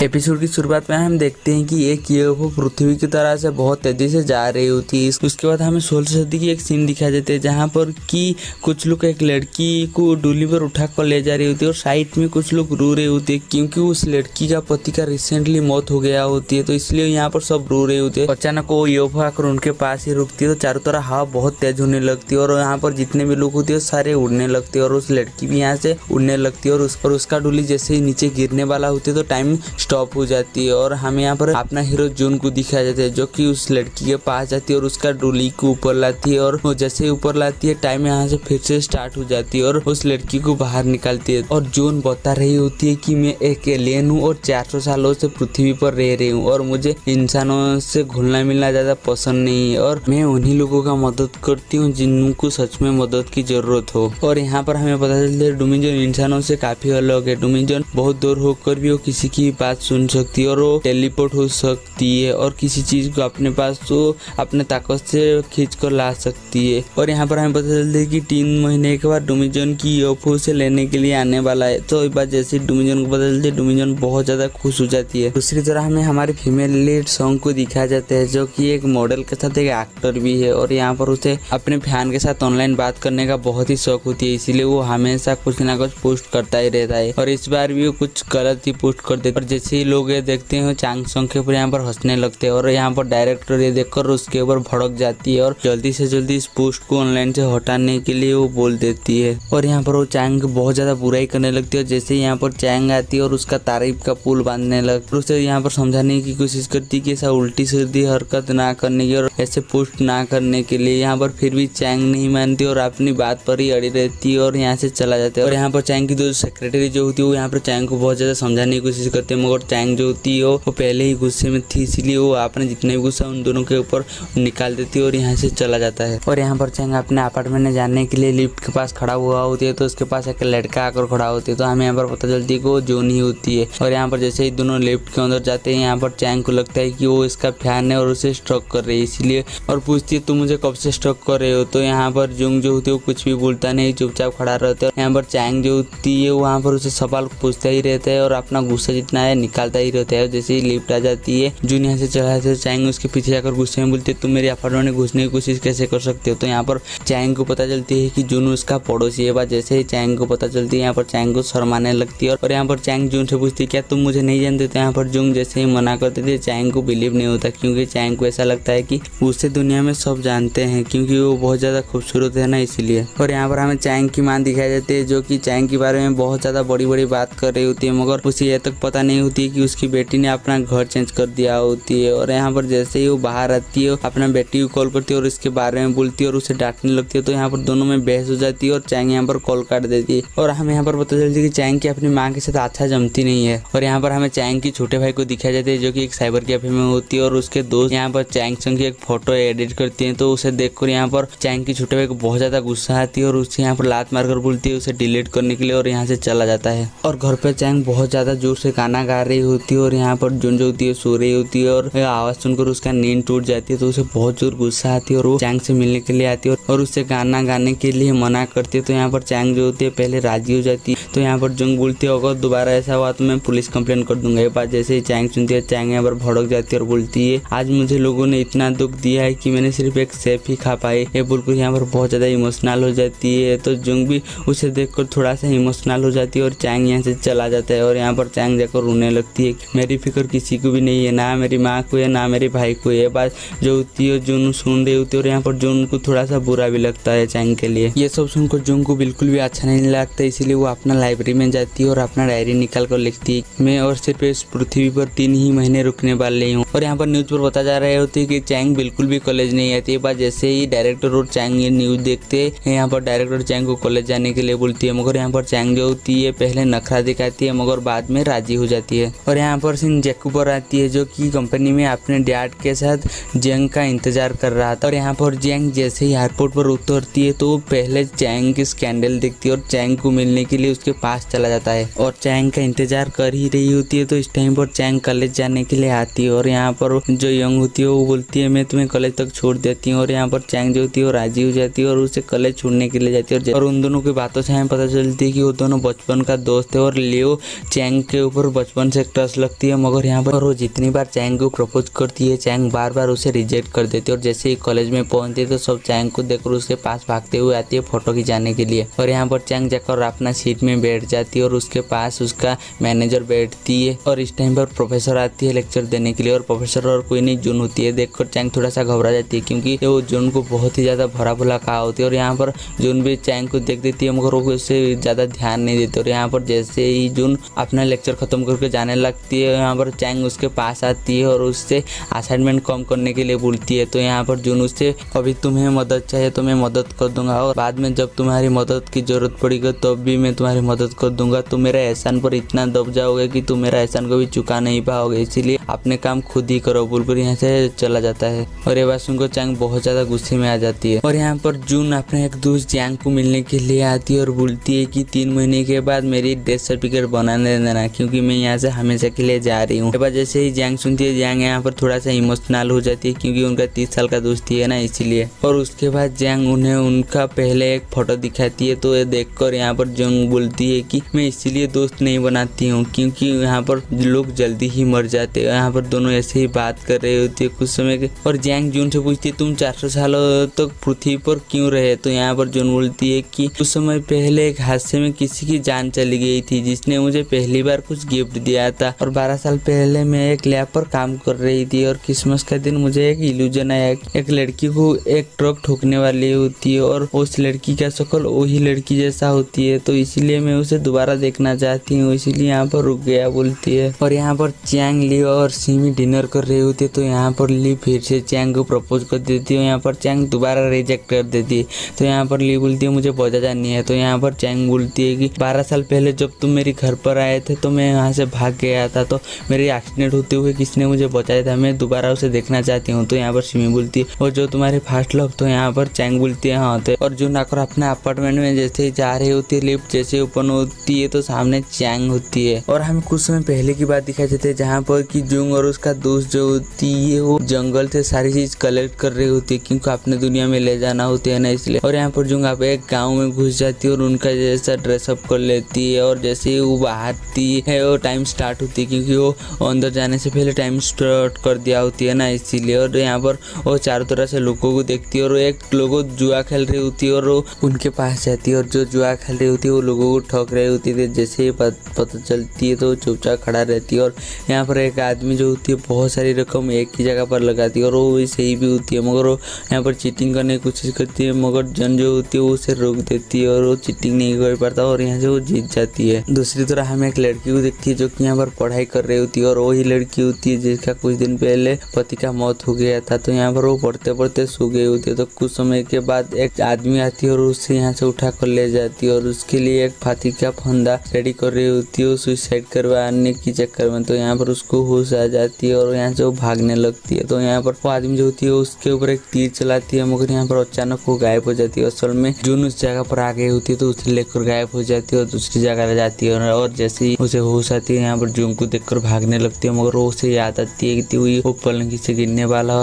Episode की शुरुआत में हम देखते हैं कि एक यूएफओ पृथ्वी की तरह से बहुत तेजी से जा रही होती है। उसके बाद हमें 16वीं सदी की एक सीन दिखाई देते हैं जहाँ पर कि कुछ लोग एक लड़की को डोली पर उठा कर ले जा रही होती है और साइड में कुछ लोग रो रहे होते हैं क्योंकि उस लड़की का पति का रिसेंटली मौत हो गया होती है, तो इसलिए यहाँ पर सब रो रहे होते हैं। अचानक वो यूएफओ आकर उनके पास ही रुकती है तो चारों तरफ हवा बहुत तेज होने लगती है और यहाँ पर जितने भी लोग होते हैं सारे उड़ने लगते हैं और उस लड़की भी यहाँ से उड़ने लगती है और उसका डोली जैसे ही नीचे गिरने वाला होती है तो टाइम स्टॉप हो जाती है और हमें यहाँ पर अपना हीरो जून को दिखाया जाता है जो कि उस लड़की के पास जाती है और उसका डोली को ऊपर लाती है और वो जैसे ही ऊपर लाती है टाइम यहाँ से फिर से स्टार्ट हो जाती है और उस लड़की को बाहर निकालती है। और जून बता रही होती है कि मैं एक एलियन हूँ और 400 सालों से पृथ्वी पर रह रही हूँ और मुझे इंसानों से घुलना मिलना ज्यादा पसंद नहीं है और मैं उन्हीं लोगों का मदद करती हूँ जिनको सच में मदद की जरूरत हो। और यहाँ पर हमें पता चलता है डोमिनियन इंसानों से काफी अलग है। डोमिनियन बहुत दूर होकर भी वो किसी की बात सुन सकती है और वो टेलीपोर्ट हो सकती है और किसी चीज को अपने पास तो अपने ताकत से खींच कर ला सकती है। और यहाँ पर हमें पता चलता है कि 3 महीने के बाद डोमिनियन की यूएफओ से लेने के लिए आने वाला है। तो इस बार जैसे डोमिनियन को पता चलती है डोमिनियन बहुत ज्यादा खुश हो जाती है। दूसरी तरह हमें हमारे फीमेल लीड सॉन्ग को दिखाया जाता है जो कि एक मॉडल के साथ एक एक्टर भी है और यहाँ पर उसे अपने फैन के साथ ऑनलाइन बात करने का बहुत ही शौक होती है, इसीलिए वो हमेशा कुछ ना कुछ पोस्ट करता ही रहता है और इस बार भी वो कुछ गलत ही पोस्ट कर देता है। और जैसे ही लोग ये देखते हैं चांग सॉन्ग के ऊपर यहाँ पर हंसने लगते हैं और यहाँ पर डायरेक्टर ये देखकर उसके ऊपर भड़क जाती है और जल्दी से जल्दी इस पोस्ट को ऑनलाइन से हटाने के लिए वो बोल देती है। और यहाँ पर वो चांग बहुत ज्यादा बुराई करने लगती है और जैसे ही यहाँ पर चांग आती है और उसका तारीफ का पुल बांधने लगती है, उसे यहाँ पर समझाने की कोशिश करती है कि ऐसा उल्टी सीधी हरकत ना करने की और ऐसे पोस्ट ना करने के लिए। यहाँ पर फिर भी चांग नहीं मानती और अपनी बात पर ही अड़ी रहती है और यहाँ से चला जाता है। और यहाँ पर चांग की जो सेक्रेटरी जो होती है वो यहाँ पर चांग को बहुत ज्यादा समझाने की कोशिश करती है, मगर चांग जो होती है वो पहले ही गुस्से में थी, इसलिए वो अपने जितने भी गुस्सा उन दोनों के ऊपर निकाल देती है और यहाँ से चला जाता है। और यहाँ पर चांग अपने अपार्टमेंट में जाने के लिए लिफ्ट के पास खड़ा हुआ होती है तो उसके पास एक लड़का आकर खड़ा होती है तो हमें यहाँ पर पता चलती है कि वो जून ही होती है। और यहाँ पर जैसे ही दोनों लिफ्ट के अंदर जाते हैं यहाँ पर चांग को लगता है कि वो इसका फैन है और उसे स्टॉक कर रही है, इसलिए और पूछती है तुम मुझे कब से स्टॉक कर रहे हो। तो यहाँ पर जून जो होती है वो कुछ भी बोलता नहीं, चुपचाप खड़ा रहता है। यहाँ पर चांग जो होती है वहाँ पर उसे सवाल पूछता ही रहता है और अपना गुस्सा जितना है निकालता ही रहता है। जैसे ही लिफ्ट आ जाती है जून यहाँ से चला जाता है, चांग उसके पीछे जाकर गुस्से में बोलती है तुम मेरे अपार्टमेंट में घुसने की कोशिश कैसे कर सकते हो। तो यहाँ पर चांग को पता चलती है कि जून उसका पड़ोसी है। बात जैसे ही चांग को पता चलती है यहाँ पर चांग को शर्माने लगती है और यहाँ पर चांग जून से पूछती है क्या तुम मुझे नहीं जानते। तो यहाँ पर जून जैसे ही मना करती थी चांग को बिलीव नहीं होता क्योंकि चांग को ऐसा लगता है कि उसे दुनिया में सब जानते हैं क्योंकि वो बहुत ज्यादा खूबसूरत है ना, इसलिए। और यहाँ पर हमें चांग की मां दिखाई जाती है जो कि चांग के बारे में बहुत ज्यादा बड़ी बड़ी बात कर रही होती है, मगर उसे ये तक पता नहीं होती है कि उसकी बेटी ने अपना घर चेंज कर दिया होती है। और यहाँ पर जैसे ही वो बाहर आती है अपना बेटी को कॉल करती है और इसके बारे में बोलती है और उसे डांटने लगती है तो यहाँ पर दोनों में बहस हो जाती है और चांग यहाँ पर कॉल काट देती है। और हमें यहाँ पर पता चलती है कि चांग की अपनी माँ के साथ अच्छा जमती नहीं है। और यहाँ पर हमें चांग की छोटे भाई को दिखाया जाता है जो कि एक साइबर कैफे में होती है और उसके दोस्त यहाँ पर चांग संग की एक फोटो एडिट करती है तो उसे देखकर यहाँ पर चांग की छोटे भाई को बहुत ज्यादा गुस्सा आती है और उसे यहाँ पर लात मारकर बोलती है उसे डिलीट करने के लिए और यहाँ से चला जाता है। और घर पे चांग बहुत ज्यादा जोर से गाना गा रही होती है और यहाँ पर जून जो होती है सो रही होती है और आवाज सुनकर उसका नींद टूट जाती है तो उसे बहुत जोर गुस्सा आती है और वो चांग से मिलने के लिए आती है और उससे गाना गाने के लिए मना करती है। तो यहाँ पर चांग जो होती है पहले राजी हो जाती है तो यहाँ पर जंग बोलती है अगर दोबारा ऐसा हुआ तो मैं पुलिस कंप्लेंट कर दूंगा। ये बात जैसे ही चांग सुनती है चांग यहाँ पर भड़क जाती है और बोलती है आज मुझे लोगों ने इतना दुख दिया है कि मैंने सिर्फ एक सेब ही खा पाई। ये बोलकर यहाँ पर बहुत ज्यादा इमोशनल हो जाती है तो जंग भी उसे देखकर थोड़ा सा इमोशनल हो जाती है और चांग यहाँ से चला जाता है। और यहाँ पर चांग जाकर रोने लगती है मेरी फिक्र किसी को भी नहीं है, ना मेरी माँ को है ना मेरे भाई को। ये बात जो होती है जून सुन रही होती है और यहाँ पर जून को थोड़ा सा बुरा भी लगता है चांग के लिए। ये सब सुनकर जून को बिल्कुल भी अच्छा नहीं लगता, इसीलिए वो अपना लाइब्रेरी में जाती है और अपना डायरी निकाल कर लिखती है मैं और सिर्फ इस पृथ्वी पर 3 ही महीने रुकने वाली हूँ। और यहाँ पर न्यूज पर बता जा रहे होते कि चांग बिल्कुल भी कॉलेज नहीं आती है। बात जैसे ही डायरेक्टर और चांग ये न्यूज देखते हैं यहाँ पर डायरेक्टर चांग को कॉलेज जाने के लिए बोलती है, मगर यहाँ पर चांग जो होती है पहले नखरा दिखाती है मगर बाद में राजी हो जाती है। और यहाँ पर सीन जैकू पर आती है जो कि कंपनी में अपने डैड के साथ जंग का इंतजार कर रहा था। और यहाँ पर जंग जैसे ही एयरपोर्ट पर उतरती है तो पहले चांग की स्कैंडल दिखती है और चांग को मिलने के लिए उसके पास चला जाता है और चांग का इंतजार कर ही रही होती है। तो इस टाइम पर चांग कॉलेज जाने के लिए आती है और यहाँ पर जो यंग होती है वो बोलती है मैं तुम्हें कॉलेज तक छोड़ देती हूँ। और यहाँ पर चांग जो होती है वो राजी हो जाती है और उसे कॉलेज छोड़ने के लिए जाती है। और उन दोनों की बातों से हमें पता चलती है कि वो दोनों बचपन का दोस्त है और लियो चांग के ऊपर बचपन बचपन से टच लगती है, मगर यहाँ पर वो जितनी बार चैंग को प्रपोज करती है चैंग बार बार उसे रिजेक्ट कर देती है। और जैसे ही कॉलेज में पहुंचती है तो सब चैंग को देखकर उसके पास भागते हुए आती है फोटो खिंचाने के लिए। और यहाँ पर चैंग जाकर अपना सीट में बैठ जाती है और उसके पास उसका मैनेजर बैठती है। और इस टाइम पर प्रोफेसर आती है लेक्चर देने के लिए, और प्रोफेसर और कोई नहीं जून होती है। देखकर चैंग थोड़ा सा घबरा जाती है क्योंकि वो जून को बहुत ही ज्यादा भरा भुला कहा होती है। और यहाँ पर जून भी चैंग को देख देती है मगर वो उससे ज्यादा ध्यान नहीं देती। और यहाँ पर जैसे ही जून अपना लेक्चर खत्म करके जाने लगती है, यहाँ पर चैंग उसके पास आती है और उससे असाइनमेंट कम करने के लिए बोलती है। तो यहाँ पर जून उससे अभी तुम्हें मदद चाहिए तो मैं मदद कर दूंगा, और बाद में जब तुम्हारी मदद की जरूरत पड़ेगी तब भी मैं तुम्हारी मदद कर दूंगा। तुम मेरे एहसान पर इतना दब जाओगे कि तुम मेरा एहसान को भी चुका नहीं पाओगे, इसीलिए अपने काम खुद ही करो बोलकर यहाँ से चला जाता है। और ये बात सुनकर चैंग बहुत ज्यादा गुस्से में आ जाती है। और यहाँ पर जून अपने एक दोस्त जैंग को मिलने के लिए आती है और बोलती है कि 3 महीने के बाद मेरी डेथ सर्टिफिकेट बनाने देना क्योंकि मैं यहाँ से हमेशा के लिए जा रही हूँ। जैसे ही जैंग सुनती है जैंग यहाँ पर थोड़ा सा इमोशनल हो जाती है क्योंकि उनका 30 साल का दोस्ती है ना, इसीलिए। और उसके बाद जैंग उन्हें उनका पहले एक फोटो दिखाती है। तो ये देखकर यहाँ पर जंग बोलती है कि मैं इसीलिए दोस्त नहीं बनाती हूँ क्योंकि यहाँ पर लोग जल्दी ही मर जाते हैं। यहाँ पर दोनों ऐसे ही बात कर रहे होती है कुछ समय के। और जैंग जून से पूछती है तुम 400 सालों तक पृथ्वी पर क्यों रहे? तो यहाँ पर जून बोलती है कि कुछ समय पहले एक हादसे में किसी की जान चली गई थी जिसने मुझे पहली बार कुछ गिफ्ट दिया था। और 12 साल पहले मैं एक लैब पर काम कर रही थी और क्रिसमस के दिन मुझे एक इल्यूजन आया। एक लड़की को एक ट्रक ठोकने वाली होती है और उस लड़की का शक्ल वही लड़की जैसा होती है, तो इसीलिए मैं उसे दोबारा देखना चाहती हूँ, इसीलिए यहाँ पर रुक गया बोलती है। और यहाँ पर चैंग, ली और सिमी डिनर कर रही होती है। तो यहाँ पर ली फिर से चैंग को प्रपोज कर देती है। यहाँ पर चैंग दोबारा रिजेक्ट कर देती है। तो यहाँ पर ली बोलती है मुझे बहुत ज्यादा नहीं है। तो यहाँ पर चैंग बोलती है कि 12 साल पहले जब तुम मेरे घर पर आए थे तो मैं यहाँ से भाग गया था, तो मेरे एक्सीडेंट होते हुए किसने मुझे बचाया था, मैं दोबारा उसे देखना चाहती हूँ। तो यहाँ पर सिमी बोलती है और जो तुम्हारी फर्स्ट लव? तो यहाँ पर चैंग बोलती है हाँ। तो और जून आकर अपने अपार्टमेंट में जैसे ही जा रही होती है, लिफ्ट जैसे ओपन होती है तो सामने चैंग होती है। और हमें कुछ समय पहले की बात दिखाई देती है जहाँ पर कि जून और उसका दोस्त जो होती है वो जंगल से सारी चीज कलेक्ट कर रही होती है क्योंकि अपने दुनिया में ले जाना होती है ना, इसलिए। और यहाँ पर जून आप एक गाँव में घुस जाती है और उनका जैसा ड्रेसअप कर लेती है। और जैसे ही वो बाहरती है वो टाइम स्टार्ट होती है क्योंकि वो अंदर जाने से पहले टाइम स्टार्ट कर दिया होती है ना, इसीलिए। और यहाँ पर वो चारों तरह से लोगों को देखती है और एक लोगों जुआ खेल रही होती है और वो उनके पास जाती है और जो जुआ खेल रही होती है वो लोगों को ठग रही होती है। जैसे ही पता चलती है तो चुपचाप खड़ा रहती है। और यहाँ पर एक आदमी जो होती है बहुत सारी रकम एक ही जगह पर लगाती है और वो सही भी होती है, मगर वो यहाँ पर चीटिंग करने की कोशिश करती है, मगर जन जो होती है वो उसे रोक देती है और वो चीटिंग नहीं कर पाता और यहाँ से वो जीत जाती है। दूसरी तरह हमें एक लड़की को देखती है जो कि यहाँ पर पढ़ाई कर रही होती है और वही लड़की होती है जिसका कुछ दिन पहले पति का मौत हो गया था। तो यहाँ पर वो पढ़ते पढ़ते सो गई होती है। तो कुछ समय के बाद एक आदमी आती है और उससे यहाँ से उठा कर ले जाती है और उसके लिए एक फांसी का फंदा रेडी कर रही होती है सुसाइड करवाने की चक्कर में। तो यहाँ पर उसको होश आ जाती है और यहाँ से वो भागने लगती है। तो यहाँ पर वो आदमी जो होती है उसके ऊपर एक तीर चलाती है, मगर यहाँ पर अचानक वो गायब हो जाती है। असल में जून उस जगह पर आ गई होती है तो उसे लेकर गायब हो जाती है और दूसरी जगह रह जाती है। और जैसे ही उसे होश आती है यहाँ पर जून को देखकर भागने लगती है, मगर वो उसे याद आती है कि वो पलंग से गिरने वाला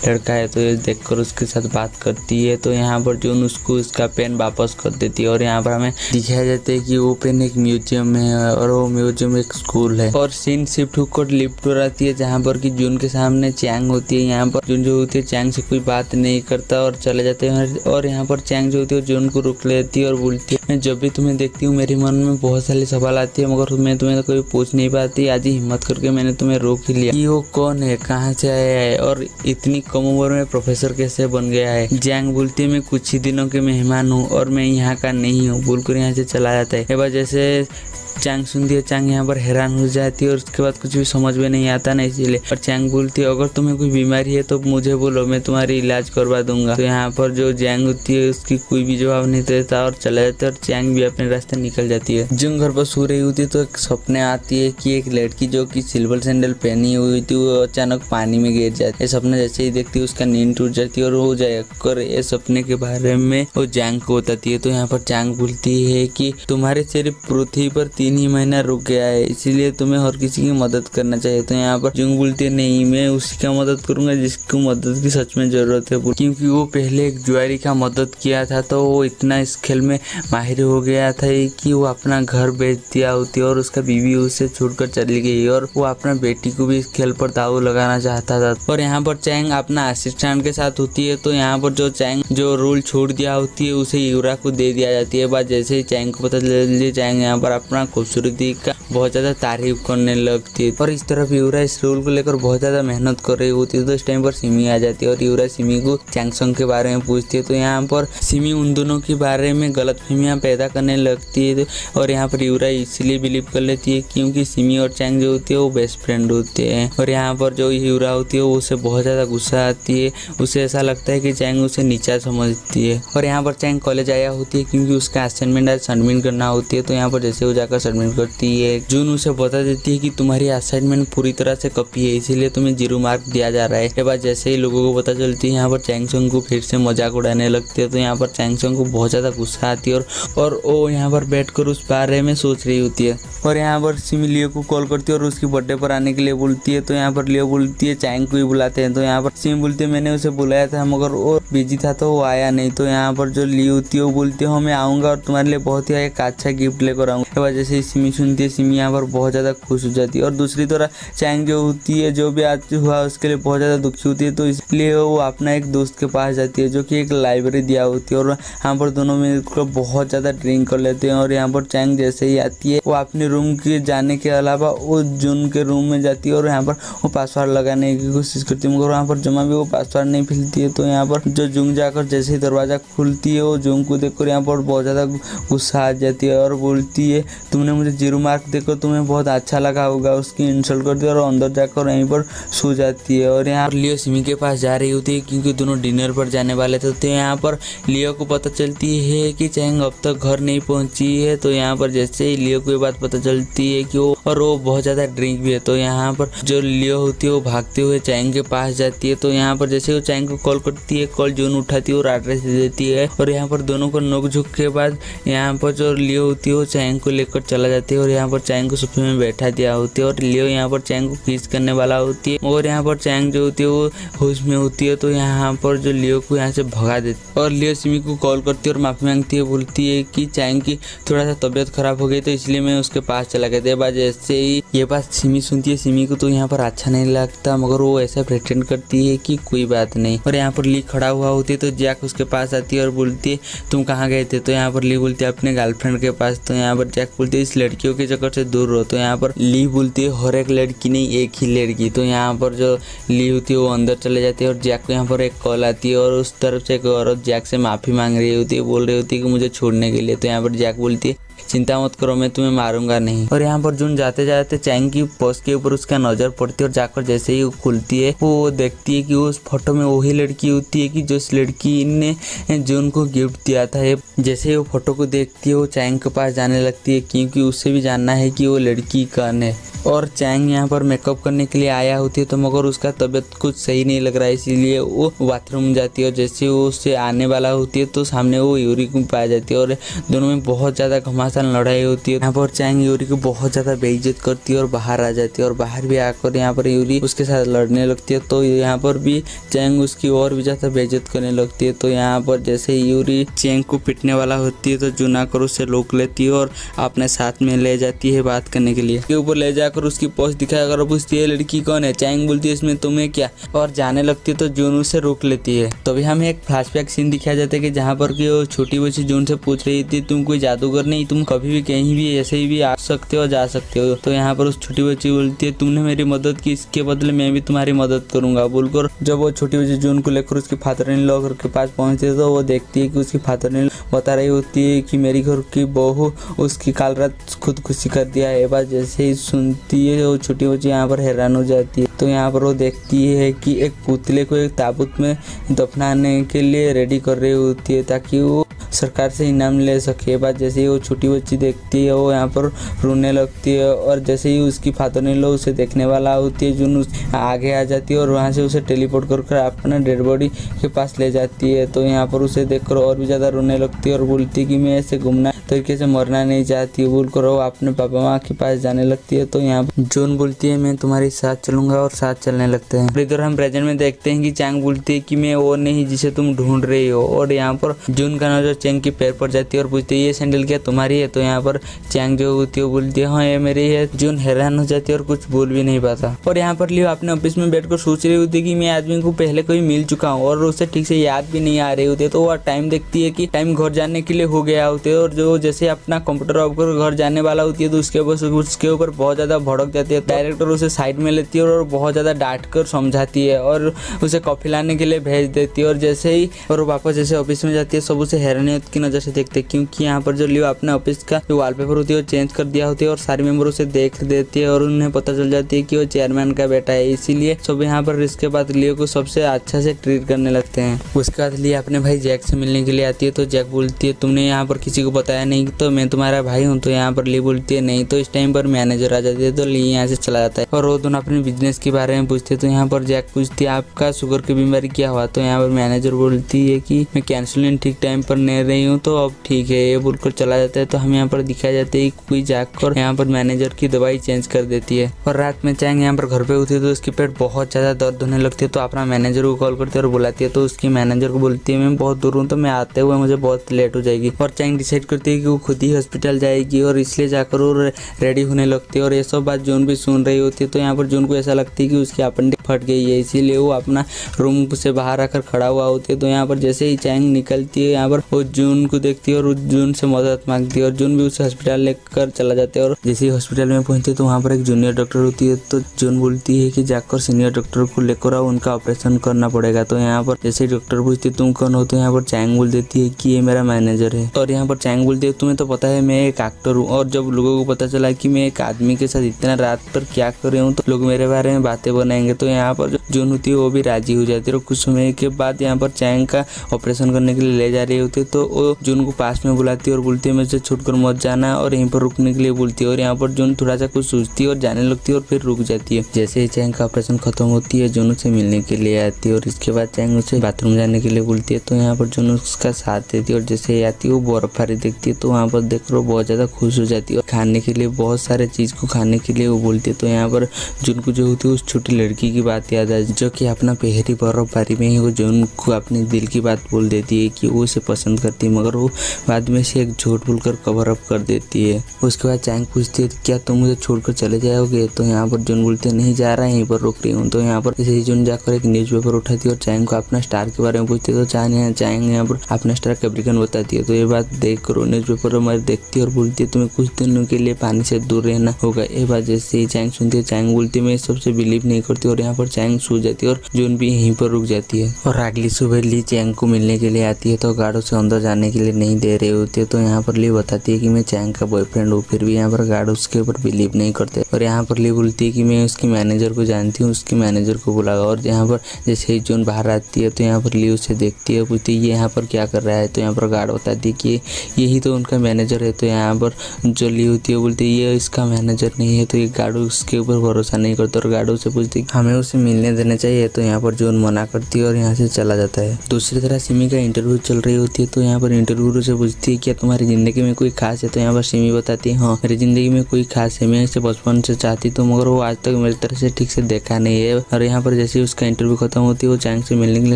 लड़का है। तो ये देखकर उसके साथ बात करती है। तो यहाँ पर जून उसको उसका पेन वापस कर देती है। और यहाँ पर हमें दिखाया जाता है कि वो पेन एक म्यूजियम में है और वो म्यूजियम एक स्कूल है। और सीन शिफ्ट होकर लिफ्ट पर आती है जहाँ पर कि जून के सामने चैंग होती है। यहाँ पर जून जो होती है चैंग से कोई बात नहीं करता और चले जाते हैं। और यहाँ पर चैंग जो होती है जून को रोक लेती है और बोलती है मैं जब भी तुम्हें देखती हूँ मेरे मन में बहुत सारे सवाल आती है, मगर मैं तुम्हें कोई पूछ नहीं पाती। आज हिम्मत करके मैंने तुम्हें रोक ही लिया कि वो कौन है, कहाँ से आया है और इतनी कम उम्र में प्रोफेसर कैसे बन गया है। जैंग बोलती है मैं कुछ ही दिनों के मेहमान हूँ और मैं यहाँ का नहीं हूँ बोलकर यहाँ से चला जाता है। एक जैसे चैंग सुनती है, चैंग यहाँ पर हैरान हो जाती है और उसके बाद कुछ भी समझ में नहीं आता ना, इसीलिए। और चैंग बोलती है अगर तुम्हें कोई बीमारी है तो मुझे बोलो, मैं तुम्हारी इलाज करवा दूंगा। तो यहाँ पर जो जैंग होती है उसकी कोई भी जवाब नहीं देता और चला जाता है और चैंग भी अपने रास्ते निकल जाती है। जून घर पर सो रही होती है तो एक सपने आती है कि एक लड़की जो कि सिल्वर सैंडल पहनी हुई थी वो अचानक पानी में गिर जाती है। सपना जैसे ही देखती है उसका नींद टूट जाती है और वो जाकर इस सपने के बारे में वो जैंग को बताती है। तो यहाँ पर जैंग बोलती है कि तुम्हारे सिर्फ पृथ्वी पर 3 ही महीना रुक गया है, इसीलिए तुम्हें और किसी की मदद करना चाहिए। तो यहाँ पर जुंग बोलती है नहीं, मैं उसी का मदद करूंगा जिसको मदद की सच में जरूरत है, क्योंकि वो पहले एक जुआरी का मदद किया था तो वो इतना इस खेल में माहिर हो गया था कि वो अपना घर बेच दिया होती और उसका बीवी उसे छोड़कर चली गई और वो अपना बेटी को भी इस खेल पर दाव लगाना चाहता था। और यहाँ पर चैंग अपना असिस्टेंट के साथ होती है। तो यहाँ पर जो चैंग जो रोल छोड़ दिया होती है उसे यूरा को दे दिया जाती है। बाद जैसे ही चैंग को पता चलती है, चैंग यहाँ पर अपना खूबसूरती का बहुत ज्यादा तारीफ करने लगती है। और इस तरफ यूरा इस रोल को लेकर बहुत ज्यादा मेहनत कर रही होती है। तो इस टाइम पर सिमी आ जाती है और यूरा सिमी को चैंगसंग के बारे में पूछती है। तो यहाँ पर सिमी उन दोनों के बारे में गलतफहमियां पैदा करने लगती है और यहाँ पर यूरा इसलिए बिलीव कर लेती है क्योंकि सिमी और चैंग जो होती है वो बेस्ट फ्रेंड होते हैं। और यहाँ पर जो यूरा होती है वो उसे बहुत ज्यादा गुस्सा आती है, उसे ऐसा लगता है कि चैंग उसे नीचा समझती है। और यहाँ पर चैंग कॉलेज आया होती है क्योंकि उसका असाइनमेंट आज सबमिट करना होती है। तो यहाँ पर जैसे वो जाकर सबमिट करती है, जून उसे बता देती है कि तुम्हारी असाइनमेंट पूरी तरह से कॉपी है, इसीलिए तुम्हें 0 मार्क दिया जा रहा है। के बाद जैसे ही लोगों को पता चलती है, यहाँ पर चैंगसंग को फिर से मजाक उड़ाने लगती है। तो यहाँ पर चैंगसंग को बहुत ज्यादा गुस्सा आती है और वो यहाँ पर बैठकर उस बारे में सोच रही होती है। और यहाँ पर सिमी लियो को कॉल करती है और उसकी बर्थडे पर आने के लिए बोलती है। तो यहाँ पर लियो बोलती है चैंग को ही बुलाते हैं। तो यहाँ पर सिमी बोलती है मैंने उसे बुलाया था मगर वो बिजी था तो वो आया नहीं। तो यहाँ पर जो लियो होती है वो बोलती है मैं आऊँगा और तुम्हारे लिए बहुत ही एक अच्छा गिफ्ट लेकर आऊँगा। जैसे सिमी सुनती है, सिमी यहाँ पर बहुत ज़्यादा खुश हो जाती है। और दूसरी तरफ चैंग जो होती है, जो भी आज हुआ उसके लिए बहुत ज़्यादा दुखी होती है। तो इसलिए वो अपना एक दोस्त के पास जाती है जो कि एक लाइब्रेरी दिया होती है और यहाँ पर दोनों मिलकर बहुत ज़्यादा ड्रिंक कर लेते हैं। और यहाँ पर चैंग जैसे ही आती है वो अपने रूम के जाने के अलावा वो जून के रूम में जाती है और यहाँ पर वो पासवर्ड लगाने की कोशिश करती है मगर वहाँ पर जमा भी वो पासवर्ड नहीं मिलती है। तो यहाँ पर जो जूंग जाकर जैसे ही दरवाज़ा खुलती है वो जूंग को देखकर यहाँ पर बहुत ज़्यादा गुस्सा आ जाती है और बोलती है तुमने मुझे 0 मार्क देकर तुम्हें बहुत अच्छा लगा होगा। उसकी इंसल्ट करती है और अंदर जाकर वहीं पर सो जाती है। और यहाँ लियो सिमी के पास जा रही होती है क्योंकि दोनों डिनर पर जाने वाले थे। तो यहाँ पर लियो को पता चलती है कि चैंग अब तक घर नहीं पहुंची है। तो यहाँ पर जैसे ही लियो को ये बात पता चलती है कि वो बहुत ज़्यादा ड्रिंक भी है। तो यहाँ पर जो लियो होती है वो भागते हुए चैंग के पास जाती है। तो यहाँ पर जैसे वो चैंग को कॉल करती है, कॉल जून उठाती है और एड्रेस दे देती है। और यहाँ पर दोनों को नोक झोंक के बाद यहाँ पर जो लियो होती है वो चैंग को लेकर चला जाती है और यहाँ पर चैंग को सोफे में बैठा दिया होती है और लियो यहाँ पर चैंग को किस करने वाला होती है। और यहाँ पर चैंग जो होती है वो होश में होती है। तो यहाँ पर जो लियो को यहाँ से भगा देती है और लियो सिमी को कॉल करती है और माफी मांगती है, बोलती है कि चैंग की थोड़ा सा तबीयत खराब हो गई तो इसलिए मैं उसके पास चला गया था। बाद जैसे ही ये बात सिमी सुनती है, सिमी को तो यहाँ पर अच्छा नहीं लगता मगर वो ऐसा प्रिटेंड करती है कि कोई बात नहीं। और यहाँ पर ली खड़ा हुआ होती है तो जैक उसके पास आती है और बोलती है तुम कहाँ गए थे। तो यहाँ पर ली बोलती है अपने गर्लफ्रेंड के पास। तो यहाँ पर जैक बोलती है इस लड़कियों के चक्कर से दूर रहो। तो यहाँ पर ली बोलती है हर एक लड़की नहीं, एक ही लड़की। तो यहाँ पर जो ली होती है वो अंदर चले जाती है और जैक को यहाँ पर एक कॉल आती है और उस तरफ से एक औरत जैक से माफी मांग रही होती है, बोल रही होती है कि मुझे छोड़ने के लिए। तो यहाँ पर जैक बोलती है चिंता मत करो मैं तुम्हें मारूंगा नहीं। और यहाँ पर जून जाते जाते चैंग की पोस्ट के ऊपर उसका नजर पड़ती है और जाकर जैसे ही वो खुलती है वो देखती है कि उस फोटो में वही लड़की होती है कि जो उस लड़की ने जून को गिफ्ट दिया था। जैसे ही वो फोटो को देखती है वो चैंग के पास जाने लगती है क्योंकि उससे भी जानना है कि वो लड़की कौन है। और चैंग यहाँ पर मेकअप करने के लिए आया होती है तो मगर उसका तबीयत कुछ सही नहीं लग रहा है, इसीलिए वो बाथरूम जाती है और जैसे वो उससे आने वाला होती है तो सामने वो यूरी को पाई जाती है और दोनों में बहुत ज़्यादा घमासान लड़ाई होती है। यहाँ पर चैंग यूरी को बहुत ज़्यादा बेइज्जत करती है और बाहर आ जाती है और बाहर भी आकर यहाँ पर यूरी उसके साथ लड़ने लगती है। तो यहाँ पर भी चैंग उसकी और भी ज़्यादा बेइज्जत करने लगती है। तो यहाँ पर जैसे यूरी चैंग को पिटने वाला होती है तो जून आकर उससे रोक लेती है और अपने साथ में ले जाती है बात करने के लिए। के ऊपर ले जाकर उसकी पोस्ट दिखाया कर पूछती है लड़की कौन है। चैंग बोलती है इसमें तुम्हें क्या, और जाने लगती है तो जून उसे रोक लेती है। तो अभी हमें एक फ्लैशबैक सीन दिखाया जाता है कि जहाँ पर कि वो छोटी बच्ची जून से पूछ रही थी तुम कोई जादूगर नहीं, तुम कभी भी कहीं भी ऐसे ही भी आ सकते हो जा सकते हो। तो यहाँ पर उस छोटी बच्ची बोलती है तुमने मेरी मदद की, इसके बदले मैं भी तुम्हारी मदद करूंगा बोलकर जब वो छोटी बच्ची जून को लेकर उसके फादर इन लॉ के पास पहुंचती है तो वो देखती है कि उसकी फादर इन बता रही होती है कि मेरी घर की बहू उसकी काल रात खुदकुशी कर दिया है। बात जैसे ही सुनती है वो छोटी बच्ची यहाँ पर हैरान हो जाती है। तो यहाँ पर वो देखती है कि एक पुतले को एक ताबूत में दफनाने के लिए रेडी कर रही होती है ताकि वो सरकार से इनाम ले सके। बात जैसे ही वो छोटी बच्ची देखती है वो यहाँ पर रोने लगती है और जैसे ही उसकी फादर इन लॉ उसे देखने वाला होती है जून आगे आ जाती है और वहाँ से उसे टेलीपोर्ट कर अपना डेड बॉडी के पास ले जाती है। तो यहाँ पर उसे देखकर और भी ज़्यादा रोने लगती है और बोलती है कि मैं ऐसे गुमनाम तरीके से मरना नहीं चाहती, बोलकर वो अपने पापा माँ के पास जाने लगती है। तो यहाँ पर जून बोलती है मैं तुम्हारे साथ चलूंगा और साथ चलने लगते हैं। इधर हम प्रेजेंट में देखते हैं कि चैंग बोलती है कि मैं वो नहीं जिसे तुम ढूंढ रही हो और यहाँ पर जून का नजर चैंग के पैर पर जाती है और पूछती है ये सैंडल क्या तुम्हारी है? तो यहाँ पर चैंग जो होती है वो बोलती है हाँ ये मेरी है। जून हैरान हो जाती है और कुछ बोल भी नहीं पाता और यहाँ पर लियो अपने ऑफिस में बैठकर सोच रही होती है कि मैं आदमी को पहले कभी मिल चुका हूँ और उसे ठीक से याद भी नहीं आ रही होती है। तो वह टाइम देखती है कि टाइम घर जाने के लिए हो गया होते है और जो जैसे अपना कंप्यूटर ऑफ कर घर जाने वाला होती है तो उसके ऊपर बहुत ज्यादा भड़क जाती है। डायरेक्टर उसे साइड में लेती है और बहुत ज्यादा डांट कर समझाती है और उसे कॉफी लाने के लिए भेज देती है और जैसे ही और वापस जैसे ऑफिस में जाती है सब उसे हैरानियत की नजर से देखते हैं क्योंकि यहाँ पर जो लियो अपने ऑफिस का जो वॉलपेपर होती है वो चेंज कर दिया होती है और सारे मेंबर उसे देख देती है और उन्हें पता चल जाती है कि वो चेयरमैन का बेटा है। इसीलिए सब यहाँ पर इसके बाद लियो को सबसे अच्छा से ट्रीट करने लगते हैं। उसके बाद लियो अपने भाई जैक से मिलने के लिए आती है तो जैक बोलती है तुमने यहाँ पर किसी को बताया नहीं तो मैं तुम्हारा भाई हूँ? तो यहाँ पर ली बोलती है नहीं। तो इस टाइम पर मैनेजर आ जाती है तो ली यहाँ से चला जाता है और वो दोनों अपने बिजनेस के बारे में पूछते हैं। तो यहाँ पर जैक पूछती है आपका शुगर की बीमारी क्या हुआ? तो यहाँ पर मैनेजर बोलती है कि मैं कैंसुलिन ठीक टाइम पर ले रही हूँ तो अब ठीक है ये बोलकर चला जाता है। तो हम यहाँ पर दिखाया जाता है कोई जाकर यहाँ पर मैनेजर की दवाई चेंज कर देती है और रात में चैंग यहाँ पर घर पे होती है तो उसकी पेट बहुत ज्यादा दर्द होने लगती है। तो अपना मैनेजर को कॉल करती है और बुलाती है तो उसकी मैनेजर को बोलती है मैं बहुत दूर हूँ तो मैं आते हुए मुझे बहुत लेट हो जाएगी और चैंग डिसाइड करती है कि वो खुद ही हॉस्पिटल जाएगी और इसलिए जाकर वो रेडी होने लगती है और ये सब बात जून भी सुन रही होती है। तो यहाँ पर जून को ऐसा लगती है कि उसकी अपेंडिक्स फट गई है इसीलिए वो अपना रूम से बाहर आकर खड़ा हुआ होती है। तो यहाँ पर जैसे ही चैंग निकलती है यहाँ पर वो जून को देखती है और जून से मदद मांगती है और जून भी उसे हॉस्पिटल लेकर चला जाता है और जैसे ही हॉस्पिटल में पहुंचते तो वहाँ पर एक जूनियर डॉक्टर होती है। तो जून बोलती है कि जाकर सीनियर डॉक्टर को लेकर आओ उनका ऑपरेशन करना पड़ेगा। तो यहाँ पर जैसे डॉक्टर पूछती तुम कौन हो? तो यहाँ पर चैंग बोल देती है कि ये मेरा मैनेजर है और यहाँ पर चैंग बोलती है तुम्हें तो पता है मैं एक एक्टर हूँ और जब लोगों को पता चला कि मैं एक आदमी के साथ इतना रात पर क्या कर रही हूँ तो लोग मेरे बारे में बातें बनाएंगे। तो यहाँ पर जो जून होती है वो भी राजी हो जाती है और कुछ समय के बाद यहाँ पर चैंग का ऑपरेशन करने के लिए ले जा रही होती है। तो वो जून को पास में बुलाती है और बोलती है मुझसे छूट कर मत जाना और यहीं पर रुकने के लिए बोलती है और यहाँ पर जून थोड़ा सा कुछ सोचती है और जाने लगती है और फिर रुक जाती है। जैसे ही चैंग का ऑपरेशन खत्म होती है जून उसे मिलने के लिए आती है और इसके बाद चैंग उसे बाथरूम जाने के लिए बोलती है। तो यहाँ पर जून उसका साथ देती है और जैसे ही आती है वो बर्फबारी देखती है तो वहाँ पर देखकर वो बहुत ज्यादा खुश हो जाती है और खाने के लिए बहुत सारे चीज को खाने के लिए वो बोलती है। तो यहाँ पर जून को जो होती है उस छोटी लड़की की बात याद आ जो कि अपना पहली बर्फबारी में ही वो जून को अपने दिल की बात बोल देती है कि वो उसे पसंद करती है मगर वो बाद में से एक झूठ बोलकर कवर अप कर देती है। उसके बाद चैंग पूछती है क्या तुम मुझे छोड़कर चले जाओगे? तो यहाँ पर जून बोलते नहीं जा रहा है यहीं पर रुक रही हूँ। तो यहाँ पर जैसे जून जाकर एक न्यूज़पेपर उठाती है और चैंग को अपना स्टार के बारे में पूछती है। तो चैंग यहाँ पर अपना स्टार कैप्रिकॉर्न बताती है। तो ये बात देखकर न्यूज़पेपर में देखती है और बोलती है तुम्हें कुछ दिनों के लिए पानी से दूर रहना होगा। ये बात जैसे ही चैंग सुनती है चैंग बोलती है मैं सबसे बिलीव नहीं करती और यहाँ पर चैंग सो जाती है और जून भी यहीं पर रुक जाती है। और अगली सुबह ली चैंग को मिलने के लिए आती है तो गार्ड उसे अंदर जाने के लिए नहीं दे रही होती है। तो यहाँ पर ली बताती है कि मैं चैंग का बॉयफ्रेंड हूँ फिर भी यहाँ पर गार्ड उसके ऊपर बिलीव नहीं करते और यहाँ पर ली बोलती है कि मैं उसकी मैनेजर को जानती हूँ उसके मैनेजर को बुलाओ। और यहाँ पर जैसे ही जून बाहर आती है तो यहाँ पर ली उसे देखती है पूछती है ये यहाँ पर क्या कर रहा है? तो यहाँ पर गार्ड बताती है कि यही तो उनका मैनेजर है। तो यहाँ पर जो ली होती है बोलती है ये इसका मैनेजर नहीं है। तो ये गार्ड उसके ऊपर भरोसा नहीं करता और गार्ड उसे पूछती है हमें उसे मिलने देना चाहिए। तो यहाँ पर जून मना करती है और यहाँ से चला जाता है। दूसरी तरह सिमी का इंटरव्यू चल रही होती है तो यहाँ पर इंटरव्यू से पूछती है क्या तुम्हारी जिंदगी में कोई खास है? तो यहाँ पर सिमी बताती है हाँ मेरी जिंदगी में कोई खास है मैं इसे बचपन से चाहती तो मगर वो आज तक मेरी तरह से ठीक से देखा नहीं है। और यहाँ पर जैसे उसका इंटरव्यू खत्म होती है वो चैंग से मिलने के लिए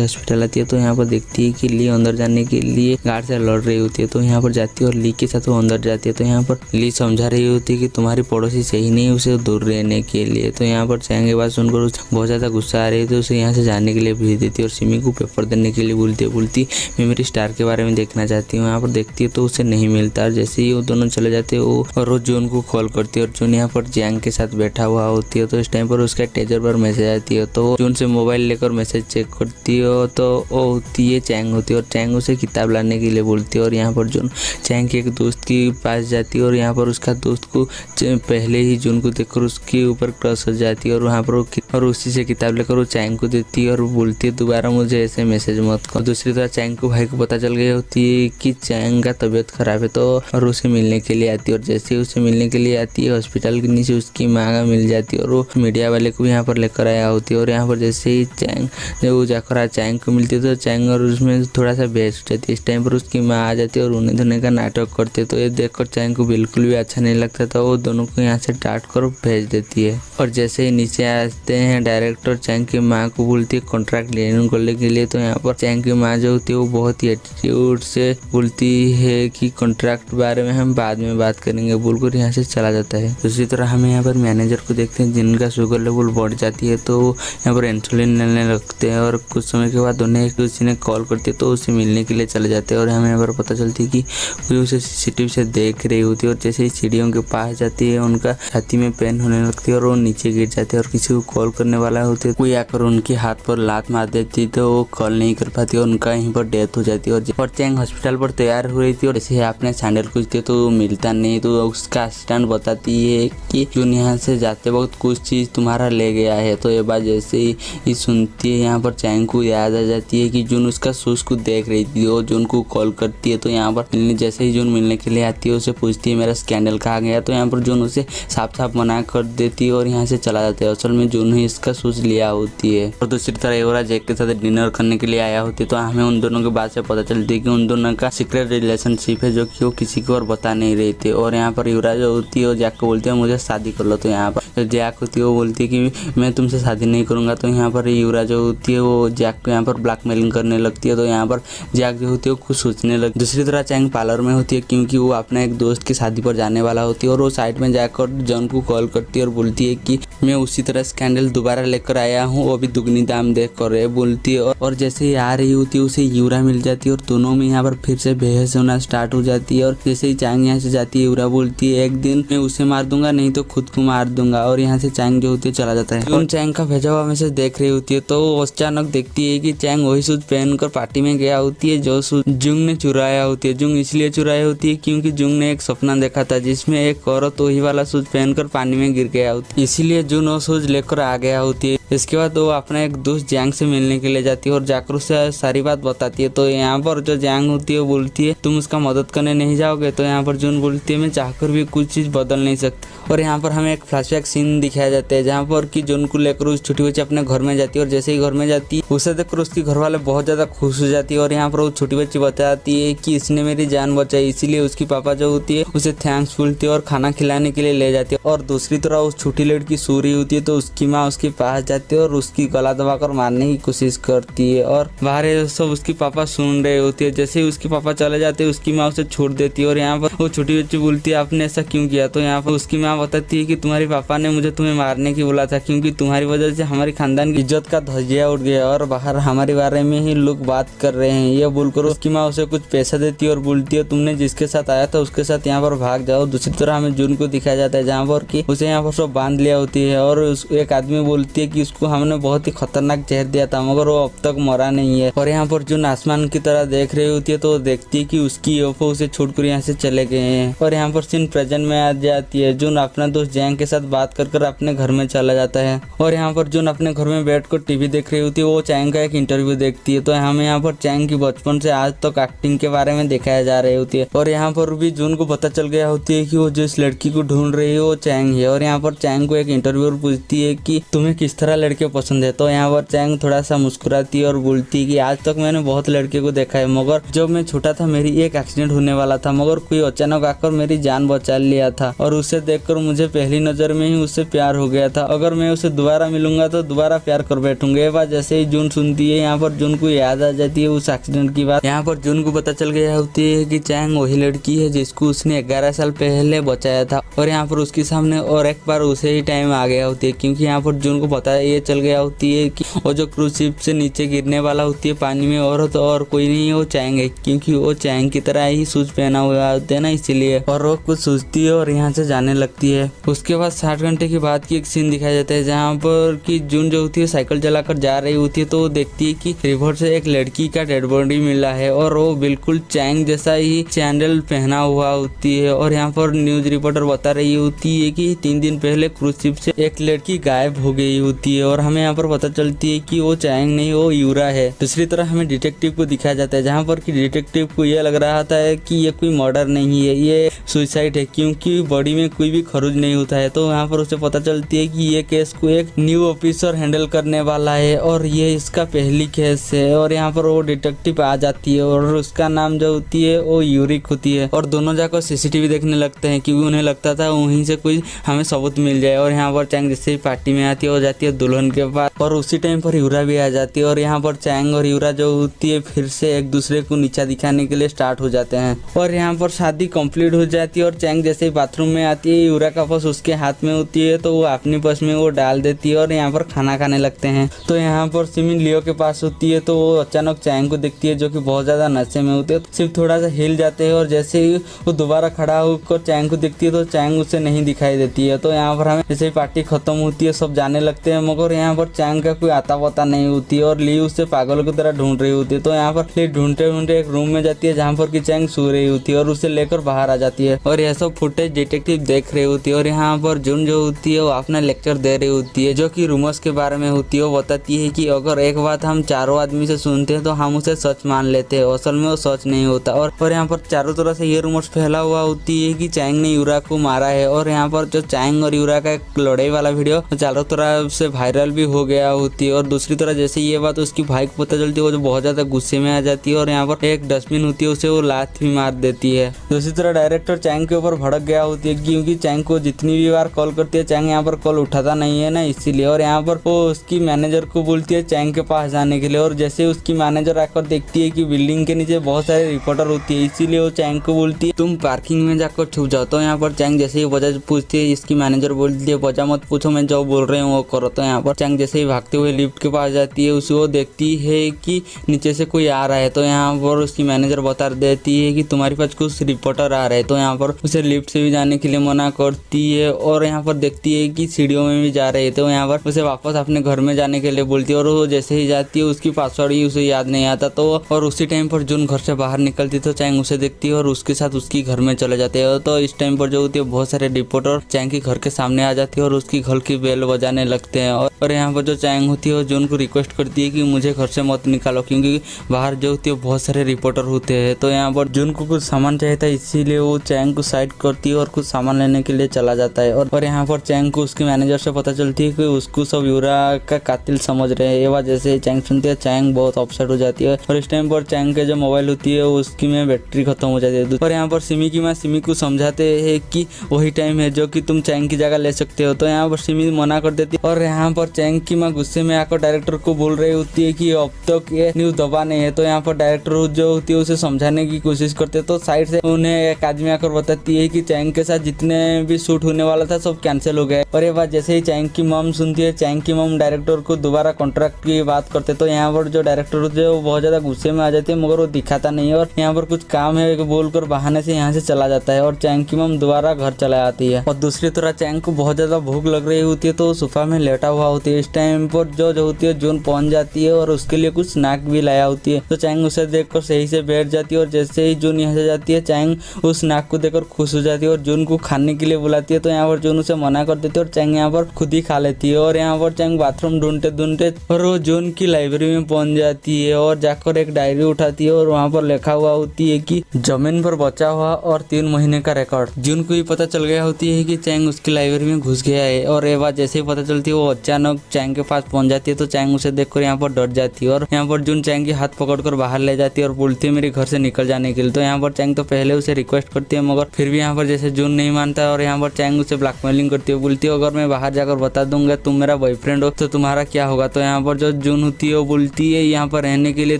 हॉस्पिटल आती है। तो यहाँ पर देखती है कि ली अंदर जाने के लिए गार्ड से लड़ रही होती है। तो यहाँ पर जाती है और ली के साथ वो अंदर जाती है। तो यहाँ पर ली समझा रही होती है कि तुम्हारी पड़ोसी सही नहीं उसे दूर रहने के लिए। तो यहाँ पर चैंग की बात सुनकर बहुत ज्यादा गुस्सा आ रही है तो उसे यहाँ से जाने के लिए भेज देती है और सिमी को पेपर देने के लिए बोलती मैं मेरी स्टार के बारे में देखना चाहती हूँ। यहाँ पर देखती है तो उसे नहीं मिलता और जैसे ही वो दोनों चले जाते हैं वो और वो जून को कॉल करती है और जून यहाँ पर चैंग के साथ बैठा हुआ होती है। तो इस टाइम पर उसका टेजर पर मैसेज आती है तो जून से मोबाइल लेकर मैसेज चेक करती है तो वो होती है चैंग होती है और चैंग उसे किताब लाने के लिए बोलती है। और यहाँ पर जून चैंग के एक दोस्त के पास जाती है और यहाँ पर उसका दोस्त को पहले ही जून को देखकर उसके ऊपर क्रश हो जाती है और वहाँ पर और उसी से किताब लेकर वो चैंग को देती है और बोलती है दोबारा मुझे ऐसे मैसेज मत कर। दूसरी तरह चैंग को भाई को पता चल गया होती है कि चैंग का तबीयत खराब है तो और उसे मिलने के लिए आती है, और जैसे ही उसे मिलने के लिए आती है हॉस्पिटल के नीचे उसकी माँ मिल जाती है और वो मीडिया वाले को भी यहाँ पर लेकर आया होती है। और यहाँ पर जैसे ही चैंग जब वो जाकर चैंग को मिलती है तो चैंग और उसमें थोड़ा सा बहस हो जाती है। इस टाइम पर उसकी माँ आ जाती है और उन्हें धोने का नाटक करते, तो ये देखकर चैंग को बिल्कुल भी अच्छा नहीं लगता, तो वो दोनों को यहाँ से डांट कर भेज देती है। और जैसे ही नीचे आते हैं डायरेक्टर चैंग की माँ को बोलती है कॉन्ट्रैक्ट लेने करने के लिए, तो यहाँ पर चैंग की माँ जो होती है वो बहुत ही एटीट्यूड से बोलती है कि कॉन्ट्रैक्ट बारे में हम बाद में बात करेंगे, बोलकर यहाँ से चला जाता है। दूसरी तरह हमें यहाँ पर मैनेजर को देखते हैं जिनका शुगर लेवल बढ़ जाती है, तो यहाँ पर इंसुलिन लेने लगते हैं और कुछ समय के बाद उन्हें किसी ने कॉल करती है तो उसे मिलने के लिए चले जाते हैं। और हमें यहाँ पर पता चलती है कि कोई उसे सीसीटीवी से देख रही होती है, और जैसे ही सीढ़ियों के पास जाती है उनका छाती में पेन होने लगती है और वो नीचे गिर जाते हैं और किसी को कॉल करने वाला होते है, कोई आकर उनके हाथ पर लात मार देती तो वो कॉल नहीं कर पाती और उनका यहीं पर डेथ हो जाती है। और चैंग हॉस्पिटल पर तैयार हो रही थी और जैसे आपने सैंडल पूछते तो मिलता नहीं, तो उसका असिस्टेंट बताती है कि जून यहाँ से जाते वक्त कुछ चीज़ तुम्हारा ले गया है। तो ये बात जैसे ही सुनती है यहाँ पर चैंग को याद आ जाती है कि जून उसका शूज को देख रही थी, और जून को कॉल करती है। तो यहाँ पर मिलने जैसे ही जून मिलने के लिए आती है उसे पूछती है मेरा स्कैंडल कहाँ गया, तो यहाँ पर जून उसे साफ साफ मना कर देती है और यहाँ से चला जाता है। असल में जून ही इसका शूज लिया होती है। और दूसरी तरह एवरा जैक के साथ डिनर करने के लिए आया होती है, तो हमें उन दोनों के बात से पता चलती है कि उन दोनों का सीक्रेट रिलेशनशिप है जो कि वो किसी को और बता नहीं रही थी। और यहाँ पर युवराज जो होती है वो जैक को बोलती है मुझे शादी कर लो, तो यहाँ पर जैक होती है वो बोलती है कि मैं तुमसे शादी नहीं करूंगा। तो यहाँ पर युवराज जो होती है वो जैक को यहाँ पर ब्लैकमेलिंग करने लगती है, तो यहाँ पर जैक जो होती है वो कुछ सोचने लगती है। दूसरी तरह चैंग पार्लर में होती है क्योंकि वो अपने एक दोस्त की शादी पर जाने वाला होती है, और वो साइड में जाकर जॉन को कॉल करती है और बोलती है कि मैं उसी तरह स्कैंडल दोबारा लेकर आया हूँ, वो भी दुगनी दाम देख कर बोलती है। और जैसे ही आ रही होती है उसे यूरा मिल जाती है और दोनों में यहाँ पर फिर से बहस होना स्टार्ट हो जाती है। और जैसे ही चैंग यहाँ से जाती है यूरा बोलती है एक दिन मैं उसे मार दूंगा नहीं तो खुद को मार दूंगा, और यहाँ से चैंग जो होती है चला जाता है। और चैंग का भेजा हुआ मैसेज देख रही होती है तो वो अचानक देखती है कि चैंग वही शूज पहनकर पार्टी में गया होती है जो शूज जुंग ने चुराया होती है। जुंग इसलिए चुराई होती है क्योंकि जुंग ने एक सपना देखा था जिसमें एक औरत वही वाला शूज पहनकर पानी में गिर गया होती है, इसीलिए जुन वो शूज लेकर आ गया होती है। इसके बाद वो अपना एक दोस्त जैंग से मिलने के लिए जाती है और जाकर उससे सारी बात बताती है। तो यहाँ पर जो जैंग होती है वो बोलती है तुम उसका मदद करने नहीं जाओगे, तो यहाँ पर जून बोलती है मैं चाहकर भी कुछ चीज़ बदल नहीं सकती। और यहाँ पर हमें एक फ्लैशबैक सीन दिखाया जाता है जहाँ पर कि जून को लेकर उस छोटी बच्ची अपने घर में जाती है, और जैसे ही घर में जाती है उसे देखकर उसके घर वाले बहुत ज़्यादा खुश हो जाती है। और यहाँ पर वो छोटी बच्ची बताती है कि इसने मेरी जान बचाई, इसीलिए उसकी पापा जो होती है उसे थैंक्स बोलती है और खाना खिलाने के लिए ले जाती है। और दूसरी तरफ उस छोटी लड़की सो रही होती है तो उसकी माँ उसके पास जाती है और उसकी गला दबाकर मारने की कोशिश करती है, और बाहर ये सब उसकी पापा सुन रहे होती है। जैसे ही उसके पापा चले जाते हैं उसकी माँ उसे छोड़ देती है, और यहाँ पर वो छोटी बच्ची बोलती है आपने ऐसा क्यों किया, तो यहाँ पर उसकी माँ बताती है कि तुम्हारे पापा ने मुझे तुम्हें मारने की बोला था क्योंकि तुम्हारी वजह से हमारी खानदान की इज्जत का धज्जिया उठ गया और बाहर हमारे बारे में ही लोग बात कर रहे हैं। ये बोलकर उसकी माँ उसे कुछ पैसा देती है और बोलती है तुमने जिसके साथ आया था उसके साथ यहाँ पर भाग जाओ। दूसरी तरह हमें जून को दिखाया जाता है जहाँ पर कि उसे यहाँ पर सब बांध लिया होती है, और एक आदमी बोलती है कि उसको हमने बहुत ही खतरनाक जहर दिया था मगर वो अब तक मरा नहीं है। और यहाँ पर जून आसमान की तरह देख रही होती है तो देखती है कि उसकी यूएफओ उसे छोड़कर यहाँ से चले गए हैं। और यहाँ पर सीन प्रेजेंट में आ जाती है। जून अपना दोस्त जैंग के साथ बात कर अपने घर में चला जाता है, और यहाँ पर जून अपने घर में बैठकर टीवी देख रही होती है। वो चैंग का एक इंटरव्यू देखती है, तो हमें यहाँ पर चैंग की बचपन से आज तक एक्टिंग के बारे में दिखाया जा रही होती है। और यहाँ पर भी जून को पता चल गया होती है कि वो जिस लड़की को ढूंढ रही है वो चैंग है। और यहाँ पर चैंग को एक इंटरव्यूअर पूछती है कि तुम्हें किस तरह लड़के पसंद है, तो यहाँ पर चैंग थोड़ा सा मुस्कुराती है और बोलती है कि आज तक मैंने बहुत लड़के को देखा है मगर जब मैं छोटा था मेरी एक एक्सीडेंट होने वाला था मगर कोई अचानक आकर मेरी जान बचा लिया था, और उसे देखकर मुझे पहली नजर में ही उससे प्यार हो गया था। अगर मैं उसे दोबारा मिलूंगा तो दोबारा प्यार कर बैठूंगा। ये बात जैसे ही जून सुनती है यहाँ पर जून को याद आ जाती है उस एक्सीडेंट की बात। यहाँ पर जून को पता चल गया होती है कि चैंग वही लड़की है जिसको उसने 11 साल पहले बचाया था, और यहाँ पर उसके सामने और एक बार उसे ही टाइम आ गया होती है क्योंकि यहाँ पर जून को पता ये चल गया होती है कि वो जो क्रूज शिप से नीचे गिरने वाला होती है पानी में औरत और कोई नहीं है वो चैंग है, क्योंकि वो चैंग की तरह ही शूज पहना हुआ होता है ना इसलिए। और वो कुछ सोचती है और यहाँ से जाने लगती है। उसके बाद 60 घंटे के बाद की एक सीन दिखाया जाता है जहाँ पर कि जून जो होती है साइकिल चलाकर जा रही होती है तो वो देखती है कि रिवर से एक लड़की का डेड बॉडी मिला है और वो बिल्कुल चैंग जैसा ही सैंडल पहना हुआ होती है। और यहाँ पर न्यूज रिपोर्टर बता रही होती है कि 3 दिन पहले क्रूज शिप से एक लड़की गायब हो गई होती होती है और हमें यहाँ पर पता चलती है कि वो चैंग नहीं, वो यूरा है। दूसरी तरफ हमें डिटेक्टिव को दिखाया जाता है, जहाँ पर कि डिटेक्टिव को ये लग रहा था है कि ये कोई मर्डर नहीं है, ये सुसाइड है, क्योंकि बॉडी में कोई भी खरोच नहीं होता है। तो यहाँ पर उसे पता चलती है कि ये केस को एक न्यू ऑफिसर हैंडल करने वाला है और ये इसका पहली केस है। और यहाँ पर वो डिटेक्टिव आ जाती है और उसका नाम जो होती है वो यूरिक होती है और दोनों जाकर सीसीटीवी देखने लगते हैं, क्योंकि उन्हें लगता था वहीं से कोई हमें सबूत मिल जाए। और यहाँ पर चैंग जैसे ही पार्टी में आती है, वो जाती है दुल्हन के पास और उसी टाइम पर यूरा भी आ जाती है और यहाँ पर चैंग और यूरा जो होती है फिर से एक दूसरे को नीचा दिखाने के लिए स्टार्ट हो जाते हैं। और यहाँ पर शादी कंप्लीट हो जाती है और चैंग जैसे ही बाथरूम में आती है, यूरा का पर्स उसके हाथ में होती है तो वो अपनी पर्स में वो डाल देती है और यहाँ पर खाना खाने लगते हैं। तो यहाँ पर सिमी लियो के पास होती है तो वो अचानक चैंग को देखती है, जो कि बहुत ज्यादा नशे में होती है। तो सिर्फ थोड़ा सा हिल जाते हैं और जैसे ही वो दोबारा खड़ा होकर चैंग को देखती है तो चैंग उसे नहीं दिखाई देती है। तो यहाँ पर हमें जैसे ही पार्टी खत्म होती है, सब जाने लगते हैं, मगर यहाँ पर चैंग का कोई आता पता नहीं होती है और ली उसे पागलों की तरह ढूंढ रही होती है। तो यहाँ पर ली ढूंढते ढूंढते एक रूम में जाती है जहाँ पर कि चैंग सो रही होती है और उसे लेकर बाहर आ जाती है और यह सब फुटेज डिटेक्टिव देख रही होती है। और यहाँ पर जुन जो होती है वो अपना लेक्चर दे रही होती है, जो कि रूमर्स के बारे में होती है। वो बताती है कि अगर एक बात हम चारों आदमी से सुनते हैं तो हम उसे सच मान लेते हैं, असल में वो सच नहीं होता। और यहाँ पर चारों तरफ से ये रूमर्स फैला हुआ होती है कि चैंग ने यूरा को मारा है। और यहाँ पर जो चैंग और यूरा का एक लड़ाई वाला वीडियो चारों तरफ से वायरल भी हो गया होती है। और दूसरी तरफ जैसे ये बात उसकी भाई को पता चलती है, वो जो बहुत ज्यादा गुस्से में आ जाती है और यहाँ पर एक डस्टबिन होती है, उसे वो लात भी मार देती है। दूसरी तरह डायरेक्टर चैंग के ऊपर भड़क गया होती है, क्योंकि चैंग को जितनी भी बार कॉल करती है चैंग यहाँ पर कॉल उठाता नहीं है ना, इसीलिए। और यहाँ पर वो उसकी मैनेजर को बोलती है चैंग के पास जाने के लिए और जैसे उसकी मैनेजर आकर देखती है कि बिल्डिंग के नीचे बहुत सारे रिपोर्टर होती है, इसीलिए वो चैंग को बोलती है तुम पार्किंग में जाकर छुप जाओ। तो यहाँ पर चैंग जैसे ही वजह पूछती है, इसकी मैनेजर बोलती है वजह मत पूछो, मैं जो बोल रही हूँ वो करो। तो यहाँ पर चैंग जैसे ही भागते हुए लिफ्ट के पास जाती है, उसे वो देखती है कि नीचे से कोई आ रहा है। तो यहाँ पर उसकी मैनेजर बता देती है कि तुम्हारे पास कुछ रिपोर्टर आ रहे हैं। तो यहाँ पर उसे लिफ्ट से भी जाने के लिए मना करती है और यहाँ पर देखती है कि सीढ़ियों में भी जा रहे थे। तो यहाँ पर उसे वापस अपने घर में जाने के लिए बोलती है और वो जैसे ही जाती है उसकी पासवर्ड ही उसे याद नहीं आता। तो और उसी टाइम पर जुन घर से बाहर निकलती तो चैंग उसे देखती है और उसके साथ उसकी घर में चले जाते हैं। तो इस टाइम पर जो होती है बहुत सारे रिपोर्टर चैंग के घर के सामने आ जाती है और उसकी घर की बेल बजाने लगते हैं। और यहाँ पर जो चैंग होती है वो जुन को रिक्वेस्ट करती है कि मुझे घर से मत निकालो, क्योंकि बाहर जो होती है बहुत सारे रिपोर्टर होते हैं। तो यहाँ पर जुन को कुछ सामान चाहिए था, इसीलिए वो चैंग को साइड करती है और कुछ सामान लेने के लिए चला जाता है। और यहाँ पर चैंग को उसके मैनेजर से पता चलती है कि उसको सब यूरा का कातिल समझ रहे हैं। ये बात जैसे चैंग सुनती है चैंग बहुत अपसेट हो जाती है और इस टाइम पर चैंग के जो मोबाइल होती है उसकी में बैटरी खत्म हो जाती है। और यहाँ पर सिमी की माँ सिमी को समझाते हैं कि वही टाइम है जो कि तुम चैंग की जगह ले सकते हो। तो यहाँ पर सिमी मना कर देती है और यहाँ पर चैंग की माँ गुस्से में आकर डायरेक्टर को बोल रही होती है कि अब तक ये न्यूज दबा नहीं है। तो यहाँ पर डायरेक्टर जो होती है उसे समझाने की कोशिश करते हैं। तो साइड से उन्हें एक आदमी आकर बताती है कि चैंग के साथ जितने भी शूट होने वाला था सब कैंसिल हो गया। और ये बात जैसे ही चैंग की मम सुनती है, चैंग की मम डायरेक्टर को दोबारा कॉन्ट्रैक्ट की बात करते। तो यहाँ पर जो डायरेक्टर होते हैं वो बहुत ज्यादा गुस्से में आ जाते हैं, मगर वो दिखाता नहीं है और यहाँ पर कुछ काम है बोलकर बहाने से यहाँ से चला जाता है और चैंग की मम दोबारा घर चला आती है। और दूसरी तरह चैंग को बहुत ज्यादा भूख लग रही होती है, तो सोफा में लेटा हुआ होती है। इस टाइम पर जो होती है जून पहुंच जाती है और उसके लिए कुछ स्नैक भी लाया होती है। तो चैंग उसे देखकर सही से बैठ जाती है और जैसे ही जून यहाँ से जाती है चैंग उस स्नैक को देखकर खुश हो जाती है और जून को खाने के लिए बुलाती है। तो यहाँ पर जून उसे मना कर देती है और चैंग यहाँ पर खुद ही खा लेती है। और यहाँ पर चैंग बाथरूम ढूंढते ढूंढते और वो जून की लाइब्रेरी में पहुंच जाती है और जाकर एक डायरी उठाती है और वहाँ पर लिखा हुआ होती है कि जमीन पर बचा हुआ और 3 महीने का रिकॉर्ड। जून को भी पता चल गया होती है कि चैंग उसकी लाइब्रेरी में घुस गया है और ये बात जैसे ही पता चलती है वो अचानक चैंग के पास पहुंच जाती है। तो चैंग उसे देखकर यहाँ पर डर जाती है और यहाँ पर जून चैंग के हाथ पकड़कर बाहर ले जाती है और बोलती है मेरे घर से निकल जाने के लिए। तो यहाँ पर चैंग तो पहले उसे रिक्वेस्ट करती है, मगर फिर भी यहाँ पर जैसे जून नहीं मानता है और यहाँ पर चैंग उसे ब्लैकमेलिंग करती है, बोलती है अगर मैं बाहर जाकर बता दूंगा तुम मेरा बॉयफ्रेंड हो तो तुम्हारा क्या होगा। तो यहाँ पर जो जून होती है वो बोलती है यहाँ पर रहने के लिए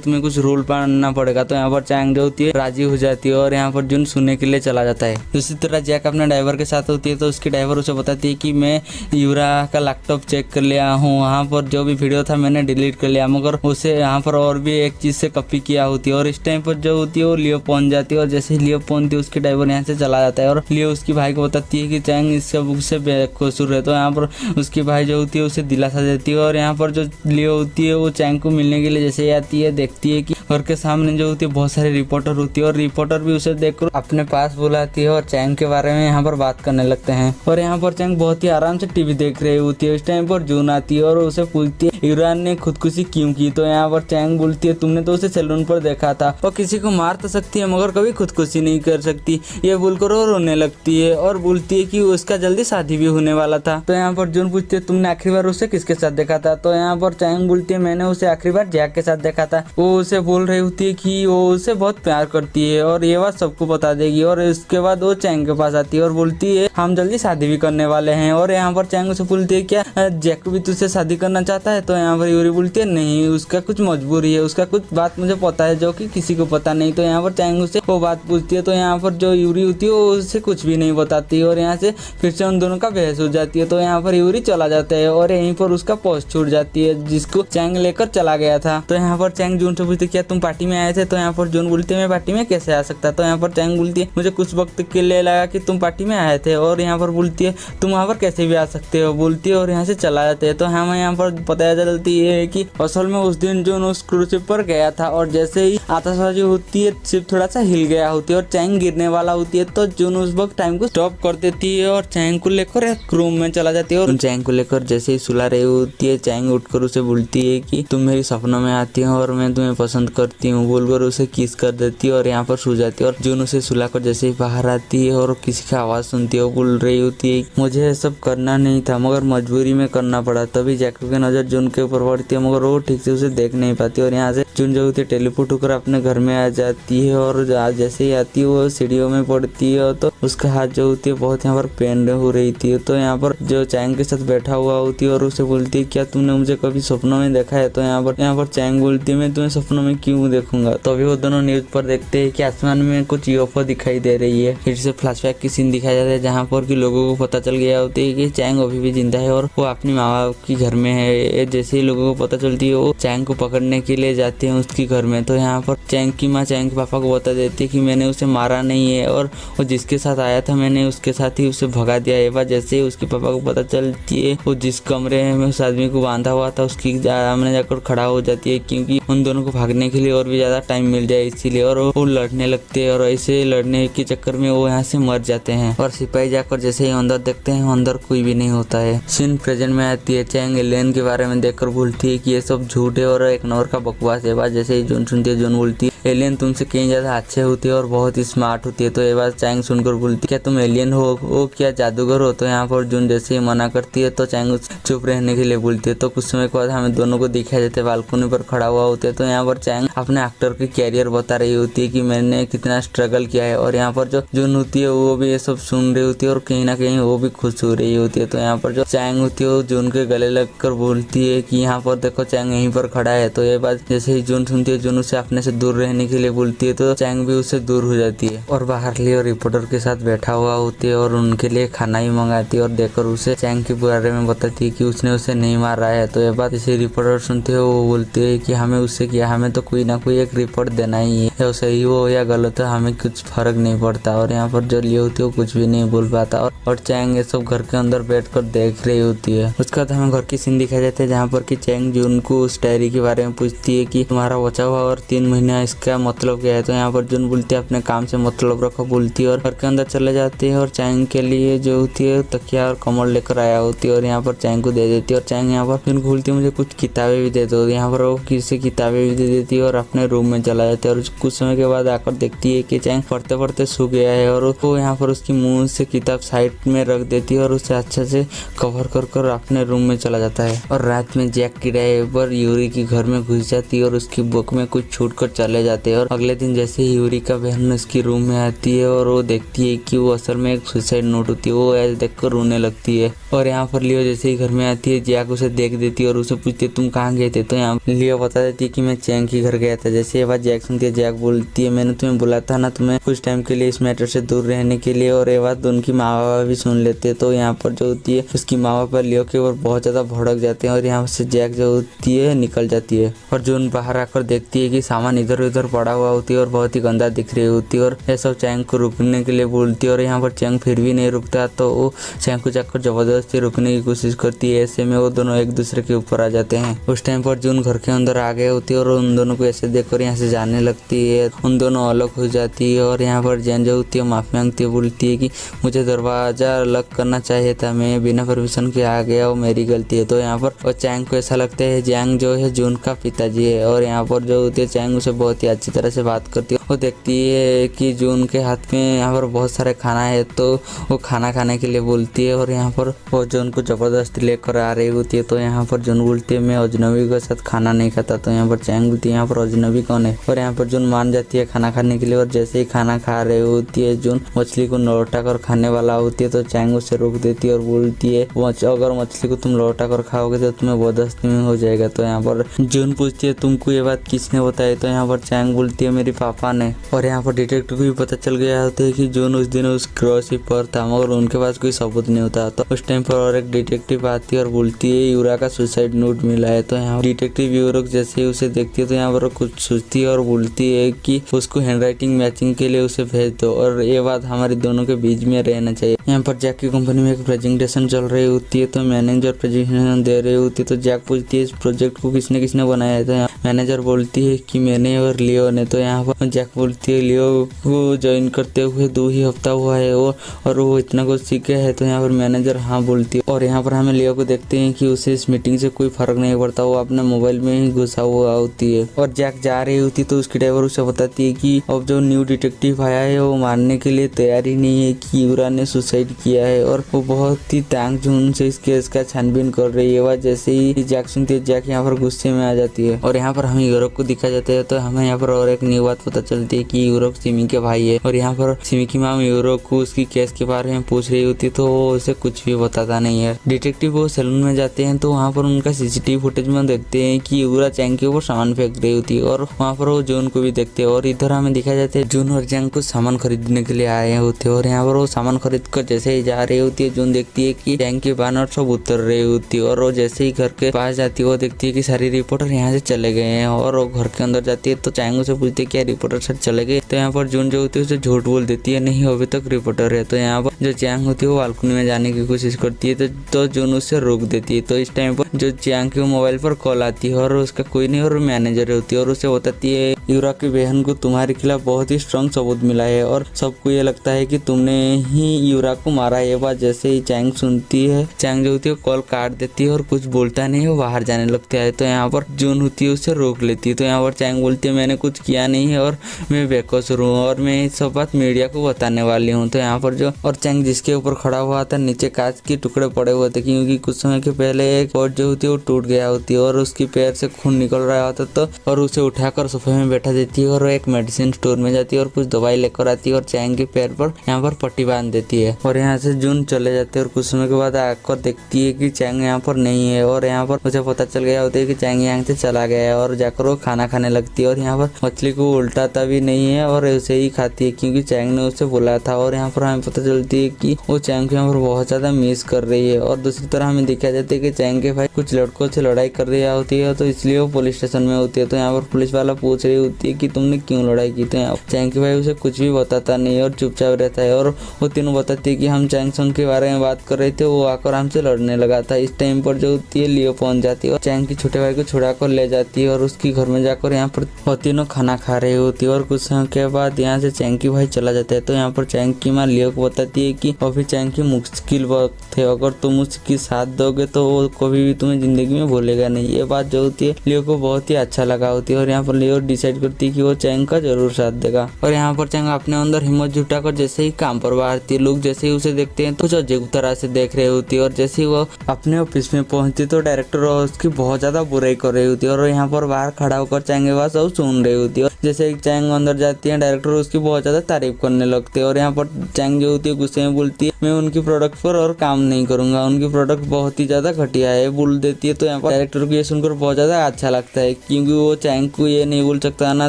तुम्हें कुछ रूल मानना पड़ेगा। तो यहाँ पर चैंग जो होती है राजी हो जाती है और यहाँ पर जून सुनने के लिए चला जाता है। दूसरी तरह जैक अपने ड्राइवर के साथ होती है, तो उसकी ड्राइवर उसे बताती है कि मैं यूरा का लैपटॉप चेक कर लिया हूँ, वहाँ पर जो भी वीडियो था मैंने डिलीट कर लिया, मगर उसे यहाँ पर और भी एक चीज से कॉपी किया होती है। और इस टाइम पर जो होती है वो लियो पहुंच जाती है और जैसे ही लियो पहुंचती है उसकी ड्राइवर यहाँ से चला जाता है और लियो उसकी भाई को बताती है कि चैंग इस सब से बेकसूर है। तो यहाँ पर उसकी भाई जो होती है उसे दिलासा देती है और यहाँ पर जो लियो होती है वो चैंग को मिलने के लिए जैसे आती है, देखती है कि घर के सामने जो होती है बहुत सारी रिपोर्टर होती है और रिपोर्टर भी उसे देखकर अपने पास बुलाती है और चैंग के बारे में यहाँ पर बात करने लगते हैं। और यहाँ पर चैंग बहुत ही आराम से टीवी देख रही होती है। इस टाइम पर जून आती है और उसे पूछती है यूरान ने खुदकुशी क्यों की। तो यहाँ पर चैंग बोलती है तुमने तो उसे सैलून पर देखा था और किसी को मार तो सकती है मगर कभी खुदकुशी नहीं कर सकती। ये बोलकर वो रोने लगती है और बोलती है कि उसका जल्दी शादी भी होने वाला था। तो यहाँ पर जून पूछती है तुमने आखिरी बार उसे किसके साथ देखा था। तो यहाँ पर चैंग बोलती है मैंने उसे आखिरी बार जैक के साथ देखा था। वो उसे बोल रही होती है कि वो उसे बहुत प्यार करती है और ये बात सबको बता देगी। और इसके बाद वो चैंग के पास आती है और बोलती है हम जल्दी शादी भी करने वाले हैं। और यहाँ पर चैंग उसे बोलती है क्या जैक भी तुझसे शादी करना चाहता है। तो यहाँ पर यूरी बोलती है नहीं, उसका कुछ मजबूरी है, उसका कुछ बात मुझे पता है जो कि किसी को पता नहीं। तो यहाँ पर चैंग उसे वो बात पूछती है। तो यहाँ पर जो यूरी होती है वो उससे कुछ भी नहीं बताती और यहाँ से फिर से उन दोनों का बहस हो जाती है। तो यहाँ पर यूरी चला जाता है और यहीं पर उसका पोस्ट छूट जाती है जिसको चैंग लेकर चला गया था। तो यहाँ पर चैंग जून से पूछती है क्या तुम पार्टी में आए थे। तो यहाँ पर जून बोलती है मैं पार्टी में कैसे आ सकता। तो यहाँ पर चैंग बोलती है मुझे कुछ वक्त के लिए लगा कि तुम पार्टी में आए थे। और यहाँ पर बोलती है तुम वहाँ पर कैसे भी आ सकते हो बोलती है और यहाँ से चला जाते हैं। तो हमें यहाँ पर पता चलती है कि असल में उस दिन जून उस क्रूज शिप पर गया था और जैसे ही आतशबाजी होती है शिप थोड़ा सा हिल गया होती है और चैंग गिरने वाला होती है। तो जून उस वक्त टाइम को स्टॉप कर देती है और चैंग को लेकर एक रूम में चला जाती है। और चैंग को लेकर जैसे ही सुला रही होती है चैंग उठकर उसे बोलती है कि तुम मेरी सपनों में आती हो और मैं तुम्हें पसंद करती हूँ बोलकर उसे किस कर देती है और यहाँ पर सो जाती है। और जून उसे सुलाकर जैसे ही बाहर आती है और किसी की आवाज सुनती है वो बोल रही होती है मुझे ये सब करना नहीं था मगर मजबूरी में करना पड़ा। तभी जैकब की नजर जून के ऊपर पड़ती है मगर वो ठीक से उसे देख नहीं पाती और यहाँ से जून जो होती है टेलीपोर्ट होकर अपने घर में आ जाती है। और जैसे ही आती है वो सीढ़ियों में पड़ती है तो उसका हाथ जो होती है बहुत यहाँ पर पेन हो रही थी। तो यहाँ पर जो चैंग के साथ बैठा हुआ होती है और उसे बोलती है क्या तुमने मुझे कभी सपनों में देखा है। तो यहाँ पर चैंग बोलती है मैं तुम्हें सपनों में क्यों देखूंगा। तो अभी वो दोनों न्यूज पर देखते हैं कि आसमान में कुछ यूएफओ दिखाई दे रही है। फिर से फ्लैशबैक की सीन दिखाया जाता है जहाँ पर कि लोगों को पता चल गया होता है कि चैंग अभी भी जिंदा है और वो अपनी माँ बाप की घर में है। जैसे ही लोगों को पता चलती है वो चैंग को पकड़ने के लिए जाते हैं उसकी घर में। तो यहाँ पर चैंग की माँ चैंग के पापा को बता देती है कि मैंने उसे मारा नहीं है और वो जिसके साथ आया था मैंने उसके साथ ही उसे भगा दिया। ये बात जैसे ही उसके पापा को पता चलती है वो जिस कमरे में उस आदमी को बांधा हुआ था उसकी सामने जाकर खड़ा हो जाती है क्योंकि उन दोनों को भागने के लिए और भी ज्यादा टाइम मिल जाए इसीलिए। और वो लड़ने लगते हैं और ऐसे लड़ने के चक्कर में वो यहाँ से मर जाते हैं। और सिपाही जाकर जैसे ही अंदर देखते हैं अंदर कोई भी नहीं होता है। सीन प्रेजेंट में आती है। चैंग एलियन के बारे में देखकर बोलती है कि ये सब झूठ है और एक नंबर का बकवास है। बात जैसे ही जून सुनती है जून बोलती है एलियन तुमसे कहीं ज्यादा अच्छे होते हैं और बहुत ही स्मार्ट होती है। तो ये बात चैंग सुनकर बोलती है क्या तुम एलियन हो क्या जादूगर हो। तो यहाँ पर जून जैसे ही मना करती है तो चैंग चुप रहने के लिए बोलती है। तो कुछ समय के बाद हमें दोनों को दिखाई देते बालकनी पर खड़ा हुआ होता है। तो यहाँ पर चैंग अपने एक्टर की कैरियर बता रही होती है कि मैंने कितना स्ट्रगल किया है। और यहाँ पर जो जून होती है वो भी ये सब सुन रही होती है और कहीं ना कहीं वो भी खुश हो रही होती है। तो यहाँ पर जो चैंग होती है वो जून के गले लगकर बोलती है कि यहाँ पर देखो चैंग यहीं पर खड़ा है। तो ये बात जैसे ही जून सुनती है जून उसे अपने से दूर रहने के लिए बोलती है तो चैंग भी उससे दूर हो जाती है और बाहर लिए रिपोर्टर के साथ बैठा हुआ होती है और उनके लिए खाना ही मंगाती है और देखकर उसे चैंग के बारे में बताती है कि उसने उसे नहीं मारा है। तो ये बात इसे रिपोर्टर सुनते हो वो बोलते है कि हमें उससे किया हमें तो कोई ना कोई एक रिपोर्ट देना ही है सही हो या गलत है हमें कुछ फर्क नहीं पड़ता। और यहाँ पर जो लिए होती है वो कुछ भी नहीं बोल पाता और चैंग ये सब घर के अंदर बैठकर देख रही होती है। उसके बाद हमें घर की सीन दिखाई जाती है जहाँ पर कि चैंग जून को उस डायरी के बारे में पूछती है कि तुम्हारा बचा हुआ और 3 महीना इसका मतलब क्या है। तो यहाँ पर जून बोलती है अपने काम से मतलब रखो बोलती है और घर के अंदर चले जाते हैं और चैंग के लिए जो होती है तकिया और कम्बल लेकर आया होती है और यहाँ पर चैंग को दे देती है। और चैंग यहाँ पर जून को बोलती है मुझे कुछ किताबें भी दे दो। यहाँ पर वो किसी किताबें भी दे देती है और अपने रूम में चला जाता है। और कुछ समय के बाद आकर देखती है कि चैंग पढ़ते पढ़ते सो गया है और वो यहाँ पर उसकी मुंह से किताब साइड में रख देती है और उसे अच्छे से कवर कर अपने रूम में चला जाता है। और रात में जैक की ड्राइवर यूरी के घर में घुस जाती है और उसकी बुक में कुछ छूट कर चले जाते हैं। और अगले दिन जैसे ही यूरी का बहन उसकी रूम में आती है और वो देखती है कि वो असल में एक सुसाइड नोट होती है वो ऐसे देखकर रोने लगती है। और यहाँ पर लियो जैसे ही घर में आती है जैक उसे देख देती है और उसे पूछती है तुम कहाँ गए थे। तो यहाँ लियो बता देती है कि मैं चैंग के घर गया था। जैसे ये बात जैक सुनती है जैक बोलती है मैंने तुम्हें बोला था ना तुम्हें कुछ टाइम के लिए इस मैटर से दूर रहने के लिए, और ये बात उनकी माँ बाप भी सुन लेते हैं। तो यहाँ पर जो होती है उसकी माँ बाप लियो के ऊपर बहुत ज्यादा भड़क जाते हैं और यहाँ से जैक जो होती है निकल जाती है। और जून बाहर आकर देखती है कि सामान इधर उधर पड़ा हुआ होती है और बहुत ही गंदा दिख रही होती है, और ये सब चैंग को रुकने के लिए बोलती है। और यहाँ पर चैंग फिर भी नहीं रुकता, तो वो चैंग को जाकर जबरदस्ती रुकने की कोशिश करती है। ऐसे में वो दोनों एक दूसरे के ऊपर आ जाते हैं। उस टाइम पर जून घर के अंदर आ गए होती है और उन दोनों को ऐसे देखकर यहाँ से जाने लगती है। उन दोनों अलग हो जाती है और यहाँ पर जैन जो होती है माफी मांगती है, बोलती है कि मुझे दरवाजा अलग करना चाहिए था, मैं बिना परमिशन के आ गया, वो मेरी गलती है। तो यहाँ पर और चैंग को ऐसा लगता है जैंग जो है जून का पिताजी है। और यहाँ पर जो होती है चैंग उसे बहुत ही अच्छी तरह से बात करती है। वो देखती है कि जून के हाथ में यहाँ पर बहुत सारे खाना है, तो वो खाना खाने के लिए बोलती है। और यहाँ पर वो जून को जबरदस्ती लेकर आ रही होती है। तो यहाँ पर जून बोलती है मैं अजनबी के साथ खाना नहीं खाता। तो यहाँ पर चैंग बोलती है यहाँ पर अजनबी कौन है। और यहाँ पर जून मान जाती है खाना खाने के लिए। और जैसे ही खाना खा रही होती है जून मछली को लौटा कर खाने वाला होती है, तो चैंग उसे रोक देती है और बोलती है अगर मछली को तुम लौटा कर खाओगे तो तुम्हें बदहस्ती में हो जाएगा। तो यहाँ पर जून पूछती है तुमको ये बात किसने बताई। तो यहाँ पर चैंग बोलती है मेरे पापा ने। और यहाँ पर डिटेक्टिव को भी पता चल गया होता है कि जून उस दिन उस क्रॉसिप पर था, मगर उनके पास कोई सबूत नहीं होता। तो उस टाइम पर और एक डिटेक्टिव आती है और बोलती है यूरा का सुसाइड नोट मिला है। तो यहाँ डिटेक्टिव यूरा जैसे ही उसे देखती है तो यहाँ पर कुछ सोचती है और बोलती है कि उसको हैंडराइटिंग मैचिंग के लिए उसे भेज दो, और ये बात हमारे दोनों के बीच में रहना चाहिए। यहाँ पर जैक की कंपनी में एक प्रेजेंटेशन चल रही होती है, तो मैनेजर प्रेजेंटेशन दे रही होती है। तो जैक पूछती है इस प्रोजेक्ट को किसने बनाया है। तो यहाँ मैनेजर बोलती है कि मैंने और लियो ने। तो यहाँ पर जैक बोलती है लियो को ज्वाइन करते हुए 2 ही हफ्ता हुआ है और वो इतना कुछ सीखे है। तो यहाँ पर मैनेजर हाँ बोलती है। और यहाँ पर हमें लियो को देखते हैं कि उसे इस मीटिंग से कोई फर्क नहीं पड़ता, वो अपने मोबाइल में ही घुसा हुआ होती है। और जैक जा रही होती तो उसकी ड्राइवर उसे बताती है कि अब जो न्यू डिटेक्टिव आया है वो मानने के लिए तैयार ही नहीं है कि यूरा ने सुसाइड किया है, और वो बहुत ही तांग झुन से इस केस का छानबीन कर रही है। वह जैसे ही जैक सुनती है जैक यहाँ पर गुस्से में आ जाती है। और यहाँ पर हमें यूरोप को दिखा जाता है। तो हमें यहाँ पर और एक नई बात पता चलती है कि यूरोप सिमी के भाई है। और यहाँ पर सिमी की माँ यूरोप को उसकी केस के बारे में पूछ रही होती तो वो उसे कुछ भी बताता नहीं है। डिटेक्टिव वो सैलून में जाते हैं तो वहाँ पर उनका सीसीटीवी फुटेज में देखते हैं कि यूरा चैंग के ऊपर सामान फेंक रही होती है, और वहाँ पर वो जून को भी देखते हैं। और इधर हमें दिखा जाता है जून और चैंग कुछ सामान खरीदने के लिए आए होते हैं। और यहाँ पर वो सामान खरीद कर जैसे ही जा रही होती है जून देखती है कि चैंग की बानर सब उतर रही होती है। और वो जैसे ही घर के पास जाती है वो देखती है कि सारी रिपोर्टर यहाँ से चले गए हैं। और वो घर के अंदर जाती है तो चैंग उसे पूछती है क्या रिपोर्टर सर चले गए। तो यहाँ पर जून जो होती है उसे झूठ बोल देती है नहीं अभी तक रिपोर्टर है। तो यहाँ पर जो चैंग होती है वो बालकनी में जाने की कोशिश करती है तो जून उससे रोक देती है। तो इस टाइम पर जो चैंग के मोबाइल पर कॉल आती है और उसका कोई नहीं और मैनेजर होती है, और उसे बताती है यूरा की बहन को तुम्हारे खिलाफ बहुत ही स्ट्रॉन्ग सबूत मिला है और सबको ये लगता है कि तुमने ही यूरा को मारा है। ये बात जैसे ही चैंग सुनती है चैंग जो होती है कॉल काट देती है और कुछ बोलता नहीं है, वो बाहर जाने लगता है। तो यहाँ पर जून होती है उससे रोक लेती है। तो यहाँ पर चैंग बोलती है मैंने कुछ किया नहीं है और मैं बेकसूर हूँ और मैं सब बात मीडिया को बताने वाली हूँ। तो यहाँ पर जो और चैंग जिसके ऊपर खड़ा हुआ था नीचे कांच के टुकड़े पड़े हुए थे, क्योंकि कुछ समय के पहले एक पॉट जो होती है वो टूट गया होती है और उसकी पैर से खून निकल रहा होता तो और उसे उठाकर सोफे में बैठा देती है और एक मेडिसिन स्टोर में जाती है और कुछ दवाई लेकर आती है और चैंग के पैर पर यहाँ पर पट्टी बांध देती है। और यहाँ से जून चले जाते हैं और कुछ समय के बाद आकर देखती है कि चैंग यहाँ पर नहीं है। और यहाँ पर उसे पता चल गया होता है कि चैंग यहाँ से चला गया है और जाकर वो खाना खाने लगती है। और यहाँ पर मछली को उल्टाता भी नहीं है और उसे ही खाती है क्योंकि चैंग ने उसे बोला था। और यहाँ पर हमें पता चलती है कि वो चैंग को यहाँ पर बहुत ज्यादा मिस कर रही है। और दूसरी तरह हमें दिखाया जाता है कि चैंग के भाई कुछ लड़कों से लड़ाई कर रही होती है तो इसलिए वो पुलिस स्टेशन में होती है। तो यहाँ पर पुलिस वाला पूछ रही होती है कि तुमने क्यों लड़ाई की। तो यहाँ चैंग के भाई उसे कुछ भी बताता नहीं है और चुपचाप रहता है। और वो तीनों बताती है कि हम चैंग संग के बारे में बात कर रहे थे, वो आकर हमसे लड़ने लगा था। इस टाइम पर जो होती है लियो पहुंच जाती है और चैंग की छोटे भाई को छुड़ा कर ले जाती है और उसकी घर में जाकर यहाँ पर वो तीनों खाना खा रही होती है। और कुछ समय के बाद यहाँ से चैंग की भाई चला जाता है। तो यहाँ पर चैंग की माँ लियो को बताती है कि अभी चैंग की मुश्किल वक्त है, अगर तुम उसकी साथ दोगे तो वो कभी भी तुम्हें जिंदगी में भूलेगा नहीं। ये बात जो होती है लियो को बहुत ही अच्छा लगा होती है और यहाँ पर लियो डिसाइड करती है कि वो चैंग का जरूर साथ देगा। और यहाँ पर चैंग अपने अंदर हिम्मत जुटाकर जैसे ही काम पर बाहरती है, लोग जैसे ही उसे देखते हैं तो कुछ अजीब तरह से देख रही होती है। और जैसे ही वो अपने ऑफिस में पहुंचती तो डायरेक्टर उसकी बहुत ज्यादा बुराई कर रही होती है और यहाँ पर बाहर खड़ा होकर चैंग के पास सब सुन रही होती है। जैसे ही चैंग अंदर जाती है डायरेक्टर उसकी बहुत ज्यादा तारीफ करने लगते हैं और यहाँ पर चैंग जो होती है गुस्से में बोलती है मैं उनकी प्रोडक्ट पर और काम नहीं करूंगा, उनकी प्रोडक्ट बहुत ही ज्यादा घटिया है बोल देती है। तो यहाँ पर डायरेक्टर को ये सुनकर बहुत ज्यादा अच्छा लगता है, क्योंकि वो चैंग को ये नहीं बोल सकता ना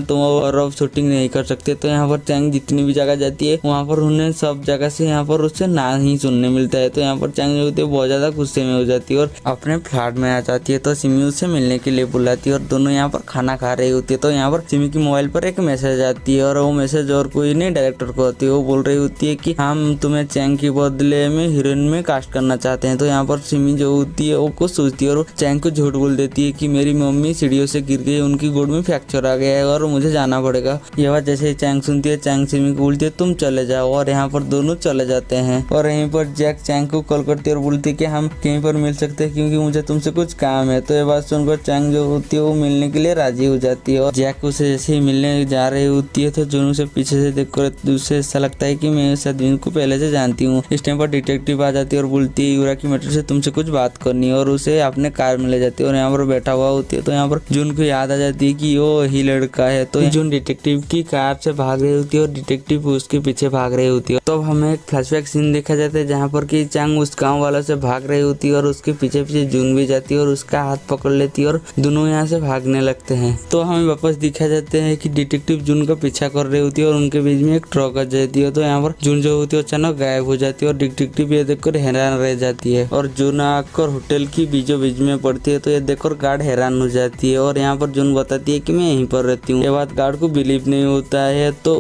तो और अब शूटिंग नहीं कर सकते। तो यहाँ पर चैंग जितनी भी जगह जाती है वहाँ पर उन्हें सब जगह से यहाँ पर उससे ना ही सुनने मिलता है। तो यहाँ पर चैंग जो होती है बहुत ज्यादा गुस्से में हो जाती है और अपने फ्लैट में आ जाती है। तो सिमी उससे मिलने के लिए बुलाती है और दोनों यहाँ पर खाना खा रही होती है। तो यहाँ पर सिमी की मोबाइल पर एक मैसेज आती है और वो मैसेज और कोई नहीं डायरेक्टर को होती है। वो बोल रही होती है कि हम तुम्हें चैंग के बदले में हीरोइन में कास्ट करना चाहते हैं। तो यहाँ पर सिमी जो होती है वो कुछ सोचती है और चैंग को झूठ बोल देती है कि मेरी मम्मी सीढ़ियों से गिर गई, उनकी गोड़ में फ्रैक्चर आ गया है और मुझे जाना पड़ेगा। ये बात जैसे ही चैंग सुनती है, चैंग सिमी को बोलती है तुम चले जाओ, और यहाँ पर दोनों चले जाते हैं। और यहीं पर जैक चैंग को कॉल करती है और बोलती है कि हम कहीं पर मिल सकते हैं क्योंकि मुझे तुमसे कुछ काम है। तो ये बात सुनकर चैंग जो होती है वो मिलने के लिए राजी हो जाती है और जैक उसे जैसे ही मिलने जा रही होती है तो जून उसे पीछे से देखकर उसे ऐसा लगता है कि मैं इस आदमी को पहले से जानती हूँ। इस टाइम पर डिटेक्टिव आ जाती है और बोलती है यूरा की मैटर से तुमसे कुछ बात करनी है, और उसे अपने कार में ले जाती है और यहाँ पर बैठा हुआ होती है। तो यहाँ पर जून को याद आ जाती है कि वो ही लड़का है। तो जून डिटेक्टिव की कार से भाग रही होती है और डिटेक्टिव उसके पीछे भाग रही होती है। तो हमें एक फ्लैशबैक सीन देखा जाता है जहाँ पर कि चैंग उस गाँव वाला से भाग रही होती है और उसके पीछे पीछे जून भी जाती है और उसका हाथ पकड़ लेती है और दोनों यहाँ से भागने लगते हैं। तो हमें वापस दिखा जाते हैं कि डिटेक्टिव जून का पीछा कर रही होती है और उनके बीच में एक ट्रक आ जाती है। तो यहाँ पर जून जो होती है अचानक गायब हो जाती है और डिटेक्टिव ये देखकर हैरान रह जाती है और जून आकर होटल की बीचों बीच में पड़ती है। तो ये देखकर गार्ड हैरान हो जाती है और यहाँ पर जून बताती है कि मैं यहीं पर रहती हूँ। ये बात गार्ड को बिलीव नहीं होता है तो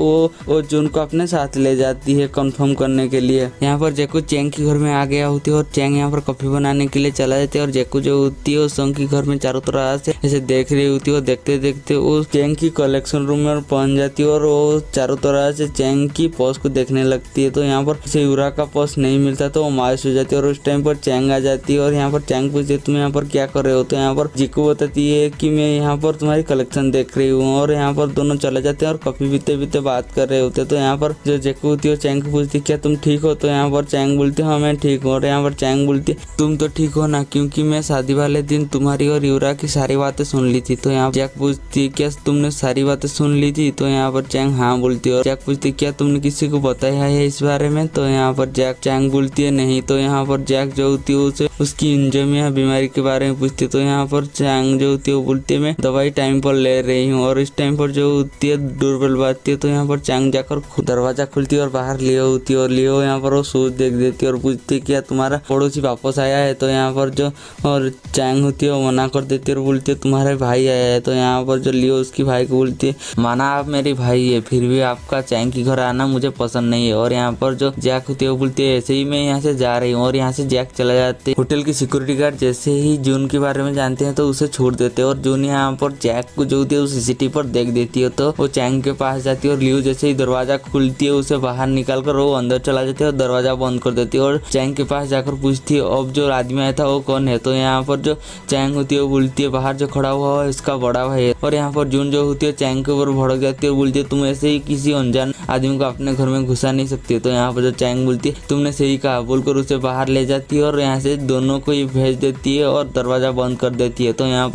वो जून को अपने साथ ले जाती है कंफर्म करने के लिए। यहाँ पर जैकू चैंग के घर में आ गया होती है और चैंग यहाँ पर कॉफी बनाने के लिए चला जाता है और जैकू जो होती है उस संग के घर में चारों तरह से ऐसे देख रही होती है और देखते देखते वो चैंग की कलेक्शन रूम में पहुंच जाती है और वो चारों तरह से चैंग की पोस्ट को देखने लगती है। तो यहाँ पर उसे यूरा का पोस्ट नहीं मिलता तो वो मायूस हो जाती है और उस टाइम पर चैंग आ जाती है और यहाँ पर चैंग पूछती है तुम यहाँ पर क्या कर रहे हो। तो यहाँ पर जिको बताती है कि मैं यहाँ पर तुम्हारी कलेक्शन देख रही हूँ, और यहाँ पर दोनों चले जाते हैं और कॉफी पीते पीते बात कर रहे होते हैं। तो यहाँ पर जो जेकू होती है चैंग को पूछती है क्या तुम ठीक हो। तो यहाँ पर चैंग बोलती है हाँ मैं ठीक हूँ, और यहाँ पर चैंग बोलती है तुम तो ठीक हो ना, क्योंकि मैं शादी वाले दिन तुम्हारी और यूरा की सारी बातें सुन ली थी। तो यहाँ जैक पूछती है क्या तुमने सारी बातें सुन ली थी। तो यहाँ पर चैंग हाँ बोलती है और जैक पूछती है क्या तुमने किसी को बताया है इस बारे में। तो यहाँ पर जैक चैंग बोलती है नहीं। तो यहाँ पर जैक जो होती है उसे उसकी इंजमिया बीमारी के बारे में पूछती है। तो यहाँ पर चैंग जो होती है वो बोलती है मैं दवाई टाइम पर ले रही हूँ, और इस टाइम पर जो होती है डोरबेल बाजती है। तो यहाँ पर चैंग जाकर दरवाजा खुलती है और बाहर लियो होती है और लियो यहाँ पर वो शूज देख देती है और पूछती है क्या तुम्हारा पड़ोसी वापस आया है। तो यहाँ पर जो और चैंग होती है वो मना कर देती है और बोलती है तुम्हारे भाई आया है। तो यहाँ पर जो लियो उसकी भाई को बोलती है माना आप मेरी भाई है फिर भी आपका चैंग के घर आना मुझे पसंद नहीं है। और यहाँ पर जो जैक होती है वो बोलती है ऐसे ही मैं यहाँ से जा रही हूँ, और यहाँ से जैक चला जाते। होटल की सिक्योरिटी गार्ड जैसे ही जून के बारे में जानते हैं तो उसे छोड़ देते हैं और जून यहाँ पर जैक को जो होती है सीसीटीवी पर देख देती है। तो वो चैंग के पास जाती है और लियो जैसे ही दरवाजा खुलती है उसे बाहर निकाल कर वो अंदर चला जाती है और दरवाजा बंद कर देती है और चैंग के पास जाकर पूछती है अब जो आदमी आया था वो कौन है। तो यहाँ पर जो चैंग होती है वो बोलती है बाहर जो खड़ा हुआ है इसका बड़ा भाई है। और यहाँ पर जून जो होती है चैंग के ऊपर भड़क जाती है और बोलती है तुम ऐसे ही किसी अनजान आदमी को अपने घर में घुसा नहीं सकती। तो यहाँ पर जो चैंग बोलती है तुमने सही कहा बोलकर उसे बाहर ले जाती है और यहाँ से दोनों को ही भेज देती है और दरवाजा बंद कर देती है। तो यहाँ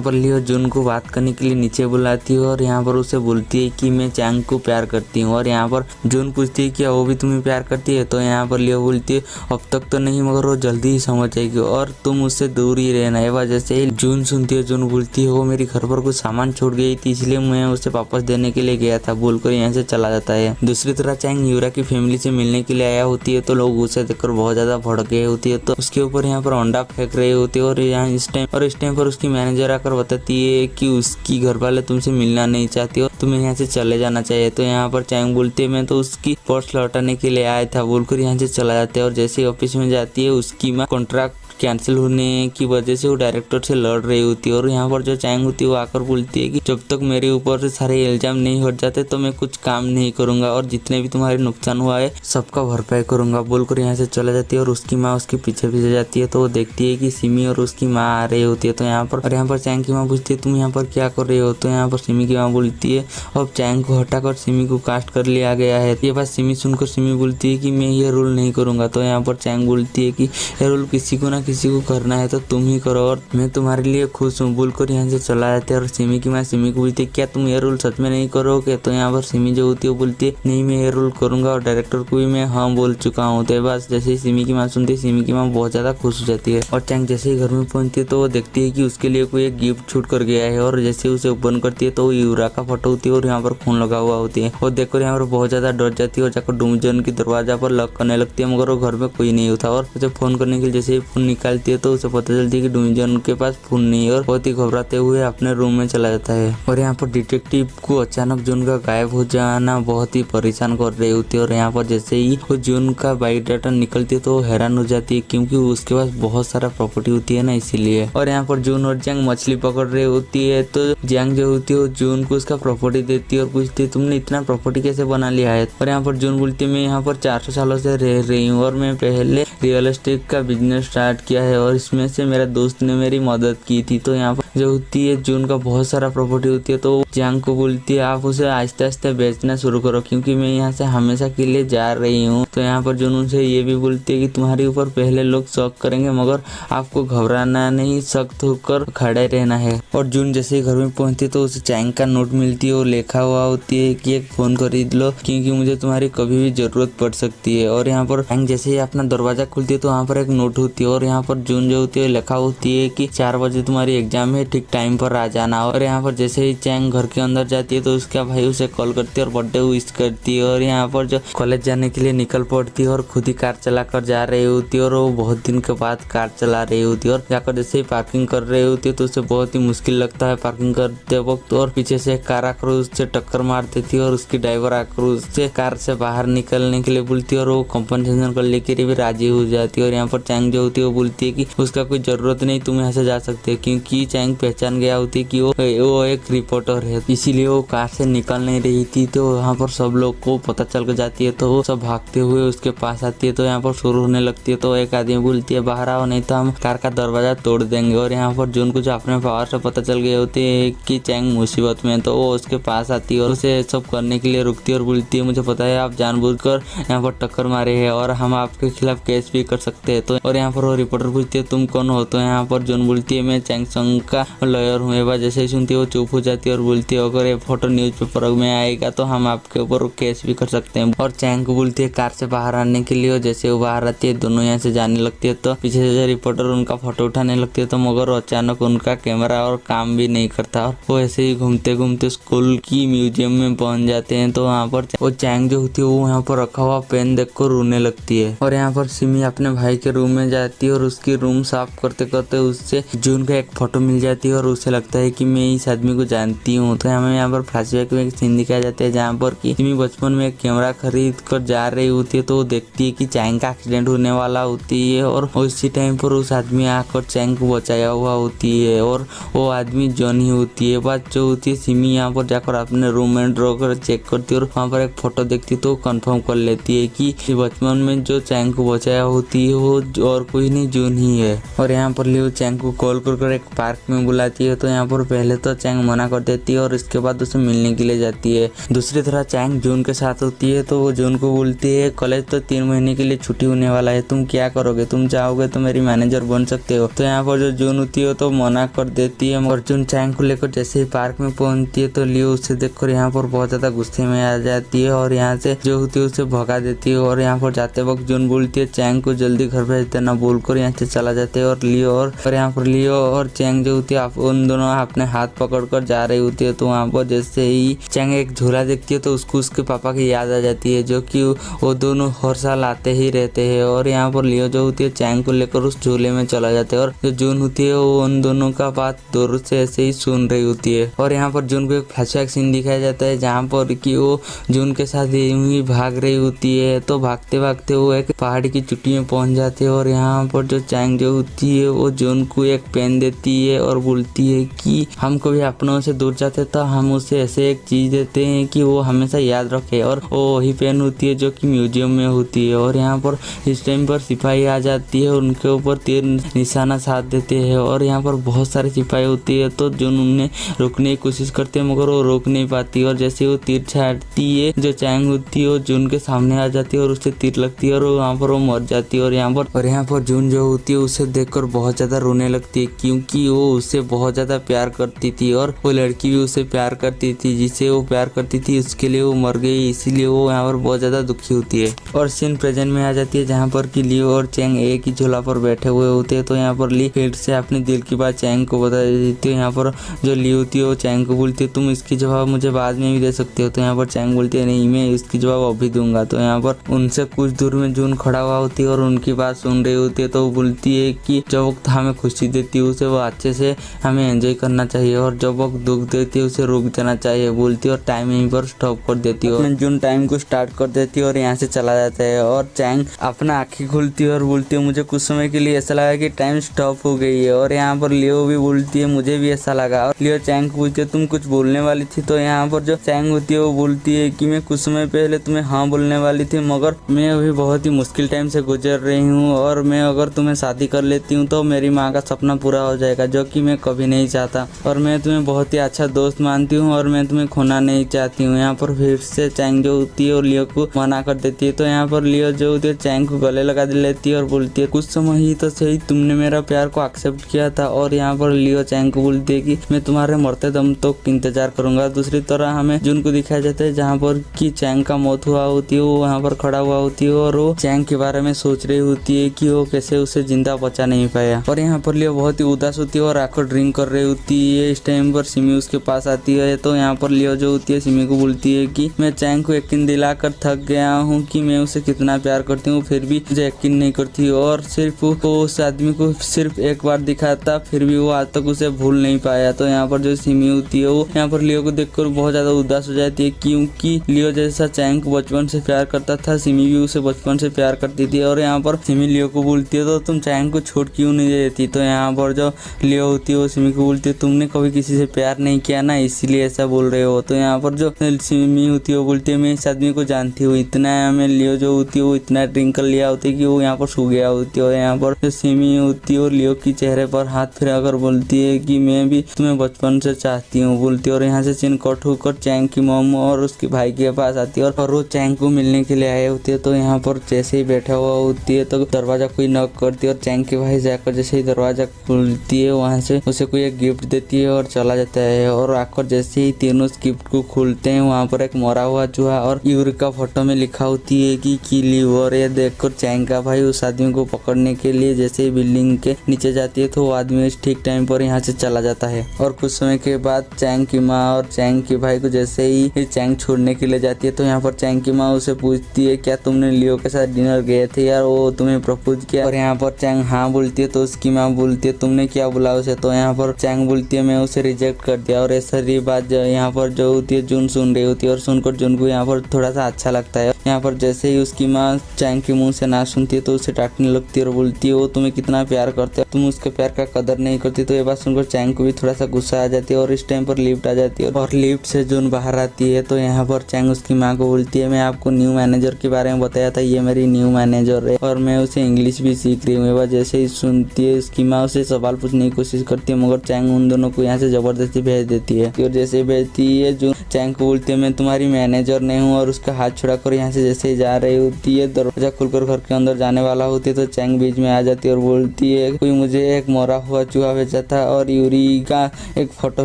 पर लियो जून को बात करने के लिए नीचे बुलाती है और यहाँ पर उसे बोलती है कि मैं चैंग को प्यार करती हूँ। और यहाँ पर जून पूछती है क्या वो भी तुम्हें प्यार करती है। तो यहाँ पर लियो बोलती है अब तक तो नहीं मगर वो जल्दी ही समझ जाएगी और तुम उससे दूर ही रहना है। वजह से जून सुनती है, जून बोलती है वो मेरी घर पर कुछ सामान छोड़ गई थी इसलिए मैं उसे वापस देने के लिए गया था बोलकर यहाँ से चला जाता है। दूसरी तरह चैंग यूरा की फैमिली से मिलने के लिए आया होती है तो लोग उसे देखकर बहुत ज्यादा भड़क गए होती है। तो उसके ऊपर यहाँ पर अंडा फेंक रहे होते हैं और यहाँ इस टाइम पर उसकी मैनेजर आकर बताती है कि उसकी घर वाले तुमसे मिलना नहीं चाहती और तुम्हें यहाँ से चले जाना चाहिए। तो यहाँ पर चैंग बोलती है मैं तो उसकी पर्स लौटाने के लिए आया था बोलकर यहाँ से चला जाता है। और जैसे ऑफिस में जाती है उसकी माँ कॉन्ट्रैक्ट कैंसिल होने की वजह से वो डायरेक्टर से लड़ रही होती है। और यहाँ पर जो चैंग होती है वो आकर बोलती है कि जब तक मेरे ऊपर से सारे इल्जाम नहीं हट जाते तो मैं कुछ काम नहीं करूंगा और जितने भी तुम्हारे नुकसान हुआ है सबका भरपाई करूंगा बोलकर यहाँ से चला जाती है। और उसकी माँ उसके पीछे पीछे जाती है तो वो देखती है कि सिमी और उसकी माँ आ रही होती है। तो यहाँ पर चैंग की माँ पूछती है तुम यहाँ पर क्या कर रहे हो। तो यहाँ पर सिमी की माँ बोलती है अब चैंग को हटाकर सिमी को कास्ट कर लिया गया है। ये बात सिमी सुनकर सिमी बोलती है कि मैं ये रूल नहीं करूंगा। तो यहाँ पर चैंग बोलती है कि ये रूल किसी को ना किसी को करना है तो तुम ही करो और मैं तुम्हारे लिए खुश हूँ बोलकर यहाँ से चला जाते हैं। और सिमी की माँ सिमी को बोलती है क्या तुम ये रोल सच में नहीं करोगे? तो यहाँ पर सिमी जो होती है वो बोलती है नहीं मैं ये रोल करूंगा और डायरेक्टर को भी मैं हाँ बोल चुका हूँ। तो बस जैसे ही सिमी की माँ सुनती है सिमी की माँ बहुत ज्यादा खुश हो जाती है। और चैंग जैसे ही घर में पहुंचती है तो वो देखती है कि उसके लिए कोई एक गिफ्ट छूट कर गया है। और जैसे उसे ओपन करती है तो यूरा का फोटो होती है और यहाँ पर खून लगा हुआ होती है। और देखकर यहाँ पर बहुत ज्यादा डर जाती है और जाकर डूमजन की दरवाजा पर लॉक करने लगती है, मगर वो घर में कोई नहीं होता। और उसे फोन करने के लिए जैसे ही फोन निकालती है तो उसे पता चलती है कि डूमजन के पास फोन नहीं है और बहुत ही घबराते हुए अपने रूम में चला जाता है। और यहाँ पर डिटेक्टिव को अचानक जून का गायब हो जाना बहुत ही परेशान कर रही होती है। और यहाँ पर जैसे ही वो जून का बायोडाटा निकलती है तो वो हैरान हो जाती है क्योंकि उसके पास बहुत सारा प्रॉपर्टी होती है ना, इसीलिए। और यहाँ पर जून और जंग मछली पकड़ रही होती है तो जंग जो होती है वो जून को उसका प्रॉपर्टी देती है और पूछती है तुमने इतना प्रॉपर्टी कैसे बना लिया है? और यहाँ पर जून बोलती है मैं यहाँ पर 400 सालों से रह रही हूँ और मैं पहले रियल एस्टेट का बिजनेस स्टार्ट किया है और इसमें से मेरा दोस्त ने मेरी मदद की थी। तो यहाँ पर जो होती है जून का बहुत सारा प्रॉपर्टी होती है तो जंग को बोलती है आप उसे आहिस्ते आहिस्ते बेचना शुरू करो क्योंकि मैं यहाँ से हमेशा के लिए जा रही हूँ। तो यहाँ पर जून उनसे ये भी बोलती है कि तुम्हारे ऊपर पहले लोग शक करेंगे मगर आपको घबराना नहीं, सख्त होकर खड़े रहना है। और जून जैसे ही घर में पहुंचती है तो उसे चैंग का नोट मिलती है और लिखा हुआ होती है कि एक फोन खरीद लो क्योंकि मुझे तुम्हारी कभी भी जरूरत पड़ सकती है। और यहाँ पर चैंग जैसे ही अपना दरवाजा खुलती है तो वहाँ पर एक नोट होती है और यहाँ पर जून जो होती है लिखा होती है कि 4 बजे तुम्हारी एग्जाम है, ठीक टाइम पर आ जाना। और यहाँ पर जैसे ही चैंग घर के अंदर जाती है तो उसका भाई उसे कॉल करती है और बर्थडे विश करती है। और यहाँ पर जो कॉलेज जाने के लिए निकल पड़ती है और खुद ही कार चला कर जा रही होती है और वो बहुत दिन के बाद कार चला रही होती है। और जाकर जैसे ही पार्किंग कर रही होती है तो उसे बहुत ही मुश्किल लगता है पार्किंग करते वक्त। और पीछे से कार आकर उससे टक्कर मार देती है और उसकी ड्राइवर आकर उससे कार से बाहर निकलने के लिए बोलती है और वो कंपनसेशन कर लेके भी राजी हो जाती है। और यहाँ पर चैंग जो होती है वो बोलती है कि उसका कोई जरूरत नहीं, तुम यहाँ से जा सकते हो क्योंकि चैंग पहचान गया होती है कि वो एक रिपोर्टर है, इसीलिए वो कार से निकल नहीं रही थी। तो यहाँ पर सब लोग को पता चल जाती है तो वो सब भागते हुए उसके पास आती है। तो यहाँ पर शुरू होने लगती है तो एक आदमी बोलती है बाहर आओ नहीं तो हम कार का दरवाजा तोड़ देंगे। और यहाँ पर जून को जो अपने पावर से पता चल गए होते है कि चैंग मुसीबत में, तो वो उसके पास आती है और उसे सब करने के लिए रुकती है और बोलती है मुझे पता है आप जानबूझकर यहाँ पर टक्कर मारे है और हम आपके खिलाफ केस भी कर सकते हैं। तो और यहाँ पर वो रिपोर्टर पूछती है तुम कौन हो? तो यहाँ पर जून बोलती है मैं चैंग संग का लॉयर हूँ। एक बार जैसे ही सुनती है वो चुप हो जाती है और बोलती है अगर ये फोटो न्यूज़पेपर में आएगा तो हम आपके ऊपर केस भी कर सकते हैं। और चैंग को बोलती है कार से बाहर आने के लिए और जैसे वो बाहर आती है दोनों यहाँ से जाने लगती है तो पीछे से रिपोर्टर उनका फोटो उठाने लगती है तो मगर अचानक उनका कैमरा और काम भी नहीं करता और वो ऐसे ही घूमते घूमते स्कूल की म्यूजियम में पहुंच जाते हैं। तो वहाँ पर वो चैंग जो होती है वो यहाँ पर रखा हुआ पेन देखकर रोने लगती है। और यहाँ पर सिमी अपने भाई के रूम में जाती है और उसकी रूम साफ करते करते उससे जून का एक फोटो मिल जाती है और उसे लगता है कि मैं इस आदमी को जानती हूँ। तो हमें यहाँ पर फ्लैशबैक में एक सीन दिखाया जाता है जहाँ पर कि सिमी बचपन में एक कैमरा खरीद कर जा रही होती है तो वो देखती है कि चैंग का एक्सीडेंट होने वाला होती है और उसी टाइम पर उस आदमी आकर चैंग को बचाया हुआ होती है और वो आदमी जॉनी होती है। बात जो होती है सिमी यहाँ पर जाकर अपने रूम में ड्रॉ कर चेक करती है और वहाँ पर एक फोटो देखती है तो कंफर्म कर लेती है कि बचपन में जो चैंग को बचाया होती है वो और कोई नहीं जून ही है। और यहाँ पर लियो चैंग को कॉल कर एक पार्क में बुलाती है तो यहाँ पर पहले तो चैंग मना कर देती है और इसके बाद उसे मिलने के लिए जाती है। दूसरी तरह चैंग जून के साथ होती है तो वो जून को बोलती है कॉलेज तो 3 महीने के लिए छुट्टी होने वाला है, तुम क्या करोगे? तुम चाहोगे तो मेरी मैनेजर बन सकते हो। तो यहाँ पर जो जून होती है तो मना कर देती है। और जून चैंग को लेकर जैसे ही पार्क में पहुंचती है तो लियो उसे देखकर यहाँ पर बहुत ज्यादा गुस्से में आ जाती है और यहाँ से जो होती है उसे भगा देती है। और यहाँ पर जाते वक्त जून बोलती है चैंग को जल्दी घर भेज देना बोलकर यहाँ से चला जाते हैं। और लियो और यहाँ पर लियो और चैंग जो होती है उन दोनों अपने हाथ पकड़कर जा रही होती है। तो वहाँ पर जैसे ही चैंग एक झूला देखती है तो उसको उसके पापा की याद आ जाती है जो कि वो दोनों हर साल आते ही रहते हैं। और यहाँ पर लियो जो होती है चैंग को लेकर उस झूले में चला जाता है और जो जून होती है वो उन दोनों का बात दूर से ऐसे ही सुन रही होती है। और यहाँ पर जून को एक फ्लैशबैक सीन दिखाया जाता है जहाँ पर कि वो जून के साथ यूं ही भाग रही होती है। तो भागते भागते वो एक पहाड़ की चोटी में पहुंच जाते हैं और यहाँ पर जो चैंग जो होती है वो जून को एक पेन देती है और बोलती है कि हम कभी अपनों से दूर जाते तो हम उसे ऐसे एक चीज देते हैं कि वो हमेशा याद रखे। और वो वही पेन होती है जो कि म्यूजियम में होती है। और यहाँ पर इस टाइम पर सिपाही आ जाती है, उनके ऊपर तीर निशाना साध देते हैं और यहाँ पर बहुत सारे सिपाही होती है तो जून उन्हें रोकने की कोशिश करते हैं मगर वो रोक नहीं पाती। और जैसे वो तीर छाड़ती है जो चैंग होती है वो जून के सामने आ जाती है और उससे तीर लगती है और वहाँ पर वो मर जाती है। और यहाँ पर जून जो लियो होती है उसे देखकर बहुत ज्यादा रोने लगती है, क्योंकि वो उसे बहुत ज्यादा प्यार करती थी और वो लड़की भी उसे प्यार करती थी। जिसे वो प्यार करती थी उसके लिए वो मर गई, इसीलिए वो यहाँ पर बहुत ज्यादा दुखी होती है। और सीन प्रेजेंट में आ जाती है जहाँ पर कि लियो और चैंग एक ही झूला पर बैठे हुए होते हैं। तो यहाँ पर ली फिर से अपने दिल की बात चैंग को बता देती है। यहाँ पर जो ली होती है वो चैंग को बोलती है तुम इसकी जवाब मुझे बाद में भी दे सकते हो। तो यहाँ पर चैंग बोलती है नहीं, मैं इसकी जवाब अभी दूंगा। तो यहाँ पर उनसे कुछ दूर में जून खड़ा हुआ होती है और उनकी बात सुन रही होती है। तो वो बोलती है कि जो वक्त हमें खुशी देती है उसे वो अच्छे से हमें एंजॉय करना चाहिए, और जब वक्त दुख देती है उसे रुक जाना चाहिए बोलती है, और टाइम यहीं पर स्टॉप कर देती है। और जून टाइम को स्टार्ट कर देती है और यहाँ से चला जाता है। और चैंग अपना आंखें खुलती है और बोलती है मुझे कुछ समय के लिए ऐसा लगा कि टाइम स्टॉप हो गई है। और यहाँ पर लियो भी बोलती है मुझे भी ऐसा लगा। और लियो चैंग को पूछती है तुम कुछ बोलने वाली थी। तो यहाँ पर जो चैंग होती है वो बोलती है कि मैं कुछ समय पहले तुम्हें हाँ बोलने वाली थी, मगर मैं अभी बहुत ही मुश्किल टाइम से गुजर रही हूँ, और मैं अगर तुम्हें शादी कर लेती हूँ तो मेरी माँ का सपना पूरा हो जाएगा, जो कि मैं कभी नहीं चाहता। और मैं तुम्हें बहुत ही अच्छा दोस्त मानती हूँ और मैं तुम्हें खोना नहीं चाहती हूँ। यहाँ पर फिर से चैंग जो होती है और लियो को मना कर देती है। तो यहाँ पर लियो जो होती है चैंग को गले लगा लेती है और बोलती है कुछ समय ही तो सही तुमने मेरा प्यार को एक्सेप्ट किया था। और यहाँ पर लियो चैंग को बोलती है कि मैं तुम्हारे मरते दम तक इंतजार करूंगा। दूसरी तरह हमें जून को दिखाया जाता है जहाँ पर कि चैंग का मौत हुआ होती है, वो वहाँ पर खड़ा हुआ होती है और वो चैंग के बारे में सोच रही होती है कि वो कैसे उसे जिंदा बचा नहीं पाया। और यहाँ पर लियो बहुत ही उदास होती है और आकर ड्रिंक कर रही होती है। इस टाइम पर सिमी उसके पास आती है। तो यहाँ पर लियो जो होती है सिमी को बोलती है कि मैं चैंग को यकीन दिलाकर थक गया हूँ कि मैं उसे कितना प्यार करती हूँ, फिर भी मुझे यकीन नहीं करती, और सिर्फ वो उस आदमी को सिर्फ एक बार दिखाता फिर भी वो आज तक उसे भूल नहीं पाया। तो यहाँ पर जो सिमी होती है वो यहाँ पर लियो को देखकर बहुत ज्यादा उदास हो जाती है, क्योंकि लियो जैसा चैंग को बचपन से प्यार करता था, सिमी भी उसे बचपन से प्यार करती थी। और यहाँ पर सिमी लियो को बोलती है तो तुम चैंग को छोड़ क्यों नहीं देती। तो यहाँ पर जो लियो होती है वो सिमी को बोलती है तुमने कभी किसी से प्यार नहीं किया ना, इसीलिए ऐसा बोल रहे हो। तो यहाँ पर जो सिमी होती है वो बोलती है मैं इस आदमी को जानती हूँ, इतना में लियो जो होती है वो इतना ड्रिंक कर लिया होती है कि वो यहाँ पर सो गया होती है। और यहाँ पर जो सिमी होती है और लियो की चेहरे पर हाथ फिराकर बोलती है कि मैं भी तुम्हें बचपन से चाहती हूँ बोलती है। और यहाँ से सीन कट होकर चैंग की मॉम और उसके भाई के पास आती है और वो चैंग को मिलने के लिए आए होते है। तो यहाँ पर जैसे ही बैठा हुआ होती है तो दरवाजा कोई नॉक करती है और चैंग के भाई जाकर जैसे ही दरवाजा खुलती है वहाँ से उसे कोई एक गिफ्ट देती है और चला जाता है। और आकर जैसे ही तीनों उस गिफ्ट को खोलते हैं वहाँ पर एक मरा हुआ चूहा और यूरी का फोटो में लिखा होती है कि किल यू। और ये देखकर चैंग का भाई उस आदमी को पकड़ने के लिए जैसे ही बिल्डिंग के नीचे जाती है तो वो आदमी ठीक टाइम पर यहाँ से चला जाता है। और कुछ समय के बाद चैंग की माँ और चैंग के भाई को जैसे ही चैंग छोड़ने के लिए जाती है तो यहाँ पर चैंग की माँ उसे पूछती है क्या तुमने लियो के साथ डिनर गए थे यार, वो तुम्हें प्रपोज किया। और यहाँ पर चैंग हाँ बोलती है तो उसकी माँ बोलती है तुमने क्या बोला उसे। तो यहाँ पर चैंग बोलती है मैं उसे रिजेक्ट कर दिया। और ऐसा बात यहाँ पर जो होती है जून सुन रही होती है और सुनकर जून को यहाँ पर थोड़ा सा अच्छा लगता है। यहाँ पर जैसे ही उसकी माँ चैंग के मुंह से ना सुनती है तो उसे डांटने लगती है और बोलती है वो तुम्हें कितना प्यार करते हो, तुम उसके प्यार का कदर नहीं करती। तो ये बात सुनकर चैंग को भी थोड़ा सा गुस्सा आ जाती है और इस टाइम पर लिफ्ट आ जाती है और लिफ्ट से जून बाहर आती है। तो यहाँ पर चैंग उसकी माँ को बोलती है मैं आपको न्यू मैनेजर के बारे में बताया था, ये मेरी न्यू मैनेजर है और मैं उसे इंग्लिश भी सीख रही हूँ। जैसे ही सुनती है उसकी माँ उसे सवाल पूछने की कोशिश करती है मगर चैंग उन दोनों को यहाँ से जबरदस्ती भेज देती है। और जैसे भेजती है जून चैंग को बोलती है मैं तुम्हारी मैनेजर नहीं हूँ और उसका हाथ छुड़ाकर यहाँ से जैसे ही जा रही होती है दरवाजा खुलकर घर के अंदर जाने वाला होती है तो चैंग बीच में आ जाती है और बोलती है कोई मुझे एक मरा हुआ चूहा भेजा था और यूरी का एक फोटो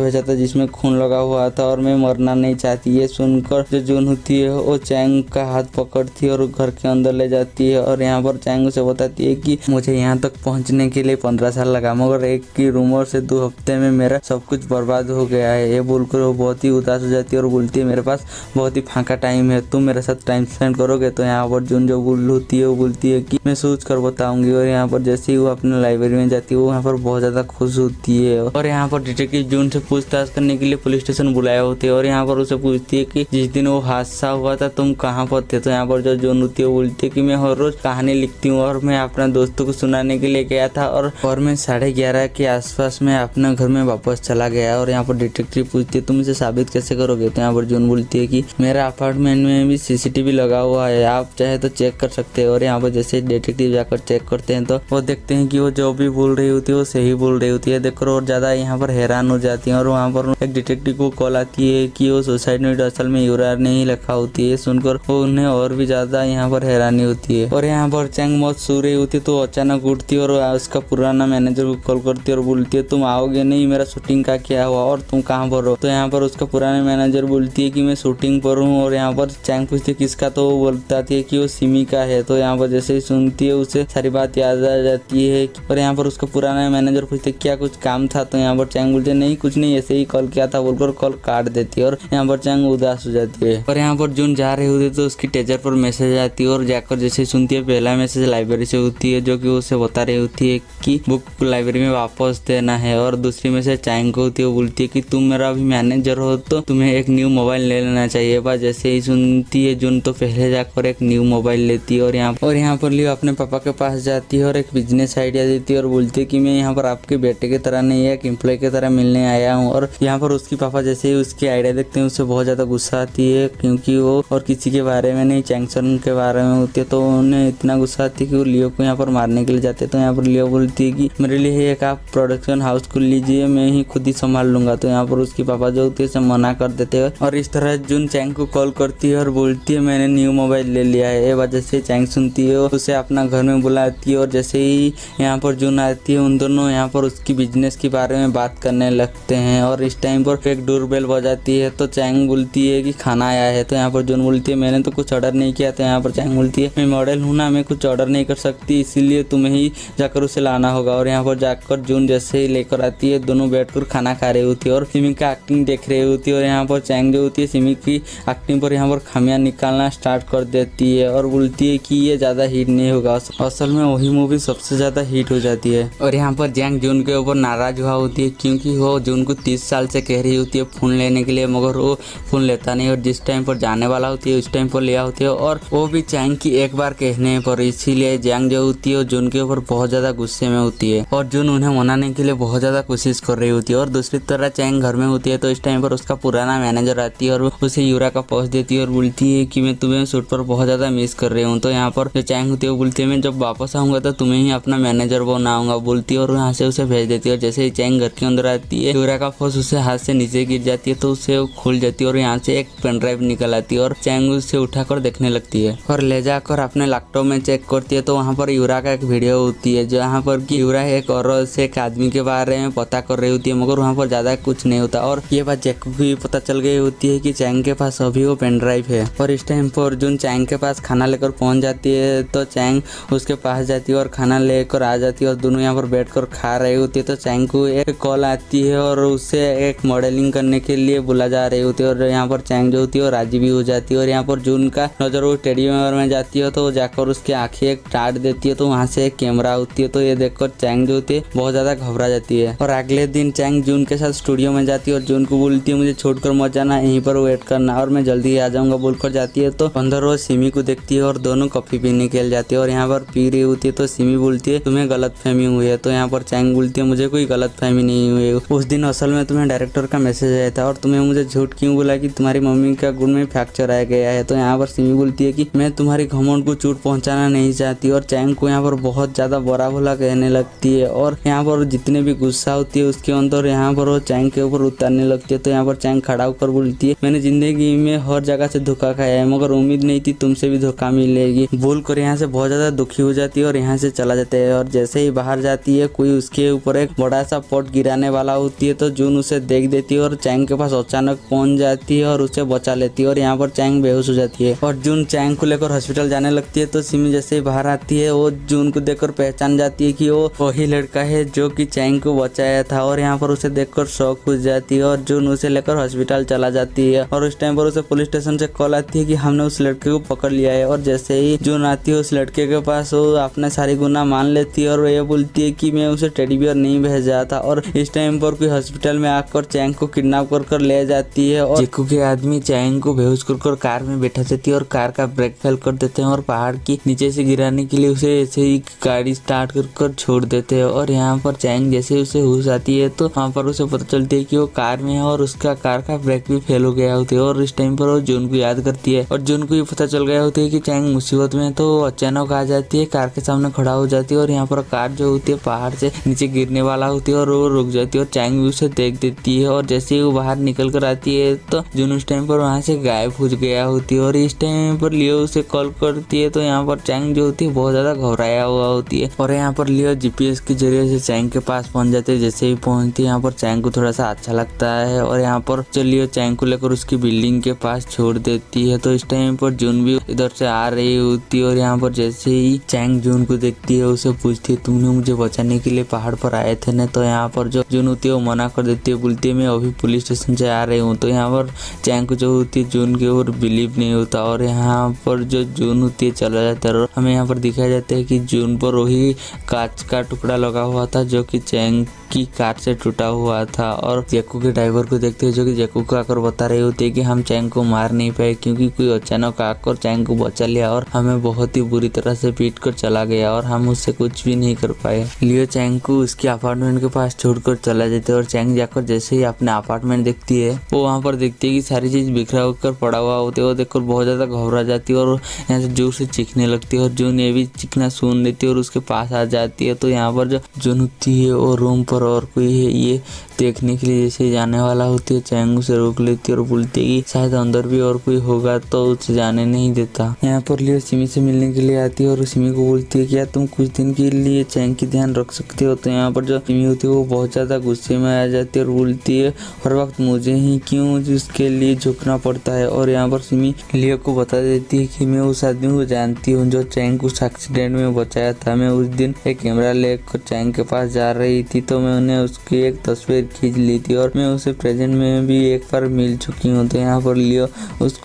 भेजा था जिसमें खून लगा हुआ था और मैं मरना नहीं चाहती। ये सुनकर जो जून होती है वो चैंग का हाथ पकड़ती है और घर के अंदर ले जाती है। और यहाँ पर चैंग उसे बताती है कि मुझे यहाँ तक पहुँचने के लिए 15 साल लगा मगर एक की रूमर से 2 हफ्ते में मेरा सब कुछ बर्बाद हो गया है। ये बोलकर वो बहुत ही उदास हो जाती है और बोलती है मेरे पास बहुत ही फाँका टाइम है, तुम मेरे साथ टाइम स्पेंड करोगे। तो यहाँ पर जून जो होती है वो बोलती है कि मैं सोच कर बताऊंगी। और यहाँ पर जैसे ही वो अपने लाइब्रेरी में जाती है वो यहाँ पर बहुत ज्यादा खुश होती है। और यहाँ पर डिटेक्टिव जून से पूछताछ करने के लिए पुलिस स्टेशन बुलाया होते है और यहाँ पर उसे पूछती है कि जिस दिन वो हादसा हुआ था तुम कहाँ पर थे। तो यहाँ पर जो जून होती है वो बोलती है कि मैं हर रोज कहानी लिखती हूँ और मैं अपना दोस्तों को सुनाने के लिए गया था और मैं 11:30 के आसपास में अपने घर में वापस चला गया। और यहाँ पर डिटेक्टिव पूछती है तुम इसे साबित कैसे करोगे। तो यहाँ पर जून बोलती है कि मेरा अपार्टमेंट में भी CCTV लगा लगा हुआ है, आप चाहे तो चेक कर सकते हैं। और यहाँ पर जैसे डिटेक्टिव जाकर चेक करते हैं तो वो देखते हैं कि वो जो भी बोल रही होती है वो सही बोल रही होती है। देखो और ज़्यादा यहाँ पर हैरान हो जाती हैं। और वहाँ पर एक डिटेक्टिव को कॉल आती है कि वो सुसाइड नोट असल में यूरा नहीं लिखा होती है। सुनकर वो उन्हें और भी ज़्यादा यहाँ पर हैरानी होती है। और यहाँ पर चैंग बहुत सो रही होती है तो अचानक उठती है और उसका पुराना मैनेजर को कॉल करती है और बोलती है तुम आओगे नहीं, मेरा शूटिंग का क्या हुआ और तुम कहाँ पर हो। तो यहाँ पर उसका पुराना मैनेजर बोलती है कि मैं शूटिंग पर हूँ। और यहाँ पर चैंग पूछती है किसका, तो वो बताती है कि वो सिमी का है। तो यहाँ पर जैसे ही सुनती है उसे सारी बात याद आ जाती है। और यहाँ पर उसका पुराना मैनेजर पूछते क्या कुछ काम था, तो यहाँ पर चैंग बोलते नहीं कुछ नहीं, ऐसे ही कॉल किया था बोलकर कॉल काट देती है। और यहाँ पर चैंग उदास हो जाती है। और यहाँ पर जून जा रही होती है तो उसकी टेजर पर मैसेज आती है और जाकर जैसे सुनती है पहला मैसेज लाइब्रेरी से होती है, जो कि उसे बता रही होती है कि बुक लाइब्रेरी में वापस देना है। और दूसरी मैसेज चैंग को होती है, वो बोलती है कि तुम मेरा अभी मैनेजर हो तो तुम्हें एक न्यू मोबाइल ले लेना चाहिए। बस जैसे ही सुनती है जून तो पहले जाकर एक न्यू मोबाइल लेती है। और यहाँ पर लियो अपने पापा के पास जाती है और एक बिजनेस आइडिया देती है और बोलती है कि मैं यहाँ पर आपके बेटे की तरह नहीं, एक एम्प्लॉय की तरह मिलने आया हूँ। और यहाँ पर उसके पापा जैसे ही उसकी आइडिया देखते हैं उससे बहुत ज़्यादा गुस्सा आती है, क्योंकि वो और किसी के बारे में नहीं चैंगसन के बारे में होती है। तो उन्हें इतना गुस्सा आती है कि वो लियो को यहाँ पर मारने के लिए जाते हैं। तो यहाँ पर लियो बोलती है कि मेरे लिए एक आप प्रोडक्शन हाउस खोल लीजिए, मैं ही खुद ही संभाल लूंगा। तो यहाँ पर उसकी पापा जो होती है उसे मना कर देते हैं। और इस तरह जून चैंग को कॉल करती है और बोलती है मैंने न्यू मोबाइल ले लिया है। ये वजह से चैंग सुनती है, उसे अपना घर में बुलाती है। और जैसे ही यहाँ पर जून आती है उन दोनों यहाँ पर उसकी बिजनेस के बारे में बात करने लगते हैं। और इस टाइम पर एक डोरबेल बजाती है तो चैंग बोलती है कि खाना आया है। तो यहाँ पर जून बोलती है मैंने तो कुछ ऑर्डर नहीं किया। तो यहाँ पर चैंग बोलती है मैं मॉडल हूँ ना, मैं कुछ ऑर्डर नहीं कर सकती, इसीलिए तुम्हें ही जाकर उसे लाना होगा। और यहाँ पर जाकर जून जैसे ही लेकर आती है दोनों बैठकर खाना खा रही होती है और सिमी का एक्टिंग देख रही होती है। और यहाँ पर चैंग जो होती है सिमी की एक्टिंग पर यहाँ पर खामियां निकालना स्टार्ट कर देती है और बोलती है कि ये ज़्यादा हिट नहीं होगा। असल में वही मूवी सबसे ज़्यादा हिट हो जाती है। और यहाँ पर जैंग जून के ऊपर नाराज हुआ होती है, क्योंकि वो जून को 30 साल से कह रही होती है फ़ोन लेने के लिए, मगर वो फ़ोन लेता नहीं। और जिस टाइम पर जाने वाला होती है उस टाइम पर लिया होती है, और वो भी चैंग की एक बार कहने पर। इसीलिए जैंग जो होती है वो जून के ऊपर बहुत ज़्यादा गुस्से में होती है और जून उन्हें मनाने के लिए बहुत ज़्यादा कोशिश कर रही होती है। और दूसरी तरह चैंग घर में होती है तो इस टाइम पर उसका पुराना मैनेजर आती है और उसे यूरा का पोस्ट देती है और बोलती है कि मैं तुम्हें शूट पर बहुत ज़्यादा मिस कर रही हूँ। तो यहाँ पर जो चैंग होती है वो बोलती है मैं जब वापस आऊँगा तो तुम्हें ही अपना मैनेजर बनाऊंगा बोलती है। और यहाँ से उसे भेज देती है। और जैसे ही चैंग घर के अंदर आती है यूरा का पोस्ट उसे हाथ से नीचे गिर जाती है तो उसे खुल जाती है और यहाँ से एक पेन ड्राइव निकल आती है और चैंग उसे उठाकर देखने लगती है और ले जाकर अपने लैपटॉप में चेक करती है। तो वहाँ पर यूरा का एक वीडियो होती है जहाँ पर कि यूरा एक औरत से एक आदमी के बारे में पता कर रही होती है, मगर वहाँ पर ज़्यादा कुछ नहीं होता। और ये बात जैक को भी पता चल गई होती है कि चैंग के पास अभी वो पेन ड्राइव है। और इस टाइम पर जून चैंग के पास खाना लेकर पहुँच जाती है तो चैंग उसके पास जाती है और खाना लेकर आ जाती है और दोनों यहाँ पर बैठकर खा रही होती है। तो चैंग को एक कॉल आती है और उसे एक मॉडलिंग करने के लिए बुला जा रही होती है। और यहाँ पर चैंग जो होती है वो राजी भी हो जाती है। और यहाँ पर जून का नजर वो टेडी बेयर में जाती है तो जाकर उसकी आंखें एक टाट देती है तो वहाँ से एक कैमरा होती है। तो ये देखकर चैंग जो होती है बहुत ज्यादा घबरा जाती है। और अगले दिन चैंग जून के साथ स्टूडियो में जाती है और जून को बोलती है मुझे छोड़कर मत जाना, यहीं पर वेट करना और मैं जल्दी आ जाऊंगा बोलकर जाती है। तो अंदर वो सिमी को देखती है और दोनों कॉफी पीने के लिए जाती है और यहाँ पर पी रही होती है। तो सिमी बोलती है तुम्हें गलतफहमी हुई है। तो यहाँ पर चैंग बोलती है मुझे कोई गलतफहमी नहीं हुई, उस दिन असल में तुम्हें डायरेक्टर का मैसेज आया था और तुम्हें मुझे झूठ क्यों बोला कि तुम्हारी मम्मी का गुण में फ्रैक्चर आ गया है। तो यहाँ पर सिमी बोलती है कि मैं तुम्हारी घमंड को चोट पहुंचाना नहीं चाहती। और चैंग को यहाँ पर बहुत ज्यादा बुरा भला कहने लगती है और यहाँ पर जितने भी गुस्सा होती है उसके अंदर यहाँ पर वो चैंग के ऊपर उतारने लगती है। तो यहाँ पर चैंग खड़ा होकर बोलती है मैंने जिंदगी में हर जगह से धोखा खाया है, मगर उम्मीद नहीं थी तुमसे भी धोखा मिलेगी बोलकर यहाँ से बहुत ज्यादा दुखी हो जाती है और यहाँ से चला जाता है। और जैसे ही बाहर जाती है कोई उसके ऊपर एक बड़ा सा पॉट गिराने वाला होती है तो जून उसे देख देती है और चैंग के पास अचानक पहुंच जाती है और उसे बचा लेती है। और यहाँ पर चैंग बेहोश हो जाती है और जून चैंग को लेकर हॉस्पिटल जाने लगती है। तो सिमी जैसे ही बाहर आती है वो जून को देखकर पहचान जाती है कि वो वही लड़का है जो कि चैंग को बचाया था। और यहाँ पर उसे देखकर शौक हो जाती है और जून उसे लेकर हॉस्पिटल चला जाती है। और उस टाइम पर उसे पुलिस स्टेशन से कॉल आती है कि हमने उस लड़के को पकड़ लिया है। और जैसे ही जून आती है उस लड़के के पास वो अपने सारी गुनाह मान लेती है और ये बोलती है कि मैं उसे टेडी बियर नहीं भेजा था। और इस टाइम पर कोई हॉस्पिटल में आकर चैंग को किडनैप कर ले जाती है और जेकू के आदमी चैंग को बेहोश कर कार में बैठा देती है और कार का ब्रेक फेल कर देते हैं और पहाड़ की नीचे से गिराने के लिए उसे ऐसे ही गाड़ी स्टार्ट कर छोड़ देते हैं। और यहाँ पर चैंग जैसे उसे होश आती है तो वहाँ पर उसे पता चलती है कि वो कार में है और उसका कार का ब्रेक भी फेल हो गया होता है। और इस टाइम पर वो जून को याद करती है और जून जून को ये पता चल गया होता है कि चैंग मुसीबत में, तो अचानक आ जाती है, कार के सामने खड़ा हो जाती है और यहाँ पर कार जो होती है पहाड़ से नीचे गिरने वाला होती है और वो रुक जाती है और चैंग भी उसे देख देती है। और जैसे ही वो बाहर निकल कर आती है तो जून उस टाइम पर वहाँ से गायब हो गया होती है और इस टाइम पर लियो उसे कॉल करती है। तो यहाँ पर चैंग जो होती है बहुत ज्यादा घबराया हुआ होती है और यहाँ पर लियो जीपीएस के जरिए से चैंग के पास पहुंच जाते हैं। जैसे ही पहुंचती है यहाँ पर चैंग को थोड़ा सा अच्छा लगता है और यहाँ पर जो लियो चैंग को लेकर उसकी बिल्डिंग के पास छोड़ देती है। तो इस टाइम पर जून भी इधर से आ रही होती है और यहाँ पर जैसे ही चैंग जून को देखती है उसे पूछती है तुमने मुझे बचाने के लिए पहाड़ पर आए थे ना। तो यहाँ पर जो जून होती है वो मना कर देती है, बोलती है मैं अभी पुलिस स्टेशन से आ रही हूँ। तो यहाँ पर चैंग को जो होती है जून के ऊपर बिलीव नहीं होता और यहाँ पर जो जून होती है चला जाता है और हमें यहाँ पर दिखाया जाता है कि जून पर वही कांच का टुकड़ा लगा हुआ था जो कि चैंग की कार से टूटा हुआ था। और जैकू के ड्राइवर को देखते हैं जो कि जैकू को आकर बता रहे होते हैं कि हम चैंग को मार नहीं पाए क्योंकि कोई अचानक आकर चैंग को बचा लिया और हमें बहुत ही बुरी तरह से पीट कर चला गया और हम उससे कुछ भी नहीं कर पाए। लियो चैंग को उसके अपार्टमेंट के पास छोड़कर चला जाता है और चैंग जाकर जैसे ही अपने अपार्टमेंट देखती है वो वहाँ पर देखती है कि सारी चीज बिखरा होकर पड़ा हुआ होती है और देखकर बहुत ज्यादा घबरा जाती है और यहाँ से जोर से चीखने लगती है और जून ये भी चीखना सुन लेती है और उसके पास आ जाती है। तो यहाँ पर जो जून होती है वो रूम पर और कोई है ये देखने के लिए जैसे जाने वाला होती है, चैंग उसे रोक लेती है और बोलती है कि शायद अंदर भी और कोई होगा तो उसे जाने नहीं देता। यहाँ पर लियो सिमी से मिलने के लिए आती है और सिमी को बोलती है क्या तुम कुछ दिन के लिए चैंग की ध्यान रख सकते हो। तो यहाँ पर जो सिमी होती है वो बहुत ज्यादा गुस्से में आ जाती है और बोलती है हर वक्त मुझे ही क्यों उसके लिए झुकना पड़ता है। और यहाँ पर सिमी लियो को बता देती है कि मैं उस आदमी को जानती हूँ जो चैंग को उस एक्सीडेंट में बचाया था। मैं उस दिन एक कैमरा लेकर चैंग के पास जा रही थी तो मैंने उसकी एक तस्वीर खींच ली थी और मैं उसे प्रेजेंट में भी एक बार मिल चुकी हूँ। तो यहाँ पर लियो